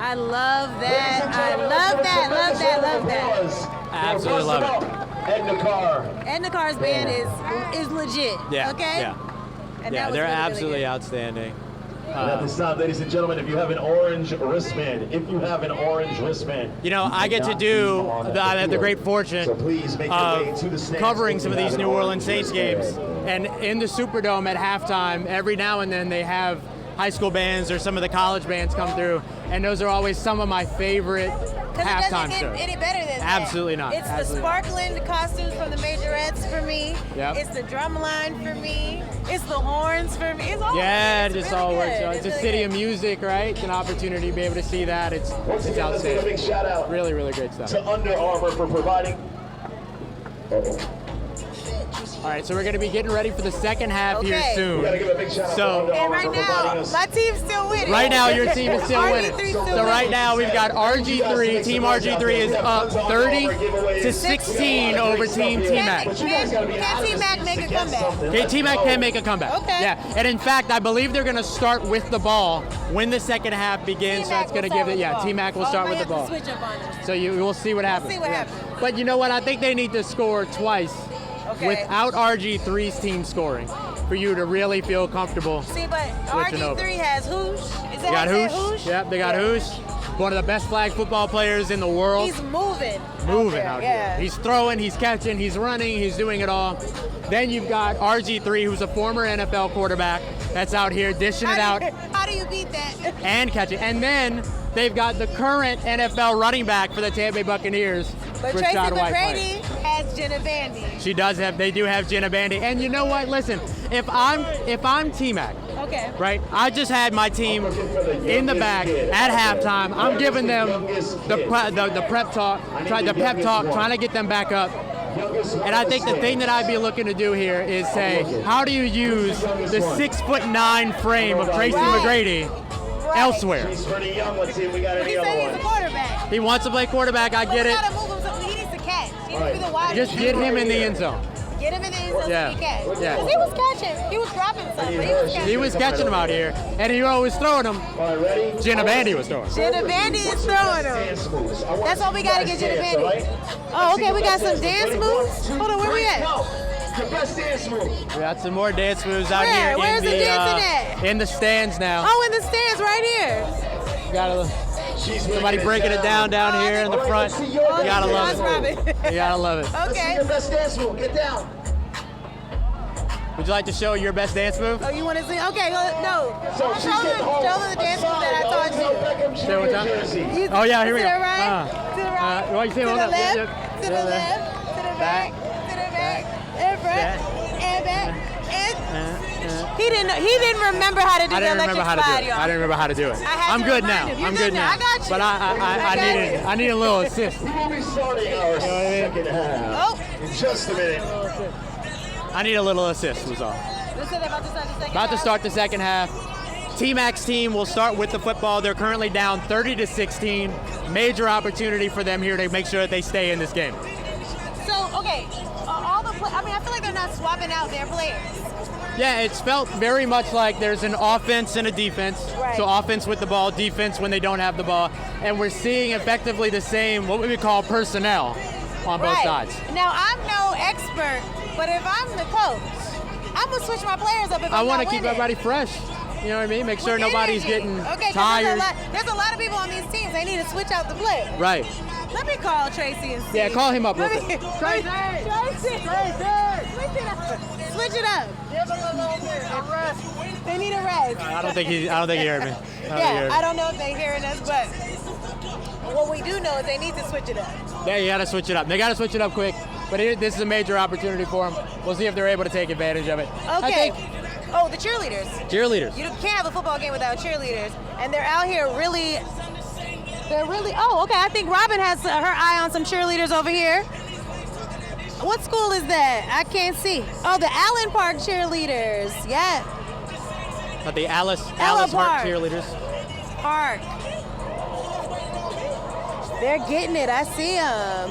[SPEAKER 1] I love that. I love that. Love that. Love that.
[SPEAKER 2] Absolutely love it.
[SPEAKER 1] Edna Carr's band is legit.
[SPEAKER 2] Yeah.
[SPEAKER 1] Okay.
[SPEAKER 2] Yeah.
[SPEAKER 1] And
[SPEAKER 2] Yeah,
[SPEAKER 1] that was
[SPEAKER 2] they're
[SPEAKER 1] really,
[SPEAKER 2] absolutely
[SPEAKER 1] really good.
[SPEAKER 2] outstanding.
[SPEAKER 3] At this time, ladies and gentlemen, if you have an orange wristband,
[SPEAKER 2] you know, I get to do, I have the great fortune of covering some of these New Orleans Saints games. And in the Superdome at halftime, every now and then they have high school bands or some of the college bands come through, and those are always some of my favorite halftime shows.
[SPEAKER 1] It doesn't get any better than that.
[SPEAKER 2] Absolutely not.
[SPEAKER 1] It's the sparkling costumes from the majorettes for me.
[SPEAKER 2] Yep.
[SPEAKER 1] It's the drum line for me. It's the horns for me. It's all
[SPEAKER 2] Yeah,
[SPEAKER 1] it's
[SPEAKER 2] it just
[SPEAKER 1] really
[SPEAKER 2] all
[SPEAKER 1] good.
[SPEAKER 2] works. It's a
[SPEAKER 1] really
[SPEAKER 2] city
[SPEAKER 1] good.
[SPEAKER 2] of music, right? It's an opportunity to be able to see that. It's outstanding.
[SPEAKER 3] Let's give a big shout out
[SPEAKER 2] Really, really great stuff.
[SPEAKER 3] to Under Armour for providing.
[SPEAKER 2] All right, so we're going to be getting ready for the second half here
[SPEAKER 1] Okay.
[SPEAKER 2] soon.
[SPEAKER 3] We gotta give a big shout out
[SPEAKER 2] So-
[SPEAKER 3] to Under
[SPEAKER 1] And
[SPEAKER 3] Armour
[SPEAKER 1] right
[SPEAKER 3] for
[SPEAKER 1] now,
[SPEAKER 3] providing us.
[SPEAKER 1] my team's still winning.
[SPEAKER 2] Right now, your team is still winning.
[SPEAKER 1] RG3 still
[SPEAKER 2] So right
[SPEAKER 1] winning.
[SPEAKER 2] now, we've got RG3. Team RG3 is up 30-16 over Team TMac.
[SPEAKER 3] But you guys gotta be
[SPEAKER 1] Can
[SPEAKER 3] out of this
[SPEAKER 1] TMac make a
[SPEAKER 3] to get
[SPEAKER 1] comeback?
[SPEAKER 3] something.
[SPEAKER 2] Okay, TMac can make a comeback.
[SPEAKER 1] Okay.
[SPEAKER 2] Yeah, and in fact, I believe they're going to start with the ball when the second half begins. So that's going to give it. Yeah, TMac will start with the ball.
[SPEAKER 1] Switch up on them.
[SPEAKER 2] So we'll see what happens.
[SPEAKER 1] see what happens.
[SPEAKER 2] But you know what? I think they need to score twice
[SPEAKER 1] Okay.
[SPEAKER 2] without RG3's team scoring for you to really feel comfortable.
[SPEAKER 1] See, but
[SPEAKER 2] Switching over.
[SPEAKER 1] RG3 has Hoosh. Is
[SPEAKER 2] They got
[SPEAKER 1] that
[SPEAKER 2] Hoosh. Yep, they got Hoosh. One of the best flag football players in the world.
[SPEAKER 1] He's moving.
[SPEAKER 2] Moving
[SPEAKER 1] there,
[SPEAKER 2] out
[SPEAKER 1] yeah.
[SPEAKER 2] here. He's throwing, he's catching, he's running, he's doing it all. Then you've got RG3, who's a former NFL quarterback that's out here dishing it out
[SPEAKER 1] How do you beat that?
[SPEAKER 2] and catching. And then they've got the current NFL running back for the Tampa Bay Buccaneers,
[SPEAKER 1] But Tracy
[SPEAKER 2] Rashad White.
[SPEAKER 1] McGrady has Jenna Bandy.
[SPEAKER 2] They do have Jenna Bandy. And you know what? Listen, if I'm TMac,
[SPEAKER 1] Okay.
[SPEAKER 2] right? I just had my team in the back at halftime. I'm giving them the pep talk, trying to get them back up. And I think the thing that I'd be looking to do here is say, how do you use the 6'9" frame of Tracy McGrady elsewhere?
[SPEAKER 3] He's pretty young. Let's see if we got
[SPEAKER 1] But he
[SPEAKER 3] any other
[SPEAKER 1] said he's a
[SPEAKER 3] ones.
[SPEAKER 1] quarterback.
[SPEAKER 2] He wants to play quarterback. I
[SPEAKER 1] But
[SPEAKER 2] get
[SPEAKER 1] we
[SPEAKER 2] it.
[SPEAKER 1] gotta move him so he needs to catch. He needs to be the wide
[SPEAKER 2] Just get him in the end zone.
[SPEAKER 1] Get him in the end zone
[SPEAKER 2] Yeah.
[SPEAKER 1] so he catch.
[SPEAKER 2] Yeah.
[SPEAKER 1] Because he was catching. He was dropping some, but he was catching.
[SPEAKER 2] He was catching him out here, and he was throwing him.
[SPEAKER 3] All right, ready?
[SPEAKER 2] Jenna Bandy was throwing.
[SPEAKER 1] Jenna Bandy is throwing him.
[SPEAKER 3] Dance moves. I want
[SPEAKER 1] That's
[SPEAKER 3] to
[SPEAKER 1] all
[SPEAKER 3] see
[SPEAKER 1] we
[SPEAKER 3] you
[SPEAKER 1] gotta
[SPEAKER 3] guys
[SPEAKER 1] get Jenna
[SPEAKER 3] dance,
[SPEAKER 1] Bandy.
[SPEAKER 3] all right?
[SPEAKER 1] Oh, okay, we got some
[SPEAKER 3] Let's see
[SPEAKER 1] dance
[SPEAKER 3] you
[SPEAKER 1] moves.
[SPEAKER 3] Ready?
[SPEAKER 1] Hold on, where we at?
[SPEAKER 3] Go. Your best dance move.
[SPEAKER 2] We got some more dance moves out
[SPEAKER 1] Where?
[SPEAKER 2] here
[SPEAKER 1] Where's
[SPEAKER 2] in
[SPEAKER 1] the dancing at?
[SPEAKER 2] in the stands now.
[SPEAKER 1] Oh, in the stands right here.
[SPEAKER 2] Got
[SPEAKER 3] She's
[SPEAKER 2] somebody breaking it down here in the
[SPEAKER 3] All right,
[SPEAKER 2] front.
[SPEAKER 3] let's see your
[SPEAKER 1] Oh,
[SPEAKER 2] You gotta love
[SPEAKER 1] that's
[SPEAKER 2] it.
[SPEAKER 1] Robin.
[SPEAKER 2] You gotta love it.
[SPEAKER 3] Let's see
[SPEAKER 1] Okay.
[SPEAKER 3] your best dance move. Get down.
[SPEAKER 2] Would you like to show your best dance move?
[SPEAKER 1] Oh, you want to see? Okay, no.
[SPEAKER 3] So she's getting home.
[SPEAKER 1] Show them the dance move that I taught you.
[SPEAKER 2] Say what time?
[SPEAKER 1] You-
[SPEAKER 2] Oh, yeah, here we
[SPEAKER 1] to
[SPEAKER 2] go.
[SPEAKER 1] the right, to the right,
[SPEAKER 2] what you say?
[SPEAKER 1] to
[SPEAKER 2] Hold
[SPEAKER 1] the
[SPEAKER 2] up.
[SPEAKER 1] left,
[SPEAKER 2] Yep,
[SPEAKER 1] to the left, to the back, and front, and back, and he didn't remember how to do
[SPEAKER 2] I
[SPEAKER 1] the
[SPEAKER 2] didn't
[SPEAKER 1] electric
[SPEAKER 2] remember how to do
[SPEAKER 1] slide,
[SPEAKER 2] it.
[SPEAKER 1] y'all.
[SPEAKER 2] I didn't remember how to do it.
[SPEAKER 1] had
[SPEAKER 2] I'm
[SPEAKER 1] to
[SPEAKER 2] good
[SPEAKER 1] remind
[SPEAKER 2] now.
[SPEAKER 1] him. You're
[SPEAKER 2] I'm
[SPEAKER 1] good
[SPEAKER 2] good
[SPEAKER 1] now.
[SPEAKER 2] now.
[SPEAKER 1] I got you.
[SPEAKER 2] But I need a little assist.
[SPEAKER 3] We will be starting our second half
[SPEAKER 1] Oh,
[SPEAKER 3] in just a minute.
[SPEAKER 2] I need a little assist, was all.
[SPEAKER 1] listen, about to start the second
[SPEAKER 2] About to
[SPEAKER 1] half.
[SPEAKER 2] start the second half. T-Mac's team will start with the football. They're currently down 30-16. Major opportunity for them here to make sure that they stay in this game.
[SPEAKER 1] So, okay, all the I feel like they're not swapping out their players.
[SPEAKER 2] Yeah, it's felt very much like there's an offense and a defense.
[SPEAKER 1] Right.
[SPEAKER 2] So offense with the ball, defense when they don't have the ball. And we're seeing effectively the same, what we would call personnel on both sides.
[SPEAKER 1] Now, I'm no expert, but if I'm the coach, I'm going to switch my players up if
[SPEAKER 2] I
[SPEAKER 1] I'm
[SPEAKER 2] want
[SPEAKER 1] not
[SPEAKER 2] to keep
[SPEAKER 1] winning.
[SPEAKER 2] everybody fresh. You know what I mean? Make sure
[SPEAKER 1] With
[SPEAKER 2] nobody's
[SPEAKER 1] energy.
[SPEAKER 2] getting
[SPEAKER 1] Okay, 'cause
[SPEAKER 2] tired.
[SPEAKER 1] There's a lot of people on these teams. They need to switch out the players.
[SPEAKER 2] Right.
[SPEAKER 1] Let me call Tracy and see.
[SPEAKER 2] Yeah, call him up real
[SPEAKER 1] Let
[SPEAKER 2] quick.
[SPEAKER 1] me- Tracy! Switch it up. Give them a little bit of rest. They need a rest.
[SPEAKER 2] I don't think he heard me.
[SPEAKER 1] I don't know if they're hearing us, but what we do know is they need to switch it up.
[SPEAKER 2] Yeah, you got to switch it up. They got to switch it up quick. But this is a major opportunity for them. We'll see if they're able to take advantage of it.
[SPEAKER 1] Okay. Oh, the cheerleaders.
[SPEAKER 2] Cheerleaders.
[SPEAKER 1] You can't have a football game without cheerleaders, and they're out here really. They're really. Oh, okay. I think Robin has her eye on some cheerleaders over here. What school is that? I can't see. Oh, the Allen Park cheerleaders. Yeah.
[SPEAKER 2] The Alice
[SPEAKER 1] Ella
[SPEAKER 2] Hart
[SPEAKER 1] Park.
[SPEAKER 2] cheerleaders.
[SPEAKER 1] Park. They're getting it. I see them.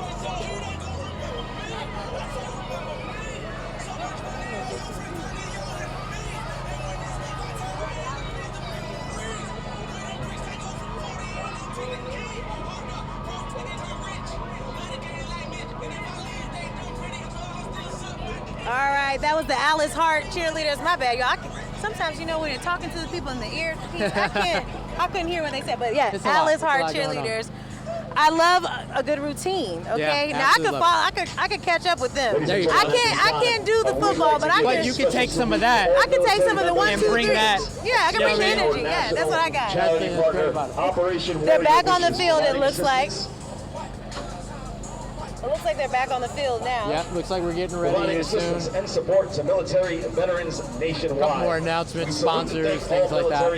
[SPEAKER 1] right, that was the Alice Hart cheerleaders. My bad, y'all. Sometimes, you know, when you're talking to the people in the ear, I couldn't hear what they said, but yeah, Alice Hart cheerleaders. I love a good routine. Okay,
[SPEAKER 2] yeah,
[SPEAKER 1] now I could catch up with them. I can't do the football, but
[SPEAKER 2] But you can take some of that.
[SPEAKER 1] I can take some of the 1, 2, 3.
[SPEAKER 2] Bring that.
[SPEAKER 1] Yeah, I can bring the energy. Yeah, that's what I got.
[SPEAKER 3] Operation
[SPEAKER 1] They're back on the field. It looks like. It looks like they're back on the field now.
[SPEAKER 2] Yep, looks like we're getting ready
[SPEAKER 3] Providing
[SPEAKER 2] here soon.
[SPEAKER 3] assistance and support to military veterans nationwide.
[SPEAKER 2] Couple more announcements, sponsors, things like that.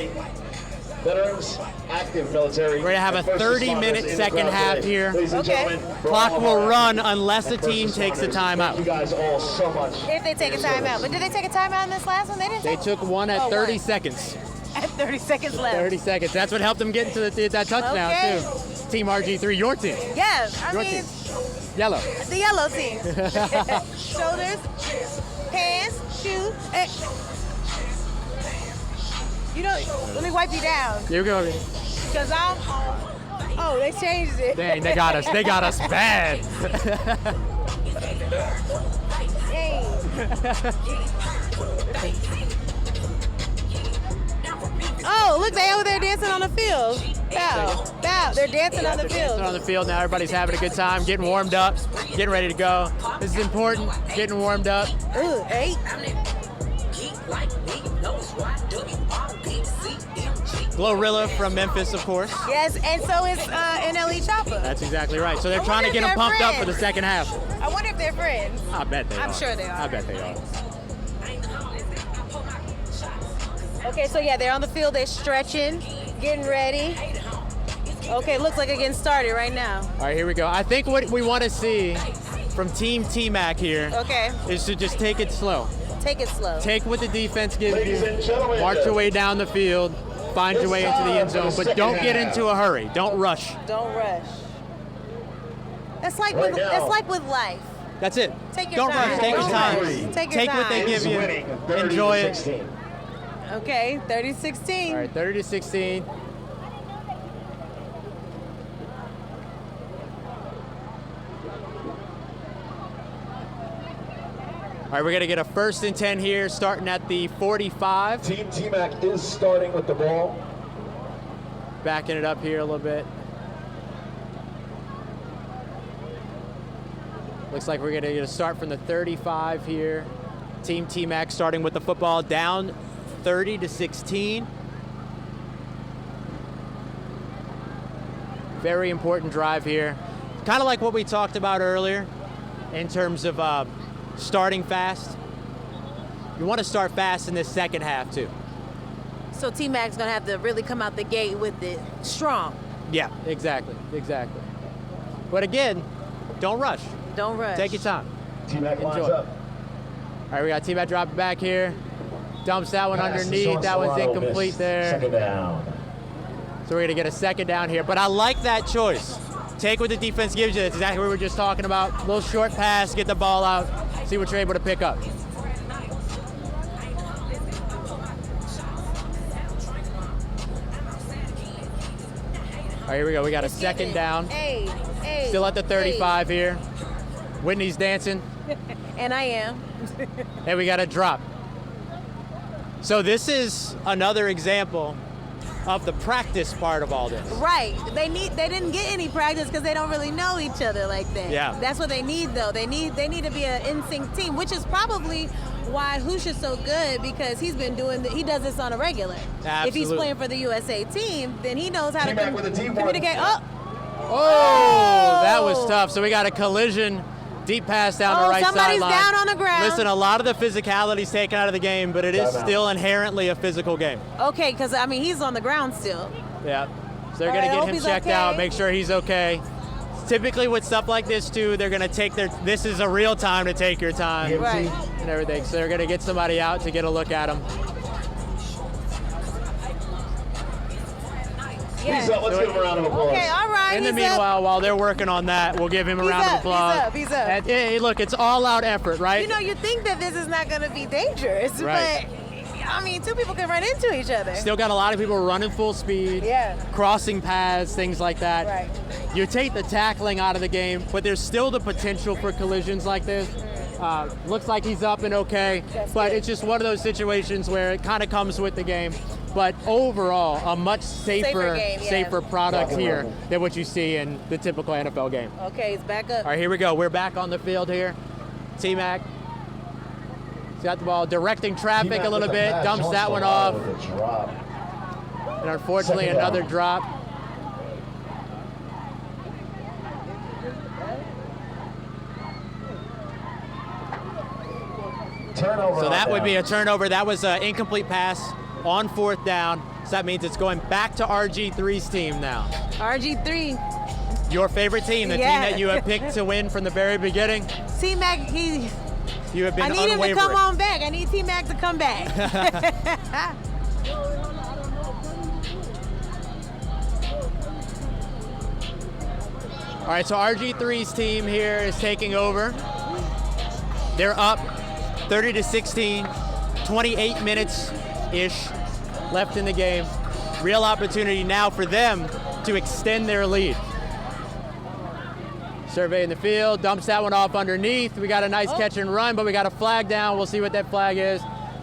[SPEAKER 3] Veterans, active military.
[SPEAKER 2] We're gonna have a 30-minute second half here.
[SPEAKER 1] Okay.
[SPEAKER 2] Clock will run unless the team takes a timeout.
[SPEAKER 3] Thank you guys all so much.
[SPEAKER 1] If they take a timeout. But did they take a timeout in this last one? They didn't
[SPEAKER 2] They
[SPEAKER 1] take
[SPEAKER 2] took one at 30 seconds.
[SPEAKER 1] At 30 seconds left.
[SPEAKER 2] 30 seconds. That's what helped them get into that touchdown,
[SPEAKER 1] Okay.
[SPEAKER 2] too. Team RG3, your team.
[SPEAKER 1] Yeah, I
[SPEAKER 2] Your
[SPEAKER 1] mean,
[SPEAKER 2] team. Yellow.
[SPEAKER 1] the yellow team. Shoulders, hands, shoes. Hey. You know, let me wipe you down.
[SPEAKER 2] Here we go.
[SPEAKER 1] Because I'm, oh, they changed it.
[SPEAKER 2] Dang, they got us. They got us bad.
[SPEAKER 1] Hey. Oh, look, they over there dancing on the field. Bow. They're dancing on the field.
[SPEAKER 2] On the field now, everybody's having a good time, getting warmed up, getting ready to go. This is important, getting warmed up.
[SPEAKER 1] Ooh, hey.
[SPEAKER 2] Glorilla from Memphis, of course.
[SPEAKER 1] Yes, and so is NLE Chopper.
[SPEAKER 2] That's exactly right. So they're trying to get them pumped up for the second half.
[SPEAKER 1] I wonder if they're friends.
[SPEAKER 2] I bet they are.
[SPEAKER 1] I'm sure they are.
[SPEAKER 2] I bet they are.
[SPEAKER 1] Okay, so yeah, they're on the field, they're stretching, getting ready. Okay, looks like they're getting started right now.
[SPEAKER 2] All right, here we go. I think what we want to see from Team TMac here is to just take it slow.
[SPEAKER 1] Take it slow.
[SPEAKER 2] Take what the defense gives you, march your way down the field, find your way into the end zone, but don't get into a hurry. Don't rush.
[SPEAKER 1] Don't rush. That's like with life.
[SPEAKER 2] That's it.
[SPEAKER 1] Take your
[SPEAKER 2] don't
[SPEAKER 1] time.
[SPEAKER 2] rush. Take your
[SPEAKER 1] Don't
[SPEAKER 2] time.
[SPEAKER 1] rush. Take your
[SPEAKER 2] Take what they
[SPEAKER 1] time.
[SPEAKER 2] give you. Enjoy it.
[SPEAKER 1] Okay, 30-16.
[SPEAKER 2] All right, 30-16. All right, we're going to get a 1st and 10 here, starting at the 45.
[SPEAKER 3] Team TMac is starting with the ball.
[SPEAKER 2] Backing it up here a little bit. Looks like we're going to get a start from the 35 here. Team TMac starting with the football, down 30-16. Very important drive here. Kind of like what we talked about earlier in terms of starting fast. You want to start fast in this second half too.
[SPEAKER 1] So T-Mac's gonna have to really come out the gate with it strong.
[SPEAKER 2] Yeah, exactly. But again, don't rush.
[SPEAKER 1] Don't rush.
[SPEAKER 2] Take your time.
[SPEAKER 3] T-Mac lines
[SPEAKER 2] Enjoy.
[SPEAKER 3] up.
[SPEAKER 2] All right, we got T-Mac dropping back here. Dumps that one underneath. That one's incomplete there.
[SPEAKER 3] Second down.
[SPEAKER 2] So we're going to get a second down here. But I like that choice. Take what the defense gives you. That's exactly what we were just talking about. A little short pass, get the ball out, see what you're able to pick up. All right, here we go. We got a second down. Still at the 35 here. Whitney's dancing.
[SPEAKER 1] And I am.
[SPEAKER 2] And we got a drop. So this is another example of the practice part of all this.
[SPEAKER 1] Right. They didn't get any practice because they don't really know each other like that.
[SPEAKER 2] Yeah.
[SPEAKER 1] That's what they need though. They need to be an in-sync team, which is probably why Hoosh is so good, because he's been he does this on a regular.
[SPEAKER 2] Absolutely.
[SPEAKER 1] If he's playing for the USA team, then he knows how to communicate.
[SPEAKER 2] Oh, that was tough. So we got a collision. Deep pass down the right sideline.
[SPEAKER 1] Somebody's down on the ground.
[SPEAKER 2] Listen, a lot of the physicality is taken out of the game, but it is still inherently a physical game.
[SPEAKER 1] Okay, because, I mean, he's on the ground still.
[SPEAKER 2] Yeah. So they're going to get him checked out, make sure he's okay. Typically with stuff like this, too, they're going to take this is a real time to take your time.
[SPEAKER 1] Right.
[SPEAKER 2] And everything. So they're going to get somebody out to get a look at him.
[SPEAKER 3] He's up. Let's give him a round of applause.
[SPEAKER 1] Okay, all right.
[SPEAKER 2] In the meanwhile, while they're working on that, we'll give him a round of applause.
[SPEAKER 1] He's up.
[SPEAKER 2] And, hey, look, it's all-out effort, right?
[SPEAKER 1] You know, you think that this is not going to be dangerous,
[SPEAKER 2] right.
[SPEAKER 1] But, I mean, two people can run into each other.
[SPEAKER 2] Still got a lot of people running full speed, crossing paths, things like that.
[SPEAKER 1] Right.
[SPEAKER 2] You take the tackling out of the game, but there's still the potential for collisions like this. Looks like he's up and okay, but it's just one of those situations where it kind of comes with the game. But overall, a much safer product here than what you see in the typical NFL game.
[SPEAKER 1] Okay, he's back up.
[SPEAKER 2] All right, here we go. We're back on the field here. TMac. He's got the ball directing traffic a little bit, dumps that one off. And unfortunately, another drop.
[SPEAKER 3] Turnover.
[SPEAKER 2] So that would be a turnover. That was an incomplete pass on 4th down. So that means it's going back to RG3's team now.
[SPEAKER 1] RG3.
[SPEAKER 2] Your favorite team, the team that you have picked to win from the very beginning.
[SPEAKER 1] T-Mac,
[SPEAKER 2] you have been
[SPEAKER 1] I need
[SPEAKER 2] unwavering.
[SPEAKER 1] him to come on back. I need T-Mac to come back.
[SPEAKER 2] All right, so RG3's team here is taking over. They're up 30-16, 28 minutes-ish left in the game. Real opportunity now for them to extend their lead. Surveying the field, dumps that one off underneath. We got a nice catch and run, but we got a flag down. We'll see what that flag is.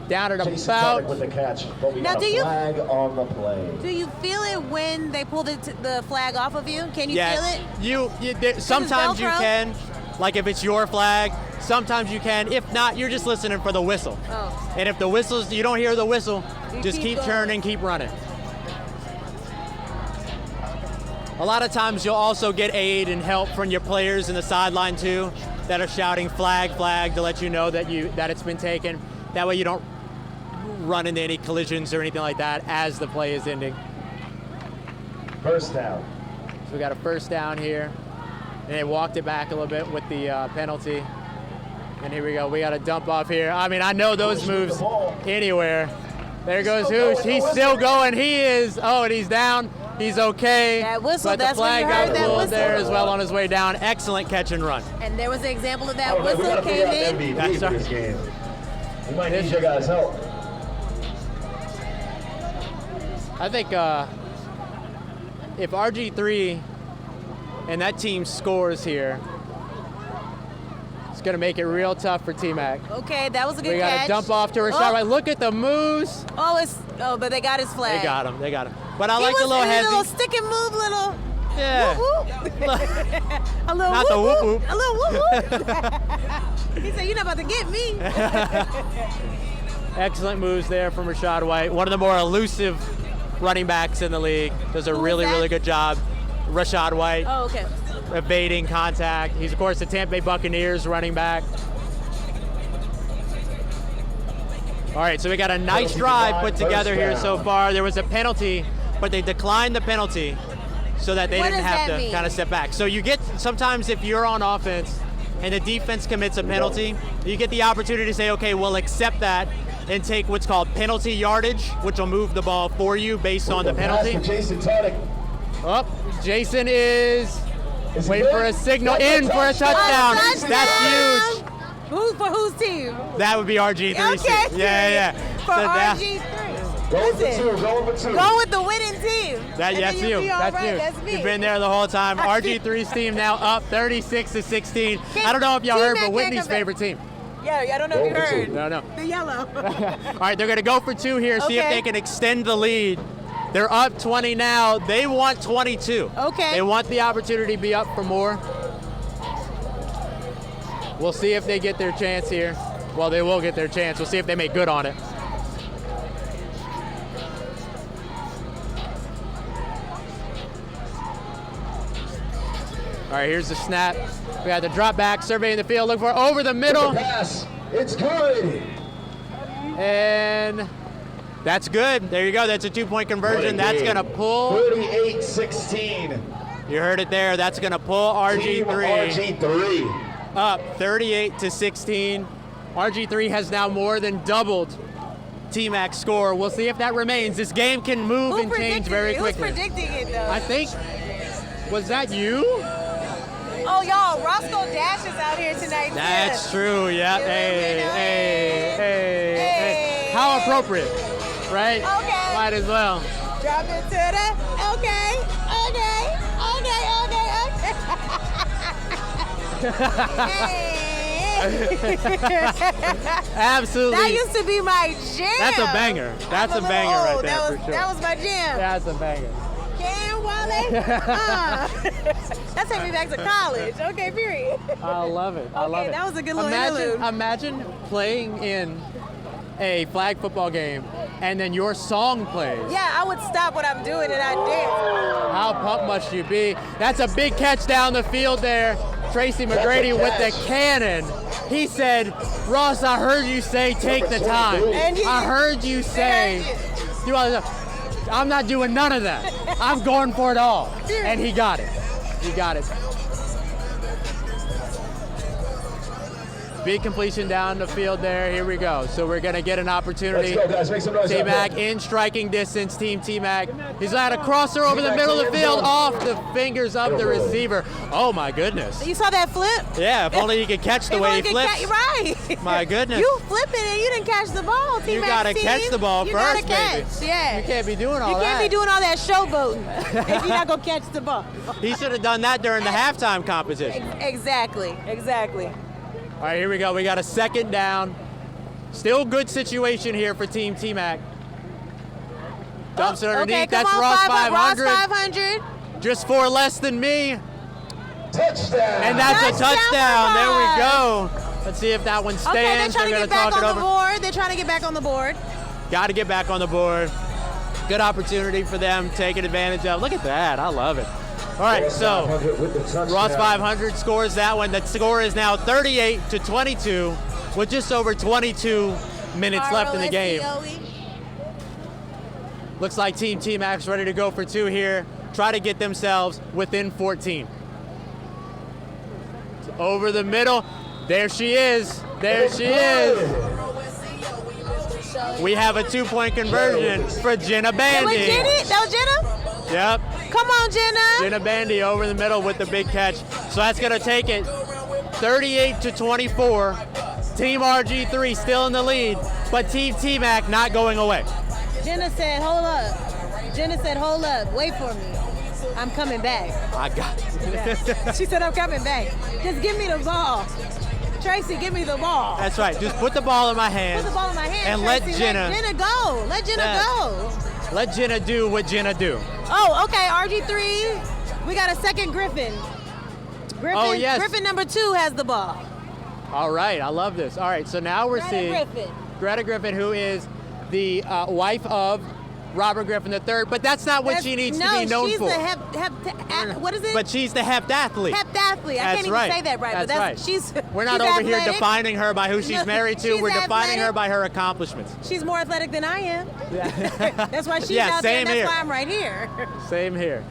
[SPEAKER 2] Down at about.
[SPEAKER 3] With the catch, but we
[SPEAKER 1] Now,
[SPEAKER 3] got a flag on the play.
[SPEAKER 1] Do you feel it when they pull the flag off of you? Can you feel it?
[SPEAKER 2] Sometimes you can, like if it's your flag. Sometimes you can. If not, you're just listening for the whistle.
[SPEAKER 1] Oh.
[SPEAKER 2] And if the whistles, you don't hear the whistle, just keep turning, keep running. A lot of times you'll also get aid and help from your players in the sideline too that are shouting flag, flag to let you know that it's been taken. That way you don't run into any collisions or anything like that as the play is ending.
[SPEAKER 3] First down.
[SPEAKER 2] So we got a first down here. And they walked it back a little bit with the penalty. And here we go. We got a dump off here. I mean, I know those moves anywhere. There goes Hoosh. He's still going. He is. Oh, and he's down. He's okay.
[SPEAKER 1] That whistle,
[SPEAKER 2] but the
[SPEAKER 1] that's
[SPEAKER 2] flag
[SPEAKER 1] when you heard
[SPEAKER 2] got
[SPEAKER 1] that
[SPEAKER 2] pulled
[SPEAKER 1] whistle.
[SPEAKER 2] there as well on his way down. Excellent catch and run.
[SPEAKER 1] And there was an example of that whistle came in.
[SPEAKER 3] MVP for this game. We might need your guys' help.
[SPEAKER 2] I think if RG3 and that team scores here, it's going to make it real tough for TMac.
[SPEAKER 1] Okay, that was a good
[SPEAKER 2] catch. We got to dump off to Rashad White. Look at the moves.
[SPEAKER 1] But they got his flag.
[SPEAKER 2] They got him. But I like the little hezzy.
[SPEAKER 1] A little stick and move, little.
[SPEAKER 2] Yeah.
[SPEAKER 1] Whoop, whoop. A little
[SPEAKER 2] Not
[SPEAKER 1] whoop,
[SPEAKER 2] the whoop.
[SPEAKER 1] A little whoop whoop. He said, "You're not about to get me."
[SPEAKER 2] Excellent moves there from Rashad White. One of the more elusive running backs in the league. Does a really good job. Rashad White.
[SPEAKER 1] Oh, okay.
[SPEAKER 2] Evading contact. He's, of course, the Tampa Bay Buccaneers running back. All right, so we got a nice drive put together here so far. There was a penalty, but they declined the penalty so that they didn't have to kind of step back. So you get, sometimes if you're on offense and the defense commits a penalty, you get the opportunity to say, okay, we'll accept that and take what's called penalty yardage, which will move the ball for you based on the penalty. Oh, Jason is waiting for a signal, in for a touchdown. That's huge.
[SPEAKER 1] For whose team?
[SPEAKER 2] That would be RG3's team. Yeah.
[SPEAKER 1] For RG3. Go with the winning team.
[SPEAKER 2] That's you. That's me. You've been there the whole time. RG3's team now up 36-16. I don't know if y'all heard, but Whitney's favorite team.
[SPEAKER 1] Yeah, I don't know if you heard.
[SPEAKER 2] No.
[SPEAKER 1] The yellow.
[SPEAKER 2] All right, they're going to go for two here, see if they can extend the lead. They're up 20 now. They want 22.
[SPEAKER 1] Okay.
[SPEAKER 2] They want the opportunity to be up for more. We'll see if they get their chance here. Well, they will get their chance. We'll see if they make good on it. All right, here's the snap. We got the drop back, surveying the field, look for over the middle.
[SPEAKER 3] Pass. It's good.
[SPEAKER 2] And that's good. There you go. That's a 2-point conversion. That's going to pull.
[SPEAKER 3] 38-16.
[SPEAKER 2] You heard it there. That's going to pull
[SPEAKER 3] RG3
[SPEAKER 2] up 38-16. RG3 has now more than doubled TMac's score. We'll see if that remains. This game can move and change very quickly.
[SPEAKER 1] Who's predicting it, though?
[SPEAKER 2] I think, was that you?
[SPEAKER 1] Oh, y'all, Roscoe Dash is out here tonight.
[SPEAKER 2] That's true, yeah. Hey. How appropriate, right?
[SPEAKER 1] Okay.
[SPEAKER 2] Might as well.
[SPEAKER 1] Drop it to the, okay.
[SPEAKER 2] Absolutely.
[SPEAKER 1] That used to be my jam.
[SPEAKER 2] That's a banger. That's a banger right there,
[SPEAKER 1] that was,
[SPEAKER 2] for sure.
[SPEAKER 1] That was my jam.
[SPEAKER 2] That's a banger.
[SPEAKER 1] Can Wale? That took me back to college. Okay, period.
[SPEAKER 2] I love it. I love it.
[SPEAKER 1] That was a good little interlude.
[SPEAKER 2] Imagine playing in a flag football game and then your song plays.
[SPEAKER 1] Yeah, I would stop what I'm doing and I'd dance.
[SPEAKER 2] How pumped must you be? That's a big catch down the field there. Tracy McGrady with the cannon. He said, Ross, I heard you say take the time. I heard you say, do all this. I'm not doing none of that. I'm going for it all. And he got it. He got it. Big completion down the field there. Here we go. So we're going to get an opportunity.
[SPEAKER 3] Let's go, guys. Make some noise.
[SPEAKER 2] TMac in striking distance. Team TMac. He's got a crosser over the middle of the field, off the fingers of the receiver. Oh my goodness.
[SPEAKER 1] You saw that flip?
[SPEAKER 2] Yeah, if only he could catch the way he flips.
[SPEAKER 1] Right.
[SPEAKER 2] My goodness.
[SPEAKER 1] You flipping and you didn't catch the ball, TMac.
[SPEAKER 2] You got to catch the ball
[SPEAKER 1] you
[SPEAKER 2] first,
[SPEAKER 1] gotta catch.
[SPEAKER 2] baby.
[SPEAKER 1] Yeah.
[SPEAKER 2] You can't be doing all that.
[SPEAKER 1] You can't be doing all that showboating if you're not going to catch the ball.
[SPEAKER 2] He should have done that during the halftime competition.
[SPEAKER 1] Exactly.
[SPEAKER 2] All right, here we go. We got a second down. Still good situation here for Team TMac. Dumps it underneath.
[SPEAKER 1] Okay,
[SPEAKER 2] that's
[SPEAKER 1] on,
[SPEAKER 2] Ross 500.
[SPEAKER 1] Ross 500.
[SPEAKER 2] Just 4 less than me.
[SPEAKER 3] Touchdown.
[SPEAKER 2] And that's a touchdown. There we go. Let's see if that one stands.
[SPEAKER 1] Okay, they're trying to get back on the board. They're trying to get back on the board.
[SPEAKER 2] Got to get back on the board. Good opportunity for them, taking advantage of. Look at that. I love it. All right, so Ross 500 scores that one. The score is now 38-22 with just over 22 minutes left in the game. Looks like Team TMac's ready to go for 2 here. Try to get themselves within 14. Over the middle. There she is. There she is. We have a 2-point conversion for Jenna Bandy.
[SPEAKER 1] That was Jenna?
[SPEAKER 2] Yep.
[SPEAKER 1] Come on, Jenna.
[SPEAKER 2] Jenna Bandy over the middle with the big catch. So that's going to take it 38-24. Team RG3 still in the lead, but Team TMac not going away.
[SPEAKER 1] Jenna said, hold up. Wait for me. I'm coming back.
[SPEAKER 2] I got it.
[SPEAKER 1] Yeah. She said, I'm coming back. Just give me the ball. Tracy, give me the ball.
[SPEAKER 2] That's right. Just put the ball in my hand.
[SPEAKER 1] Put the ball in my hand,
[SPEAKER 2] and
[SPEAKER 1] Tracy.
[SPEAKER 2] let Jenna
[SPEAKER 1] go. Let Jenna go.
[SPEAKER 2] Let Jenna do what Jenna do.
[SPEAKER 1] Oh, okay. RG3. We got a second Griffin.
[SPEAKER 2] Oh, yes.
[SPEAKER 1] Griffin number 2 has the ball.
[SPEAKER 2] All right. I love this. All right. So now we're seeing Greta Griffin, who is the wife of Robert Griffin III, but that's not what she needs to be known for.
[SPEAKER 1] No, she's the what is it?
[SPEAKER 2] But she's the heptathlete.
[SPEAKER 1] Heptathlete. I can't even say that right.
[SPEAKER 2] That's
[SPEAKER 1] but
[SPEAKER 2] right. We're not
[SPEAKER 1] she's
[SPEAKER 2] over
[SPEAKER 1] athletic.
[SPEAKER 2] here defining her by who she's married to. We're defining her by her accomplishments.
[SPEAKER 1] She's more athletic than I am.
[SPEAKER 2] Yeah.
[SPEAKER 1] That's why she's out there, and that's why I'm right here.
[SPEAKER 2] Same here.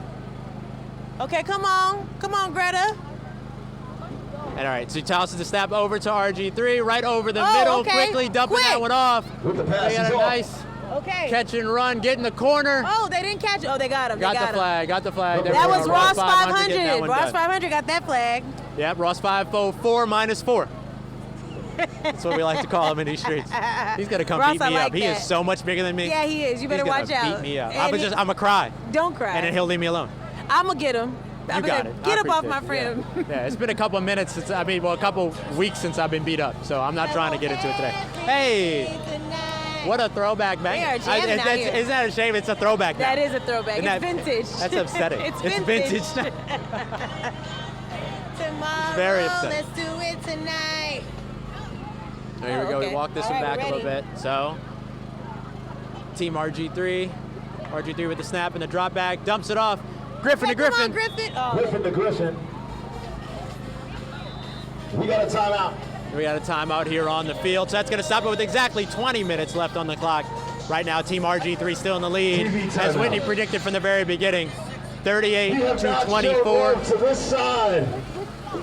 [SPEAKER 1] Okay, come on, Greta.
[SPEAKER 2] And all right, so he tosses the snap over to RG3, right over the middle, quickly dumping that one off.
[SPEAKER 3] With the pass,
[SPEAKER 2] they got a nice catch and run, get in the corner.
[SPEAKER 1] Oh, they didn't catch it. Oh, they got him.
[SPEAKER 2] Got the flag.
[SPEAKER 1] That was Ross 500. Ross 500 got that flag.
[SPEAKER 2] Yep, Ross 504 -4. That's what we like to call him in these streets. He's gonna come beat me up. He is so much bigger than me.
[SPEAKER 1] Yeah, he is. You better watch out.
[SPEAKER 2] Beat me up. I'm gonna cry.
[SPEAKER 1] Don't cry.
[SPEAKER 2] And then he'll leave me alone.
[SPEAKER 1] I'm gonna get him.
[SPEAKER 2] You got it.
[SPEAKER 1] Get up off my friend.
[SPEAKER 2] Yeah, it's been a couple of minutes since, a couple weeks since I've been beat up, so I'm not trying to get into it today. Hey, what a throwback bang.
[SPEAKER 1] Isn't
[SPEAKER 2] that a shame? It's a throwback now.
[SPEAKER 1] That is a throwback. It's vintage.
[SPEAKER 2] That's upsetting.
[SPEAKER 1] It's
[SPEAKER 2] vintage.
[SPEAKER 1] Tomorrow,
[SPEAKER 2] very upsetting.
[SPEAKER 1] Let's do it tonight.
[SPEAKER 2] Here we go. We walk this one back a little bit. So, Team RG3 with the snap and the drop back, dumps it off. Griffin to Griffin.
[SPEAKER 1] Come on, Griffin. Oh.
[SPEAKER 3] Griffin to Griffin. We got a timeout.
[SPEAKER 2] We got a timeout here on the field. So that's going to stop it with exactly 20 minutes left on the clock. Right now, Team RG3 still in the lead. As Whitney predicted from the very beginning, 38-24.
[SPEAKER 3] To this side.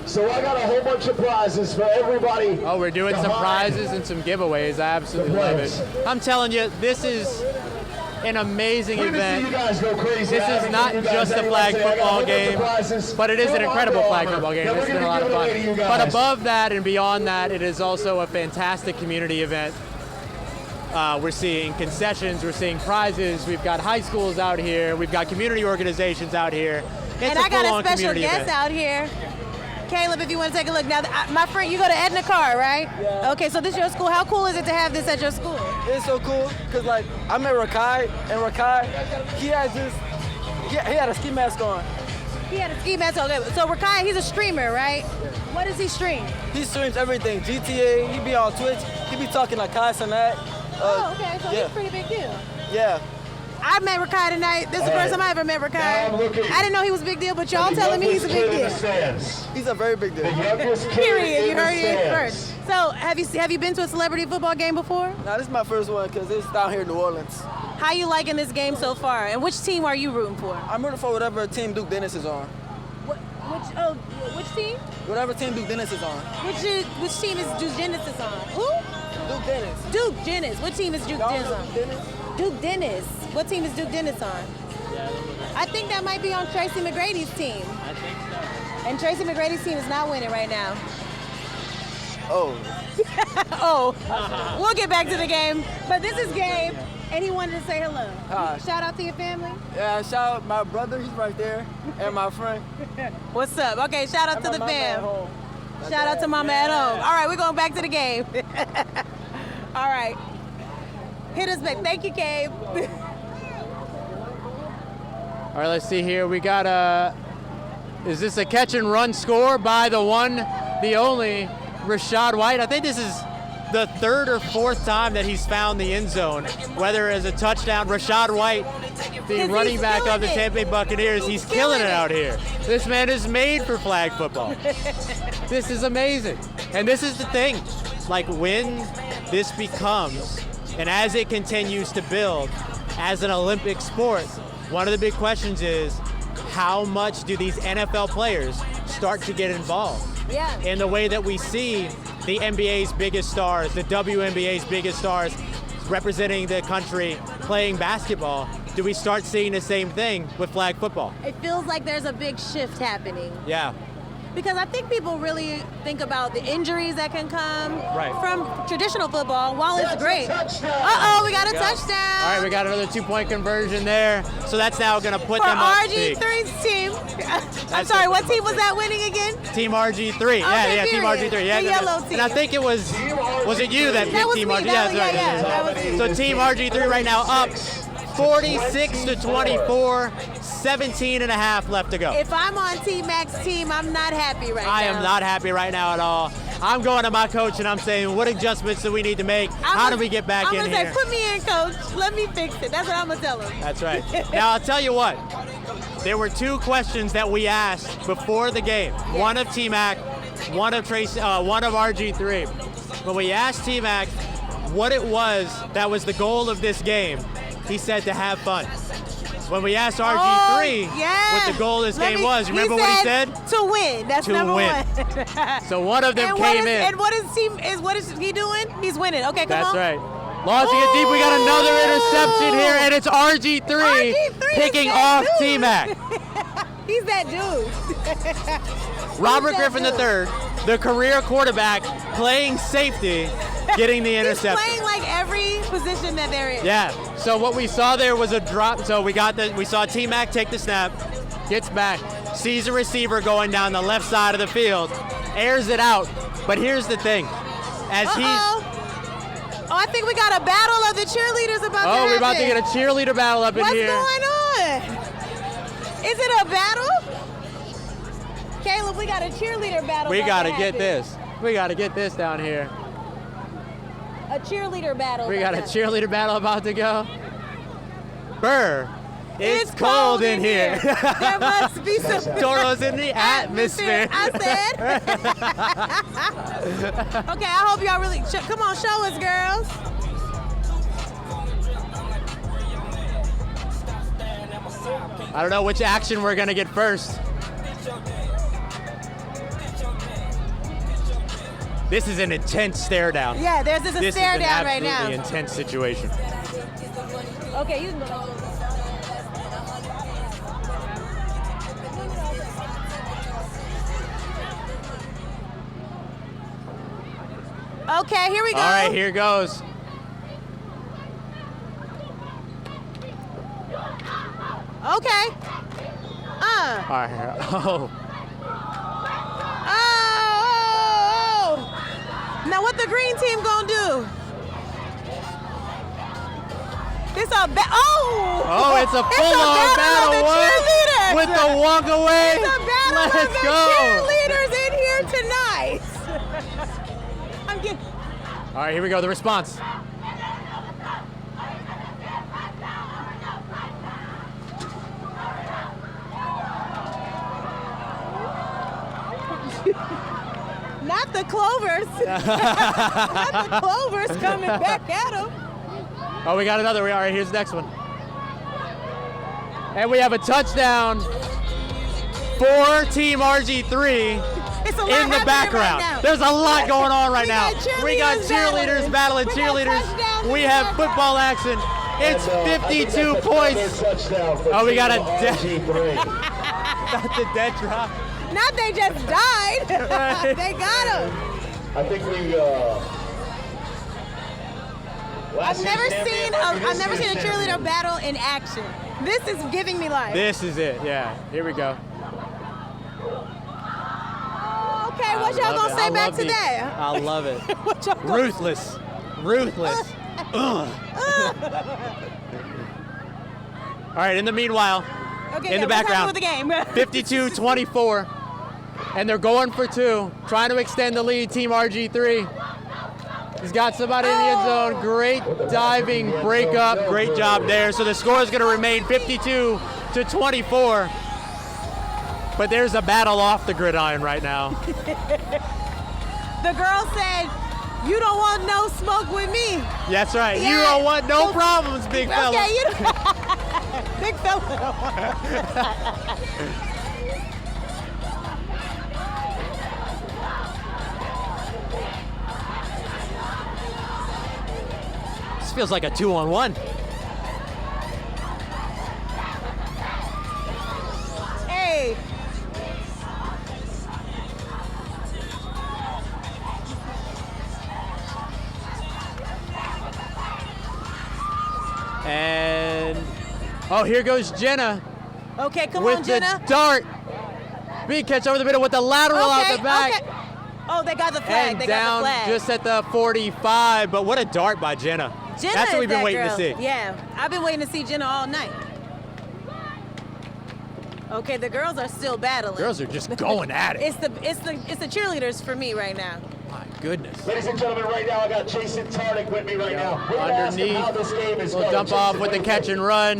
[SPEAKER 3] So I got a whole bunch of prizes for everybody.
[SPEAKER 2] Oh, we're doing some prizes and some giveaways. I absolutely love it. I'm telling you, this is an amazing event.
[SPEAKER 3] You guys go crazy.
[SPEAKER 2] This is not just a flag football game, but it is an incredible flag football game. It's been a lot of fun. But above that and beyond that, it is also a fantastic community event. We're seeing concessions, we're seeing prizes, we've got high schools out here, we've got community organizations out here. It's
[SPEAKER 1] and I got a special guest out here. Caleb, if you want to take a look. Now, my friend, you go to Edna Carr, right?
[SPEAKER 8] Yeah.
[SPEAKER 1] Okay, so this is your school. How cool is it to have this at your school?
[SPEAKER 8] It's so cool because, like, I met Rakai, and Rakai, he had a ski mask on.
[SPEAKER 1] He had a ski mask on. Okay, so Rakai, he's a streamer, right?
[SPEAKER 8] Yeah.
[SPEAKER 1] What does he stream?
[SPEAKER 8] He streams everything. GTA, he be on Twitch, he be talking like Kai Sanat.
[SPEAKER 1] Okay, so he's a pretty big deal.
[SPEAKER 8] Yeah.
[SPEAKER 1] I met Rakai tonight. This is the first time I ever met Rakai. I didn't know he was a big deal, but y'all telling me he's a big deal.
[SPEAKER 8] He's a very big deal.
[SPEAKER 1] Period. You heard it first. So, have you been to a celebrity football game before?
[SPEAKER 8] Nah, this is my first one because it's down here in New Orleans.
[SPEAKER 1] How you liking this game so far? And which team are you rooting for?
[SPEAKER 8] I'm rooting for whatever team Duke Dennis is on.
[SPEAKER 1] Which team?
[SPEAKER 8] Whatever team Duke Dennis is on.
[SPEAKER 1] Which team is Duke Dennis on? Who?
[SPEAKER 8] Duke Dennis.
[SPEAKER 1] Duke Dennis. What team is Duke Dennis on? Duke Dennis. What team is Duke Dennis on? I think that might be on Tracy McGrady's team.
[SPEAKER 6] I think so.
[SPEAKER 1] And Tracy McGrady's team is not winning right now.
[SPEAKER 8] Oh.
[SPEAKER 1] We'll get back to the game. But this is Gabe, and he wanted to say hello.
[SPEAKER 8] Hi.
[SPEAKER 1] Shout out to your family.
[SPEAKER 8] Yeah, shout out my brother, he's right there, and my friend.
[SPEAKER 1] What's up? Okay, shout out to the fam. Shout out to Mama at home. All right, we're going back to the game. All right. Hit us back. Thank you, Gabe.
[SPEAKER 2] All right, let's see here. We got is this a catch and run score by the one, the only, Rachaad White? I think this is the third or fourth time that he's found the end zone, whether as a touchdown. Rachaad White, the running back of the Tampa Bay Buccaneers, he's killing it out here. This man is made for flag football. This is amazing. And this is the thing, like when this becomes, and as it continues to build as an Olympic sport, one of the big questions is, how much do these NFL players start to get involved?
[SPEAKER 1] Yeah.
[SPEAKER 2] In the way that we see the NBA's biggest stars, the WNBA's biggest stars representing the country playing basketball, do we start seeing the same thing with flag football?
[SPEAKER 1] It feels like there's a big shift happening.
[SPEAKER 2] Yeah.
[SPEAKER 1] Because I think people really think about the injuries that can come from traditional football. While it's great. We got a touchdown.
[SPEAKER 2] All right, we got another 2-point conversion there. So that's now going to put
[SPEAKER 1] for
[SPEAKER 2] them up.
[SPEAKER 1] RG3's team. I'm sorry, what team was that winning again?
[SPEAKER 2] Team RG3. Yeah, Team RG3. Yeah,
[SPEAKER 1] the yellow team.
[SPEAKER 2] And I think it was it you that picked Team RG3?
[SPEAKER 1] That was me.
[SPEAKER 2] So Team RG3 right now up 46-24. 17 and a half left to go.
[SPEAKER 1] If I'm on TMac's team, I'm not happy right now.
[SPEAKER 2] I am not happy right now at all. I'm going to my coach and I'm saying, what adjustments do we need to make? How do we get back in here?
[SPEAKER 1] I'm going to say, put me in, coach. Let me fix it. That's what I'm going to tell him.
[SPEAKER 2] That's right. Now, I'll tell you what. There were 2 questions that we asked before the game. Yeah. One of TMac, one of RG3. When we asked TMac what it was that was the goal of this game, he said to have fun. When we asked RG3 what the goal of this game was, you remember what he said?
[SPEAKER 1] To win. That's number one.
[SPEAKER 2] So one of them came in.
[SPEAKER 1] And what is he doing? He's winning. Okay, come on.
[SPEAKER 2] That's right. Launching it deep. We got another interception here, and it's RG3 picking off T-Mac.
[SPEAKER 1] He's that dude.
[SPEAKER 2] Robert Griffin III, the career quarterback, playing safety, getting the interception.
[SPEAKER 1] He's playing like every position that there is.
[SPEAKER 2] Yeah. So what we saw there was a drop. So we saw T-Mac take the snap, gets back, sees a receiver going down the left side of the field, airs it out. But here's the thing,
[SPEAKER 1] I think we got a battle of the cheerleaders about to happen.
[SPEAKER 2] We're about to get a cheerleader battle up in here.
[SPEAKER 1] What's going on? Is it a battle? Caleb, we got a cheerleader battle.
[SPEAKER 2] We got to get this. We got to get this down here.
[SPEAKER 1] A cheerleader battle.
[SPEAKER 2] We got a cheerleader battle about to go. Burr, it's cold in here.
[SPEAKER 1] There must be some
[SPEAKER 2] Toros in the atmosphere.
[SPEAKER 1] I said. Okay, I hope y'all really, come on, show us, girls.
[SPEAKER 2] I don't know which action we're going to get first. This is an intense stare down.
[SPEAKER 1] Yeah, there's a stare down right now.
[SPEAKER 2] This is an absolutely intense situation.
[SPEAKER 1] Okay, you can go. Okay, here we go.
[SPEAKER 2] All right, here goes.
[SPEAKER 1] Okay.
[SPEAKER 2] All right. Oh.
[SPEAKER 1] Now what the green team gonna do? It's a
[SPEAKER 6] Oh, it's a full-on battle with the walk away.
[SPEAKER 1] It's a battle
[SPEAKER 6] Let's
[SPEAKER 1] of the
[SPEAKER 6] go.
[SPEAKER 1] cheerleaders in here tonight. I'm getting.
[SPEAKER 6] All right, here we go. The response.
[SPEAKER 1] Not the Clovers. Not the Clovers coming back at him.
[SPEAKER 6] Oh, we got another. All right, here's the next one. And we have a touchdown for Team RG3 in the background.
[SPEAKER 1] Right,
[SPEAKER 6] there's a lot going on right now. We got cheerleaders battling cheerleaders. We have football action. It's 52 points. Oh, we got a not the dead drop.
[SPEAKER 1] Not they just died. They got him.
[SPEAKER 3] I think we.
[SPEAKER 1] I've never seen a cheerleader battle in action. This is giving me life.
[SPEAKER 6] This is it. Yeah. Here we go.
[SPEAKER 1] Okay, what y'all gonna say back to that?
[SPEAKER 6] I love it.
[SPEAKER 1] What y'all gonna
[SPEAKER 6] Ruthless. Ruthless. All right. In the meanwhile,
[SPEAKER 1] Okay,
[SPEAKER 6] in the background,
[SPEAKER 1] with the game.
[SPEAKER 6] 52-24, and they're going for two, trying to extend the lead. Team RG3. He's got somebody in the end zone. Great diving breakup. Great job there. So the score is going to remain 52-24. But there's a battle off the gridiron right now.
[SPEAKER 1] The girl said, "You don't want no smoke with me."
[SPEAKER 6] That's right.
[SPEAKER 1] Yeah.
[SPEAKER 6] You don't want no problems, big fella.
[SPEAKER 1] Okay, you don't. Big fella.
[SPEAKER 6] This feels like a 2-on-1.
[SPEAKER 1] Hey.
[SPEAKER 6] And oh, here goes Jenna.
[SPEAKER 1] Okay, come
[SPEAKER 6] with
[SPEAKER 1] on, Jenna.
[SPEAKER 6] the dart. Big catch over the middle with the lateral out the back.
[SPEAKER 1] Okay. Oh, they got the flag.
[SPEAKER 6] And
[SPEAKER 1] they
[SPEAKER 6] down
[SPEAKER 1] got the flag.
[SPEAKER 6] just at the 45. But what a dart by Jenna.
[SPEAKER 1] Jenna
[SPEAKER 6] That's what we've been
[SPEAKER 1] is that
[SPEAKER 6] waiting
[SPEAKER 1] girl.
[SPEAKER 6] to see.
[SPEAKER 1] Yeah, I've been waiting to see Jenna all night. Okay, the girls are still battling.
[SPEAKER 6] Girls are just going at it.
[SPEAKER 1] It's the cheerleaders for me right now.
[SPEAKER 6] My goodness.
[SPEAKER 3] Ladies and gentlemen, right now I got Jason Tardick with me right now. We're gonna ask him
[SPEAKER 6] Underneath.
[SPEAKER 3] how this game is
[SPEAKER 6] We'll
[SPEAKER 3] going.
[SPEAKER 6] dump off with the catch and run.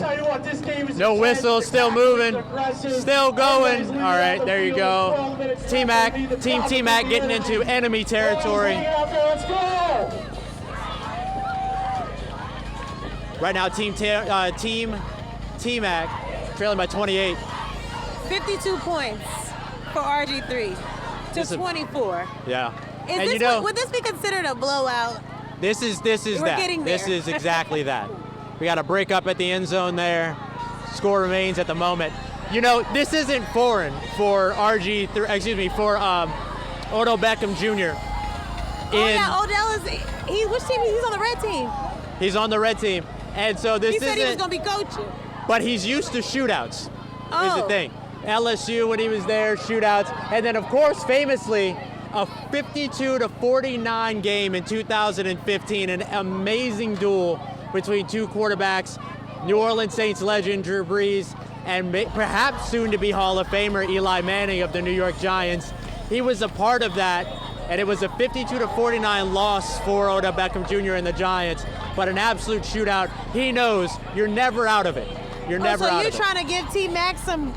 [SPEAKER 6] No whistle, still moving, still going. All right, there you go. T-Mac, Team T-Mac getting into enemy territory. Right now, Team T-Mac trailing by 28.
[SPEAKER 1] 52 points for RG3 to 24.
[SPEAKER 6] Yeah.
[SPEAKER 1] Is
[SPEAKER 6] And
[SPEAKER 1] this
[SPEAKER 6] you know,
[SPEAKER 1] would this be considered a blowout?
[SPEAKER 6] This is
[SPEAKER 1] We're
[SPEAKER 6] that.
[SPEAKER 1] getting
[SPEAKER 6] This
[SPEAKER 1] there.
[SPEAKER 6] is exactly that. We got a break up at the end zone there. Score remains at the moment. You know, this isn't foreign for for Odell Beckham Jr.
[SPEAKER 1] Odell is which team? He's on the red team.
[SPEAKER 6] He's on the red team. And so this
[SPEAKER 1] He said he was
[SPEAKER 6] isn't,
[SPEAKER 1] gonna be coaching.
[SPEAKER 6] but he's used to shootouts, is
[SPEAKER 1] Oh.
[SPEAKER 6] the thing. LSU when he was there, shootouts. And then of course, famously, a 52-49 game in 2015, an amazing duel between two quarterbacks, New Orleans Saints legend Drew Brees, and perhaps soon to be Hall of Famer Eli Manning of the New York Giants. He was a part of that, and it was a 52-49 loss for Odell Beckham Jr. and the Giants, but an absolute shootout. He knows you're never out of it. You're never out of it.
[SPEAKER 1] So you're trying to give T-Mac some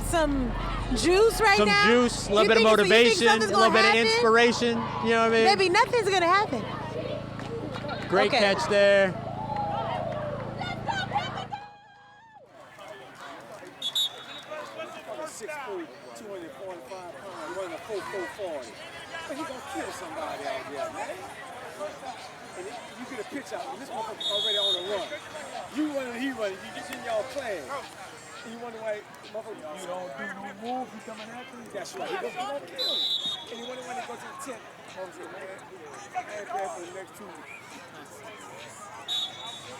[SPEAKER 1] juice right now?
[SPEAKER 6] Some juice, a little bit of motivation, a little bit of inspiration. You know what I mean?
[SPEAKER 1] Maybe nothing's gonna happen.
[SPEAKER 6] Great catch there.
[SPEAKER 9] But he gonna kill somebody out there, man. And you get a picture out. This motherfucker already on the run. You running, he running. You get in y'all playing. And you wonder why, motherfucker, you don't do no move. He coming after you. That's right. He gonna kill you. And you wonder when they go to the tent. Motherfucker, man, I ain't playing for the next 2 weeks.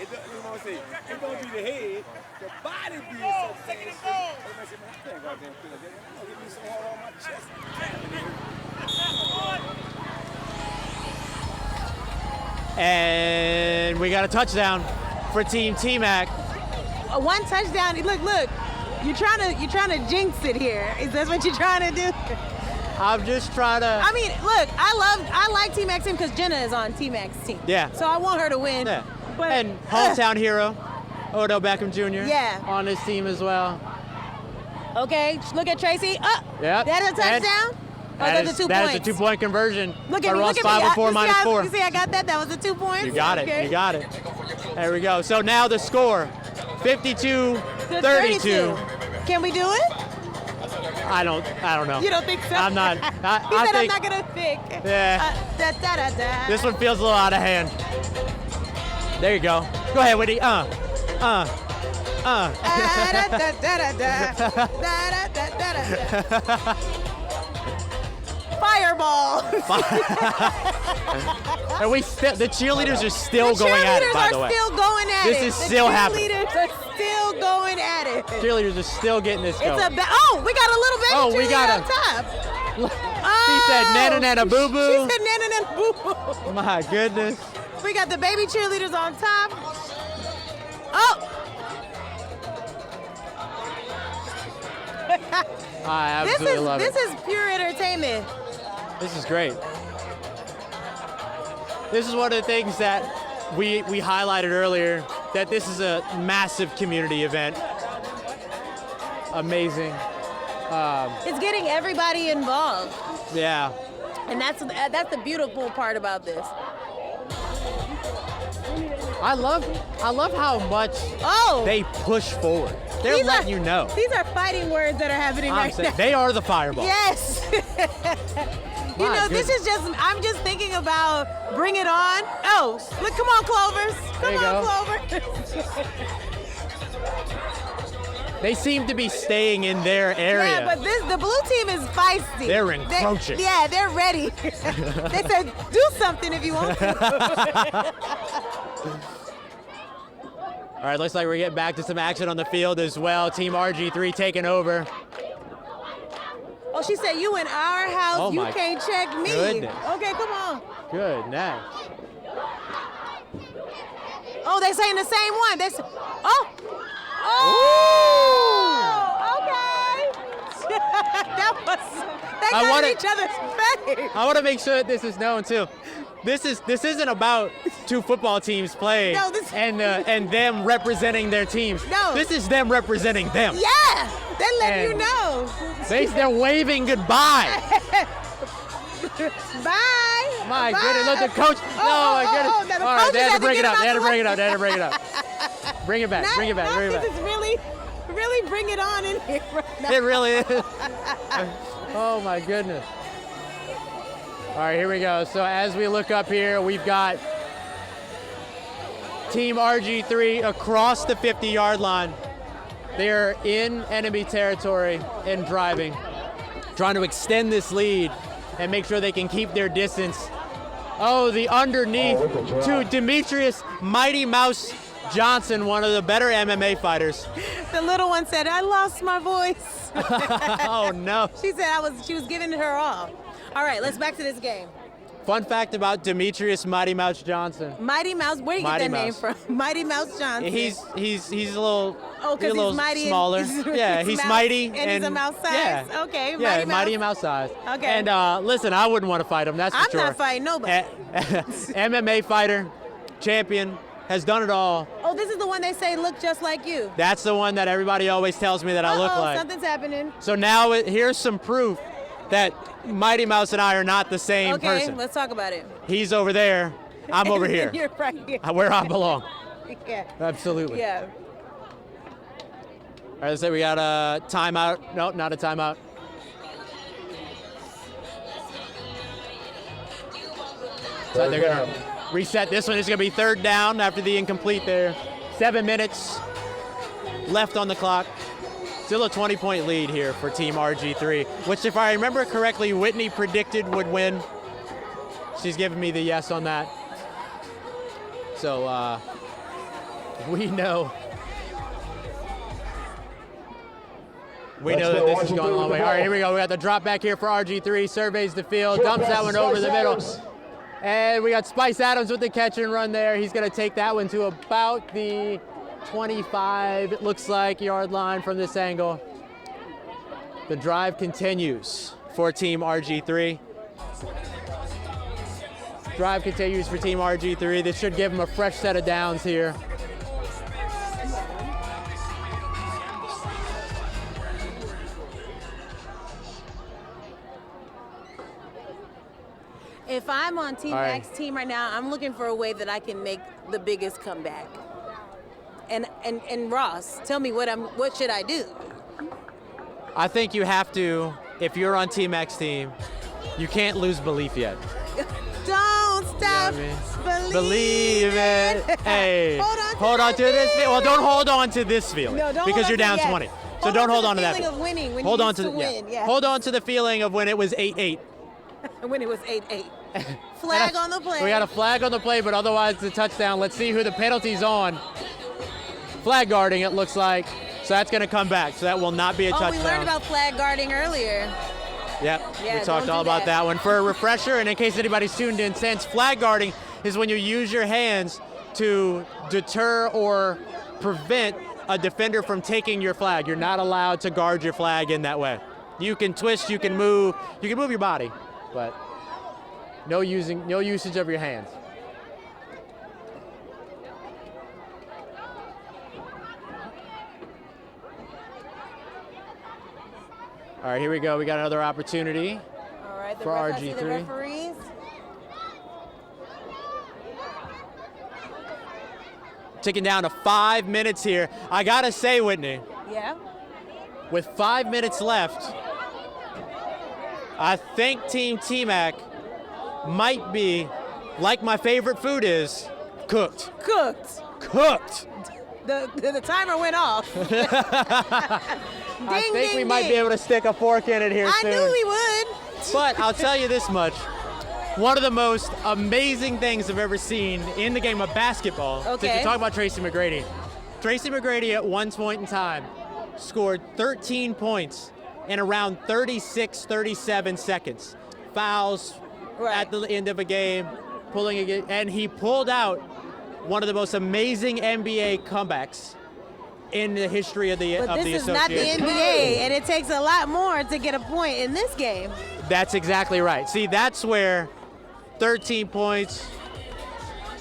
[SPEAKER 9] You know what I'm saying? It don't be the head, the body be so fast. Everybody say, man, I can't goddamn feel that. I'm gonna get me so hard on my chest.
[SPEAKER 6] And we got a touchdown for Team TMac.
[SPEAKER 1] One touchdown. Look. You're trying to jinx it here. Is that what you're trying to do?
[SPEAKER 6] I'm just trying to.
[SPEAKER 1] I mean, look, I like TMac's team because Jenna is on TMac's team.
[SPEAKER 6] Yeah.
[SPEAKER 1] So I want her to win.
[SPEAKER 6] Yeah.
[SPEAKER 1] But,
[SPEAKER 6] and hometown hero, Odell Beckham Jr.
[SPEAKER 1] Yeah.
[SPEAKER 6] On his team as well.
[SPEAKER 1] Okay, look at Tracy.
[SPEAKER 6] Yep.
[SPEAKER 1] That's a touchdown?
[SPEAKER 6] That is a 2-point conversion. Look at me. 504 minus 4.
[SPEAKER 1] You see, I got that. That was a 2 points.
[SPEAKER 6] You got it.
[SPEAKER 1] Okay.
[SPEAKER 6] You got it. There we go. So now the score, 52-32.
[SPEAKER 1] Can we do it?
[SPEAKER 6] I don't know.
[SPEAKER 1] You don't think so?
[SPEAKER 6] I'm not.
[SPEAKER 1] He said I'm not gonna think.
[SPEAKER 6] Yeah. This one feels a little out of hand. There you go. Go ahead, Whitney.
[SPEAKER 1] Fireball.
[SPEAKER 6] And the cheerleaders are still going at it, by the way.
[SPEAKER 1] The cheerleaders are still going at it.
[SPEAKER 6] This is still happening.
[SPEAKER 1] The cheerleaders are still going at it.
[SPEAKER 6] Cheerleaders are still getting this going.
[SPEAKER 1] We got a little baby cheerleader on top.
[SPEAKER 6] She said nana nana boo boo.
[SPEAKER 1] She said nana nana boo boo.
[SPEAKER 6] My goodness.
[SPEAKER 1] We got the baby cheerleaders on top. Oh.
[SPEAKER 6] I absolutely love it.
[SPEAKER 1] This is pure entertainment.
[SPEAKER 6] This is great. This is one of the things that we highlighted earlier, that this is a massive community event. Amazing.
[SPEAKER 1] It's getting everybody involved.
[SPEAKER 6] Yeah.
[SPEAKER 1] And that's the beautiful part about this.
[SPEAKER 6] I love how much they push forward. They're letting you know.
[SPEAKER 1] These are fighting words that are happening right now.
[SPEAKER 6] They are the fireball.
[SPEAKER 1] Yes. This is I'm just thinking about Bring It On. Oh, look, come on, Clovers. Come on, Clover.
[SPEAKER 6] They seem to be staying in their area.
[SPEAKER 1] Yeah, but the blue team is feisty.
[SPEAKER 6] They're encroaching.
[SPEAKER 1] They're ready. They said, do something if you want to.
[SPEAKER 6] All right, looks like we're getting back to some action on the field as well. Team RGIII taking over.
[SPEAKER 1] Oh, she said, you in our house, you can't check me.
[SPEAKER 6] Goodness.
[SPEAKER 1] Okay, come on.
[SPEAKER 6] Goodness.
[SPEAKER 1] Oh, they're saying the same one. Okay. They got each other's face.
[SPEAKER 6] I want to make sure that this is known too. This isn't about two football teams playing and them representing their teams.
[SPEAKER 1] No.
[SPEAKER 6] This is them representing them.
[SPEAKER 1] Yeah, they're letting you know.
[SPEAKER 6] They're waving goodbye.
[SPEAKER 1] Bye.
[SPEAKER 6] My goodness, look, the coach. Oh my goodness. All right, they had to bring it up. Bring it back. Bring it back.
[SPEAKER 1] This is really bring it on in here right now.
[SPEAKER 6] It really is. Oh my goodness. All right, here we go. So as we look up here, we've got Team RGIII across the 50-yard line. They're in enemy territory and driving, trying to extend this lead and make sure they can keep their distance. Oh, the underneath to Demetrius Mighty Mouse Johnson, one of the better MMA fighters.
[SPEAKER 1] The little one said, I lost my voice.
[SPEAKER 6] Oh, no.
[SPEAKER 1] She said she was giving her all. All right, let's back to this game.
[SPEAKER 6] Fun fact about Demetrius Mighty Mouse Johnson.
[SPEAKER 1] Mighty Mouse, where do you get that name from? Mighty Mouse Johnson.
[SPEAKER 6] He's a little,
[SPEAKER 1] because he's mighty
[SPEAKER 6] smaller. Yeah, he's mighty.
[SPEAKER 1] And he's a mouse size?
[SPEAKER 6] Yeah.
[SPEAKER 1] Okay,
[SPEAKER 6] mighty mouse size.
[SPEAKER 1] Okay.
[SPEAKER 6] And listen, I wouldn't want to fight him, that's for sure.
[SPEAKER 1] I'm not fighting nobody.
[SPEAKER 6] MMA fighter, champion, has done it all.
[SPEAKER 1] Oh, this is the one they say look just like you.
[SPEAKER 6] That's the one that everybody always tells me that I look like.
[SPEAKER 1] Something's happening.
[SPEAKER 6] So now here's some proof that Mighty Mouse and I are not the same person.
[SPEAKER 1] Okay, let's talk about it.
[SPEAKER 6] He's over there. I'm over here.
[SPEAKER 1] You're right here.
[SPEAKER 6] Where I belong.
[SPEAKER 1] Yeah.
[SPEAKER 6] Absolutely.
[SPEAKER 1] Yeah.
[SPEAKER 6] All right, let's say we got a timeout. No, not a timeout. So they're going to reset this one. It's going to be third down after the incomplete there. 7 minutes left on the clock. Still a 20-point lead here for Team RGIII, which, if I remember correctly, Whitney predicted would win. She's giving me the yes on that. So we know. We know that this is going a long way. All right, here we go. We got the drop back here for RGIII. Surveys the field, dumps that one over the middle.
[SPEAKER 2] And we got Spice Adams with the catch and run there. He's going to take that one to about the 25, it looks like, yard line from this angle. The drive continues for Team RG3. Drive continues for Team RG3. This should give them a fresh set of downs here.
[SPEAKER 1] If I'm on TMac's team right now, I'm looking for a way that I can make the biggest comeback. And Ross, tell me what should I do?
[SPEAKER 2] I think you have to, if you're on TMac's team, you can't lose belief yet.
[SPEAKER 1] Don't stop
[SPEAKER 2] believing. Hey, hold on to this. Well, don't hold on to this feeling because you're down 20. So don't hold on to that.
[SPEAKER 1] Of winning when
[SPEAKER 2] hold
[SPEAKER 1] you
[SPEAKER 2] on to
[SPEAKER 1] win. Yeah.
[SPEAKER 2] Hold on to the feeling of when it was 8-8.
[SPEAKER 1] When it was 8-8. Flag on the play.
[SPEAKER 2] We got a flag on the play, but otherwise it's a touchdown. Let's see who the penalty's on. Flag guarding, it looks like. So that's going to come back. So that will not be a touchdown.
[SPEAKER 1] We learned about flag guarding earlier.
[SPEAKER 2] Yep, we talked all about that one. For a refresher, and in case anybody's tuned in since, flag guarding is when you use your hands to deter or prevent a defender from taking your flag. You're not allowed to guard your flag in that way. You can twist, you can move your body, but no usage of your hands. All right, here we go. We got another opportunity for RG3.
[SPEAKER 1] The referees.
[SPEAKER 2] Ticking down to 5 minutes here. I gotta say, Whitney.
[SPEAKER 1] Yeah.
[SPEAKER 2] With 5 minutes left, I think Team TMac might be, like my favorite food is, cooked. Cooked.
[SPEAKER 1] The timer went off.
[SPEAKER 2] I think we might be able to stick a fork in it here soon.
[SPEAKER 1] I knew we would.
[SPEAKER 2] But I'll tell you this much. One of the most amazing things I've ever seen in the game of basketball, since you talk about Tracy McGrady. Tracy McGrady at one point in time scored 13 points in around 36, 37 seconds. Fouls at the end of a game, and he pulled out one of the most amazing NBA comebacks in the history of the association.
[SPEAKER 1] But this is not the NBA, and it takes a lot more to get a point in this game.
[SPEAKER 2] That's exactly right. See, that's where 13 points,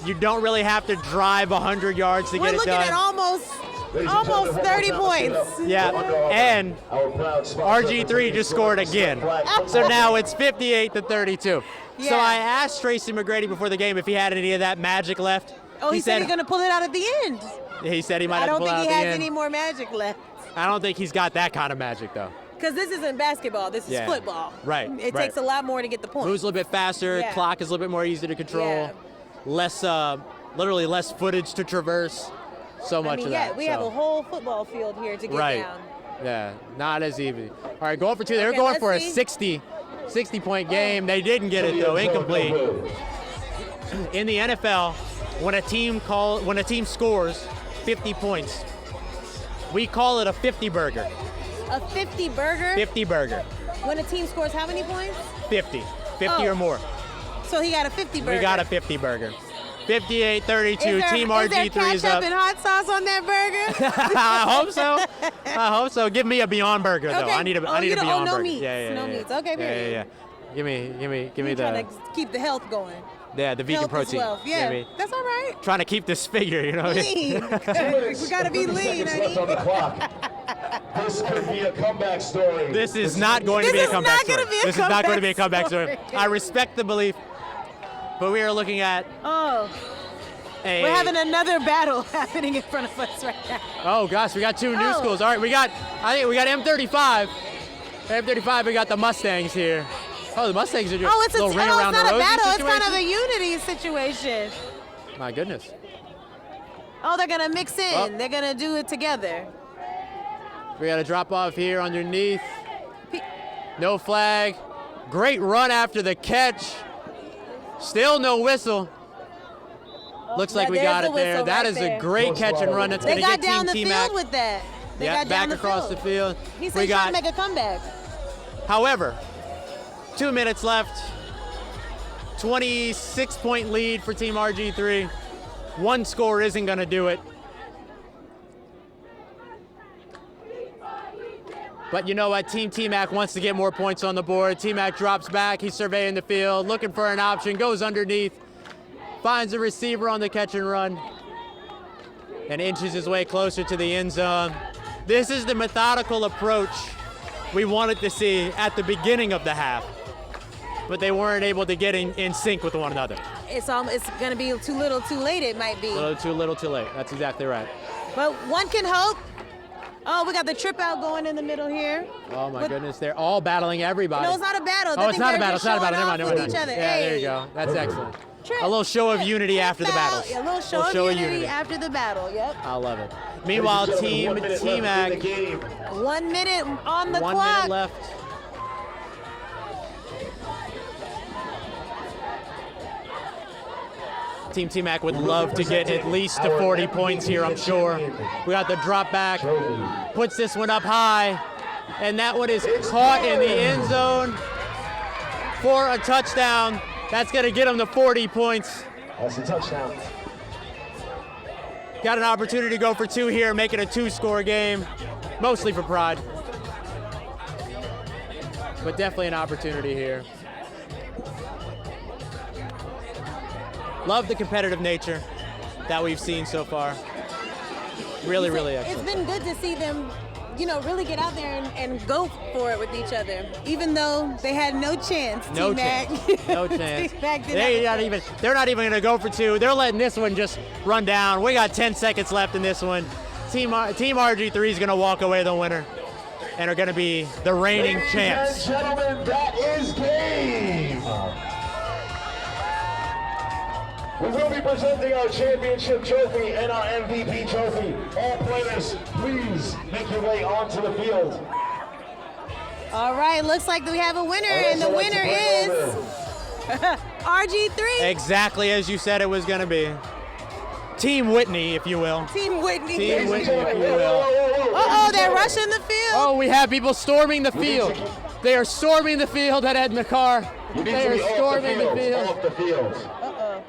[SPEAKER 2] you don't really have to drive 100 yards to get it done.
[SPEAKER 1] We're looking at almost 30 points.
[SPEAKER 2] Yeah, and RG3 just scored again. So now it's 58-32. Yeah. So I asked Tracy McGrady before the game if he had any of that magic left.
[SPEAKER 1] Oh, he said he's going to pull it out at the end.
[SPEAKER 2] He said he might have to pull it out at the end.
[SPEAKER 1] I don't think he has any more magic left.
[SPEAKER 2] I don't think he's got that kind of magic, though.
[SPEAKER 1] Because this isn't basketball, this is football.
[SPEAKER 2] Right.
[SPEAKER 1] It takes a lot more to get the point.
[SPEAKER 2] Moves a little bit faster, clock is a little bit more easy to control, less, literally less footage to traverse, much of that.
[SPEAKER 1] We have a whole football field here to get down.
[SPEAKER 2] Yeah, not as easy. All right, going for two. They're going for a 60-point game. They didn't get it, though, incomplete. In the NFL, when a team scores 50 points, we call it a 50-burger.
[SPEAKER 1] A 50 burger?
[SPEAKER 2] 50 burger.
[SPEAKER 1] When a team scores how many points?
[SPEAKER 2] 50 or more.
[SPEAKER 1] So he got a 50 burger.
[SPEAKER 2] We got a 50 burger. 58-32, Team RG3 is up.
[SPEAKER 1] Is there ketchup and hot sauce on that burger?
[SPEAKER 2] I hope so. Give me a Beyond Burger, though.
[SPEAKER 1] Okay.
[SPEAKER 2] I need a Beyond
[SPEAKER 1] no
[SPEAKER 2] Burger.
[SPEAKER 1] Meats. No meats. Okay, period.
[SPEAKER 2] Yeah. Give me the.
[SPEAKER 1] Trying to keep the health going.
[SPEAKER 2] Yeah, the vegan
[SPEAKER 1] health
[SPEAKER 2] protein.
[SPEAKER 1] Is wealth. Yeah, that's all right.
[SPEAKER 2] Trying to keep this figure, you know.
[SPEAKER 1] Lean. We gotta be lean, honey.
[SPEAKER 3] On the clock. This could be a comeback story.
[SPEAKER 2] This is not going to be a comeback story. This is not going to be a comeback story. I respect the belief, but we are looking at.
[SPEAKER 1] We're having another battle happening in front of us right now.
[SPEAKER 2] Oh gosh, we got two new schools. All right, I think we got M35. M35, we got the Mustangs here. Oh, the Mustangs are just
[SPEAKER 1] it's
[SPEAKER 2] a little ring around the rosy
[SPEAKER 1] not a battle.
[SPEAKER 2] situation.
[SPEAKER 1] It's kind of a unity situation.
[SPEAKER 2] My goodness.
[SPEAKER 1] Oh, they're gonna mix in.
[SPEAKER 2] Oh.
[SPEAKER 1] They're gonna do it together.
[SPEAKER 2] We got a drop off here underneath. No flag. Great run after the catch. Still no whistle. Looks like we got it there. That is a great catch and run. That's going to get Team TMac.
[SPEAKER 1] They got down the field with that. They got down
[SPEAKER 2] back across the field.
[SPEAKER 1] He said he's trying to make a comeback.
[SPEAKER 2] However, 2 minutes left.
[SPEAKER 6] 26-point lead for Team RGIII. One score isn't going to do it. But you know what? Team TMac wants to get more points on the board. TMac drops back. He's surveying the field, looking for an option, goes underneath, finds a receiver on the catch and run, and inches his way closer to the end zone. This is the methodical approach we wanted to see at the beginning of the half, but they weren't able to get in sync with one another.
[SPEAKER 1] It's going to be too little, too late, it might be.
[SPEAKER 6] Too little, too late. That's exactly right.
[SPEAKER 1] But one can hope. Oh, we got the trip out going in the middle here.
[SPEAKER 6] Oh my goodness, they're all battling everybody.
[SPEAKER 1] No, it's not a battle.
[SPEAKER 6] Oh, it's not a battle. It's not a battle. Never mind.
[SPEAKER 1] Each other.
[SPEAKER 6] Yeah,
[SPEAKER 1] hey.
[SPEAKER 6] there you go. That's excellent.
[SPEAKER 1] Trip.
[SPEAKER 6] A little show of unity after the battle.
[SPEAKER 1] Yeah, a little show of unity after the battle. Yep.
[SPEAKER 6] I love it. Meanwhile, Team TMac.
[SPEAKER 1] 1 minute on the clock.
[SPEAKER 6] 1 minute left. Team TMac would love to get at least to 40 points here, I'm sure. We got the drop back, puts this one up high, and that one is caught in the end zone for a touchdown. That's going to get them to 40 points.
[SPEAKER 3] That's a touchdown.
[SPEAKER 6] Got an opportunity to go for 2 here, make it a 2-score game, mostly for pride. But definitely an opportunity here. Love the competitive nature that we've seen so far. Really, really excellent.
[SPEAKER 1] It's been good to see them, really get out there and go for it with each other, even though they had no chance.
[SPEAKER 6] No
[SPEAKER 1] TMac.
[SPEAKER 6] chance. No chance. They're not even going to go for 2. They're letting this one just run down. We got 10 seconds left in this one. Team RG3 is going to walk away the winner and are going to be the reigning champs.
[SPEAKER 3] Ladies and gentlemen, that is game. We will be presenting our championship trophy and our MVP trophy. All players, please make your way onto the field.
[SPEAKER 1] All right, looks like we have a winner, and the winner is RG3.
[SPEAKER 6] Exactly as you said it was going to be. Team Whitney, if you will.
[SPEAKER 1] Team Whitney.
[SPEAKER 6] Team Whitney, if you will.
[SPEAKER 1] Uh-oh, they're rushing the field.
[SPEAKER 6] Oh, we have people storming the field. They are storming the field at Ed McCarr. They are storming the field.
[SPEAKER 3] Off the field.
[SPEAKER 1] Uh-oh.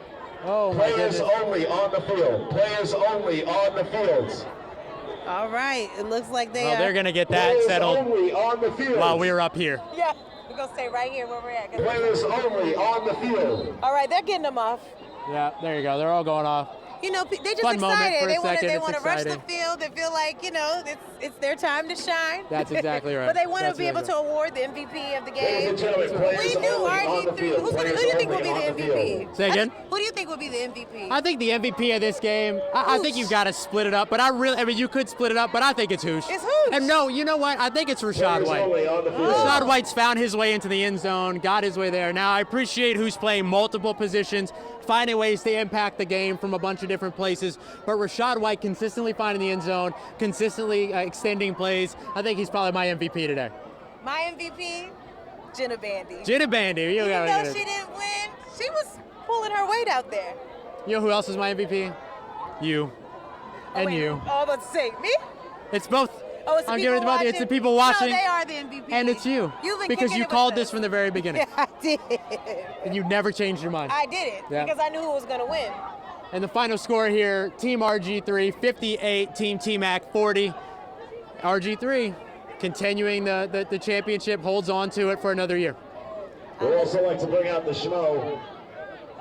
[SPEAKER 6] Oh, my
[SPEAKER 3] Players
[SPEAKER 6] goodness.
[SPEAKER 3] only on the field. Players only on the field.
[SPEAKER 1] All right, it looks like
[SPEAKER 6] they're going to get that
[SPEAKER 3] Players
[SPEAKER 6] settled
[SPEAKER 3] only on the field.
[SPEAKER 6] while we're up here.
[SPEAKER 1] Yeah, we're going to stay right here where we're at.
[SPEAKER 3] Players only on the field.
[SPEAKER 1] All right, they're getting them off.
[SPEAKER 6] Yeah, there you go. They're all going off.
[SPEAKER 1] They just
[SPEAKER 6] Fun moment
[SPEAKER 1] excited.
[SPEAKER 6] for a
[SPEAKER 1] They
[SPEAKER 6] second.
[SPEAKER 1] want to
[SPEAKER 6] It's
[SPEAKER 1] rush the
[SPEAKER 6] exciting.
[SPEAKER 1] field. They feel like, it's their time to shine.
[SPEAKER 6] That's exactly right.
[SPEAKER 1] But they want to
[SPEAKER 6] That's
[SPEAKER 1] be able
[SPEAKER 6] exactly
[SPEAKER 1] to award the MVP of the
[SPEAKER 3] Ladies
[SPEAKER 1] game.
[SPEAKER 3] and gentlemen, players
[SPEAKER 1] We knew
[SPEAKER 3] only on the
[SPEAKER 1] RG3.
[SPEAKER 3] field.
[SPEAKER 1] Who do you think will be the MVP?
[SPEAKER 6] Say again?
[SPEAKER 1] Who do you think will be the MVP?
[SPEAKER 6] I think the MVP of this game, I think you've got to split it up, but you could split it up, but I think it's Hoosh.
[SPEAKER 1] It's Hoosh.
[SPEAKER 6] And no, you know what? I think it's Rashad
[SPEAKER 3] Players
[SPEAKER 6] White.
[SPEAKER 3] only on the field.
[SPEAKER 6] Rashad White's found his way into the end zone, got his way there. Now, I appreciate who's playing multiple positions, finding ways to impact the game from a bunch of different places, but Rashad White consistently finding the end zone, consistently extending plays. I think he's probably my MVP today.
[SPEAKER 1] My MVP, Jenna Bandy.
[SPEAKER 6] Jenna Bandy.
[SPEAKER 1] Even though she didn't win, she was pulling her weight out there.
[SPEAKER 6] You know who else is my MVP? You. And you.
[SPEAKER 1] Oh, I was about to say, me?
[SPEAKER 6] It's both.
[SPEAKER 1] Oh, it's the
[SPEAKER 6] I'm
[SPEAKER 1] people
[SPEAKER 6] giving it
[SPEAKER 1] watching?
[SPEAKER 6] It's the people watching.
[SPEAKER 1] No, they are the MVP.
[SPEAKER 6] And it's you.
[SPEAKER 1] You've been
[SPEAKER 6] because
[SPEAKER 1] kicking
[SPEAKER 6] you
[SPEAKER 1] it
[SPEAKER 6] called
[SPEAKER 1] with
[SPEAKER 6] this
[SPEAKER 1] us.
[SPEAKER 6] from the very beginning.
[SPEAKER 1] Yeah, I did.
[SPEAKER 6] And you never changed your mind.
[SPEAKER 1] I didn't,
[SPEAKER 6] Yeah.
[SPEAKER 1] because I knew who was going to win.
[SPEAKER 6] And the final score here, Team RG3, 58, Team TMac, 40. RG3 continuing the championship, holds on to it for another year.
[SPEAKER 3] We'd also like to bring out the schmo.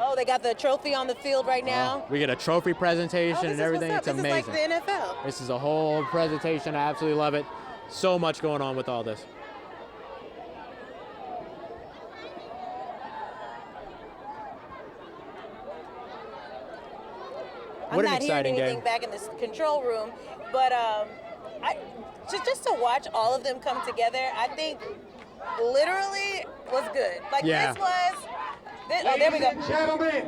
[SPEAKER 1] Oh, they got the trophy on the field right now.
[SPEAKER 6] We get a trophy presentation
[SPEAKER 1] This
[SPEAKER 6] and
[SPEAKER 1] is
[SPEAKER 6] everything.
[SPEAKER 1] what's
[SPEAKER 6] It's
[SPEAKER 1] up.
[SPEAKER 6] amazing.
[SPEAKER 1] This is like the NFL.
[SPEAKER 6] This is a whole presentation. I absolutely love it. So much going on with all this. What an
[SPEAKER 1] I'm not hearing
[SPEAKER 6] exciting
[SPEAKER 1] anything
[SPEAKER 6] game.
[SPEAKER 1] back in this control room, but just to watch all of them come together, I think literally was good. Like
[SPEAKER 6] Yeah.
[SPEAKER 1] this was. Oh, there we go.
[SPEAKER 9] Ladies and gentlemen,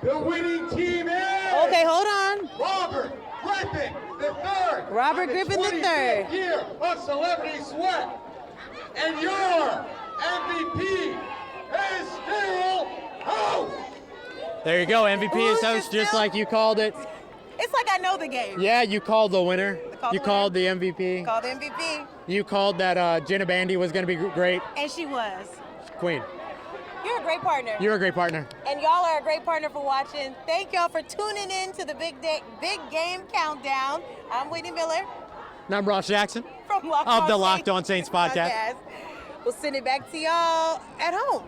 [SPEAKER 9] the winning team is.
[SPEAKER 1] Okay, hold on.
[SPEAKER 9] Robert Griffin III.
[SPEAKER 1] Robert
[SPEAKER 9] on the
[SPEAKER 1] Griffin III.
[SPEAKER 9] 25th year of Celebrity Sweat. And your MVP is still House.
[SPEAKER 6] There you go. MVP is host, just like you called it.
[SPEAKER 1] It's like I know the game.
[SPEAKER 6] Yeah, you called the winner.
[SPEAKER 1] Called
[SPEAKER 6] You
[SPEAKER 1] the
[SPEAKER 6] called the
[SPEAKER 1] winner.
[SPEAKER 6] MVP.
[SPEAKER 1] Called MVP.
[SPEAKER 6] You called that Jenna Bandy was going to be great.
[SPEAKER 1] And she was.
[SPEAKER 6] Queen.
[SPEAKER 1] You're a great partner.
[SPEAKER 6] You're a great partner.
[SPEAKER 1] And y'all are a great partner for watching. Thank y'all for tuning in to the Big Game Countdown. I'm Whitney Miller.
[SPEAKER 6] And I'm Ross Jackson
[SPEAKER 1] from
[SPEAKER 6] of the Locked On Saints podcast.
[SPEAKER 1] We'll send it back to y'all at home.